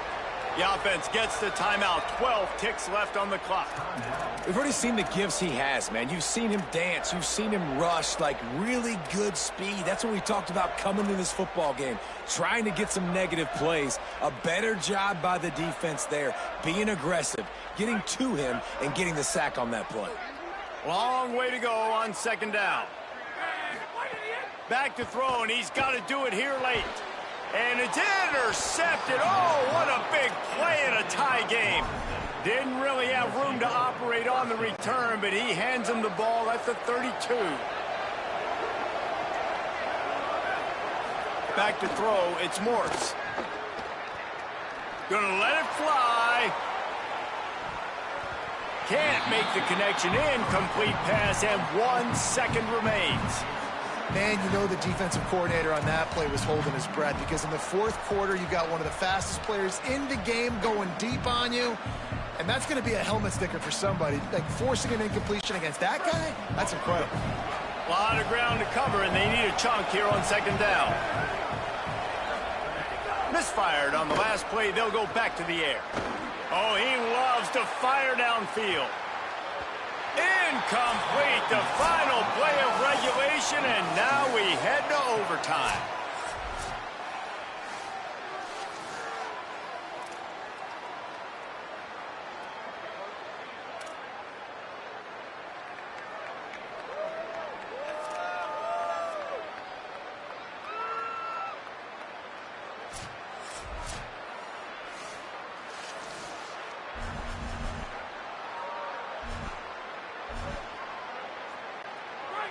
S1: The offense gets the timeout. 12 ticks left on the clock.
S4: We've already seen the gifts he has, man. You've seen him dance. You've seen him rush, like really good speed. That's what we talked about coming to this football game, trying to get some negative plays. A better job by the defense there, being aggressive, getting to him, and getting the sack on that play.
S1: Long way to go on 2nd down. Back to throw, and he's got to do it here late. And it's intercepted. Oh, what a big play in a tie game. Didn't really have room to operate on the return, but he hands him the ball at the 32. Back to throw, it's Morse. Gonna let it fly. Can't make the connection. Incomplete pass, and 1 second remains.
S3: Man, you know the defensive coordinator on that play was holding his breath, because in the fourth quarter, you got one of the fastest players in the game going deep on you, and that's going to be a helmet sticker for somebody. Like, forcing an incompletion against that guy, that's incredible.
S1: A lot of ground to cover, and they need a chunk here on 2nd down. Misfired on the last play. They'll go back to the air. Oh, he loves to fire downfield. Incomplete, the final play of regulation, and now we head to overtime.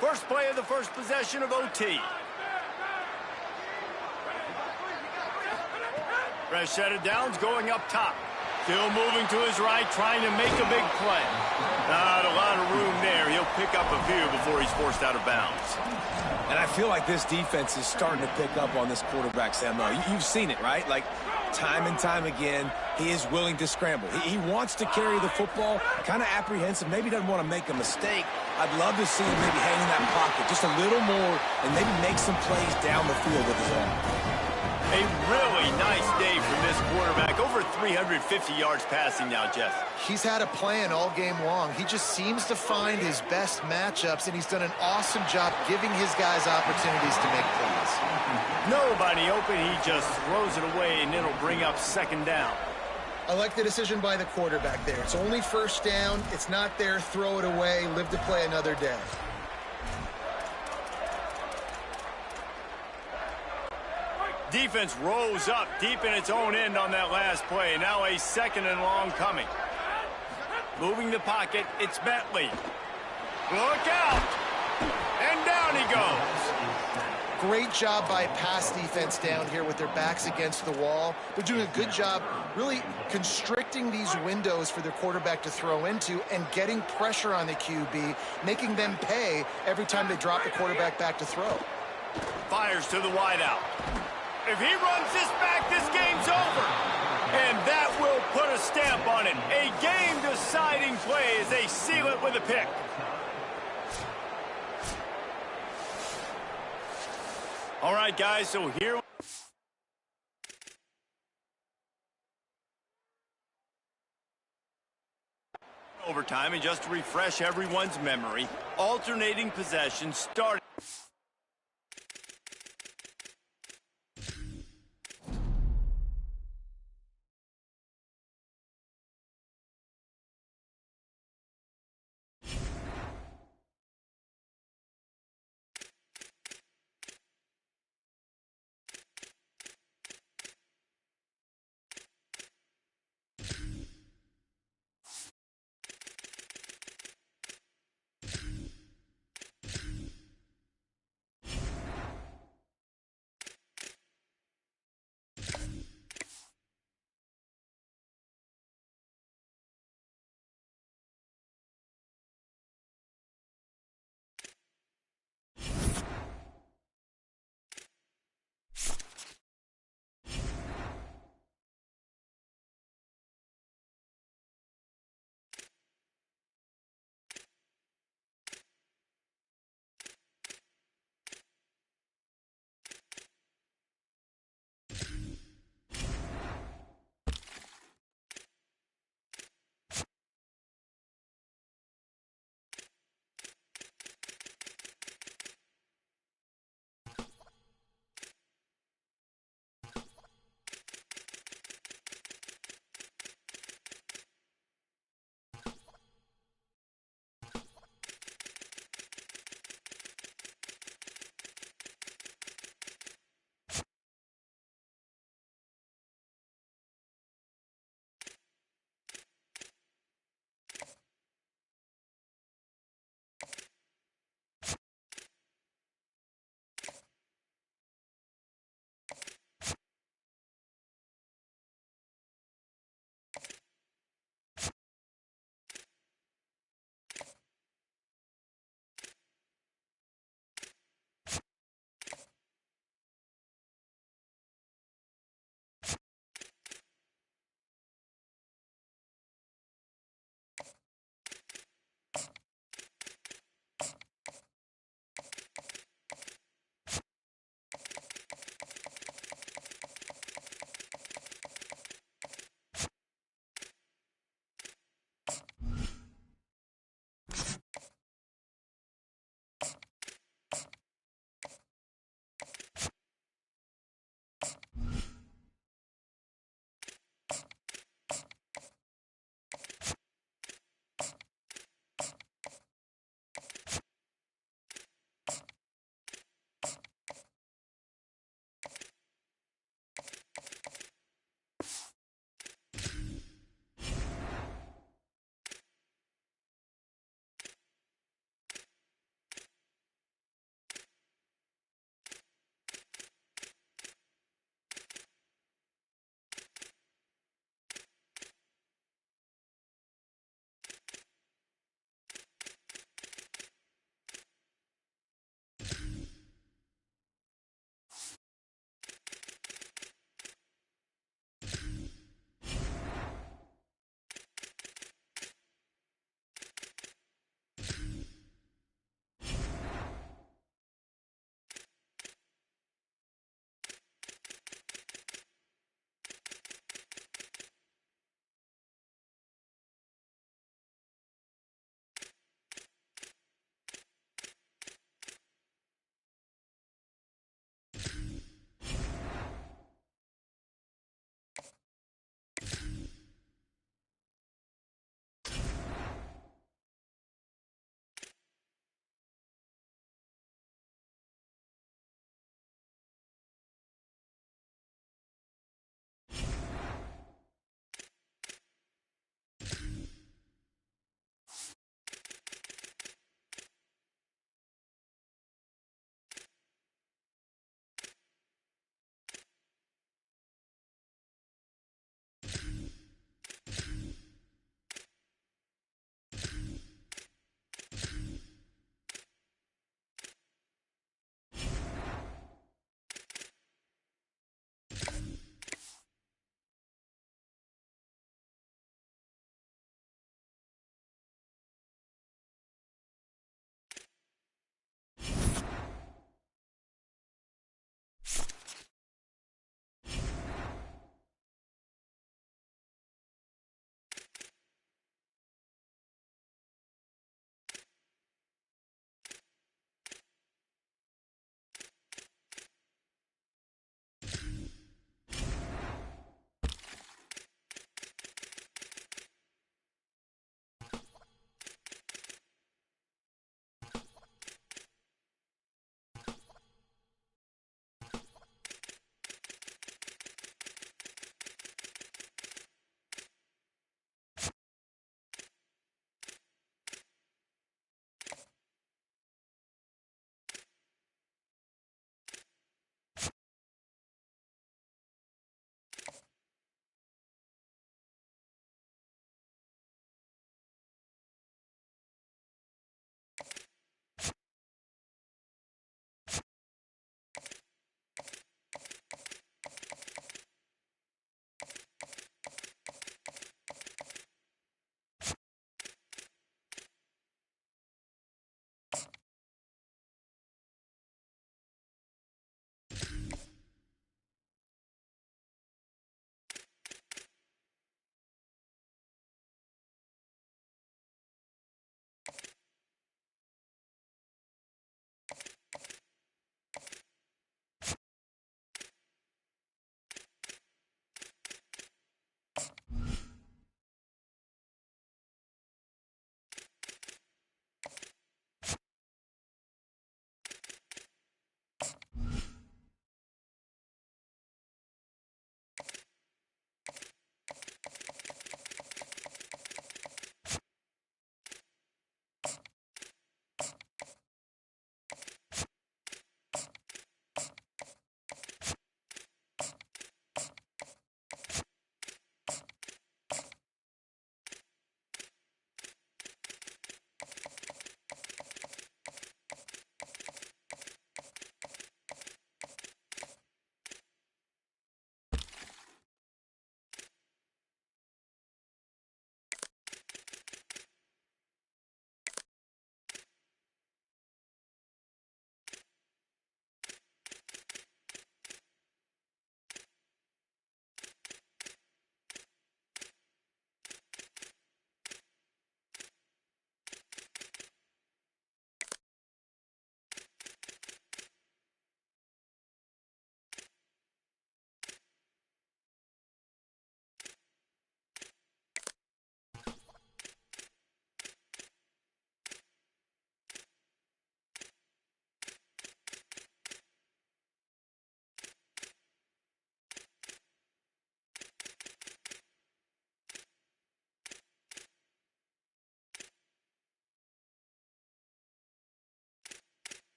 S1: First play of the first possession of OT. Fresh set of downs going up top. Still moving to his right, trying to make a big play. Not a lot of room there. He'll pick up a few before he's forced out of bounds.
S4: And I feel like this defense is starting to pick up on this quarterback, Sam. You've seen it, right? Like, time and time again, he is willing to scramble. He wants to carry the football, kind of apprehensive, maybe doesn't want to make a mistake. I'd love to see him maybe hang in that pocket just a little more and maybe make some plays down the field with his arm.
S1: A really nice day from this quarterback. Over 350 yards passing now, Jeff.
S3: He's had a plan all game long. He just seems to find his best matchups, and he's done an awesome job giving his guys opportunities to make plays.
S1: Nobody open. He just throws it away, and it'll bring up second down.
S3: I like the decision by the quarterback there. It's only first down. It's not there. Throw it away. Live to play another day.
S1: Defense rose up deep in its own end on that last play. Now a second and long coming. Moving the pocket, it's Bentley. Look out! And down he goes.
S3: Great job by pass defense down here with their backs against the wall. They're doing a good job really constricting these windows for their quarterback to throw into and getting pressure on the QB, making them pay every time they drop the quarterback back to throw.
S1: Fires to the wideout. If he runs this back, this game's over. And that will put a stamp on it. A game-deciding play as they seal it with a pick. All right, guys, so here... overtime, and just to refresh everyone's memory, alternating possession starting...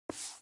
S3: it.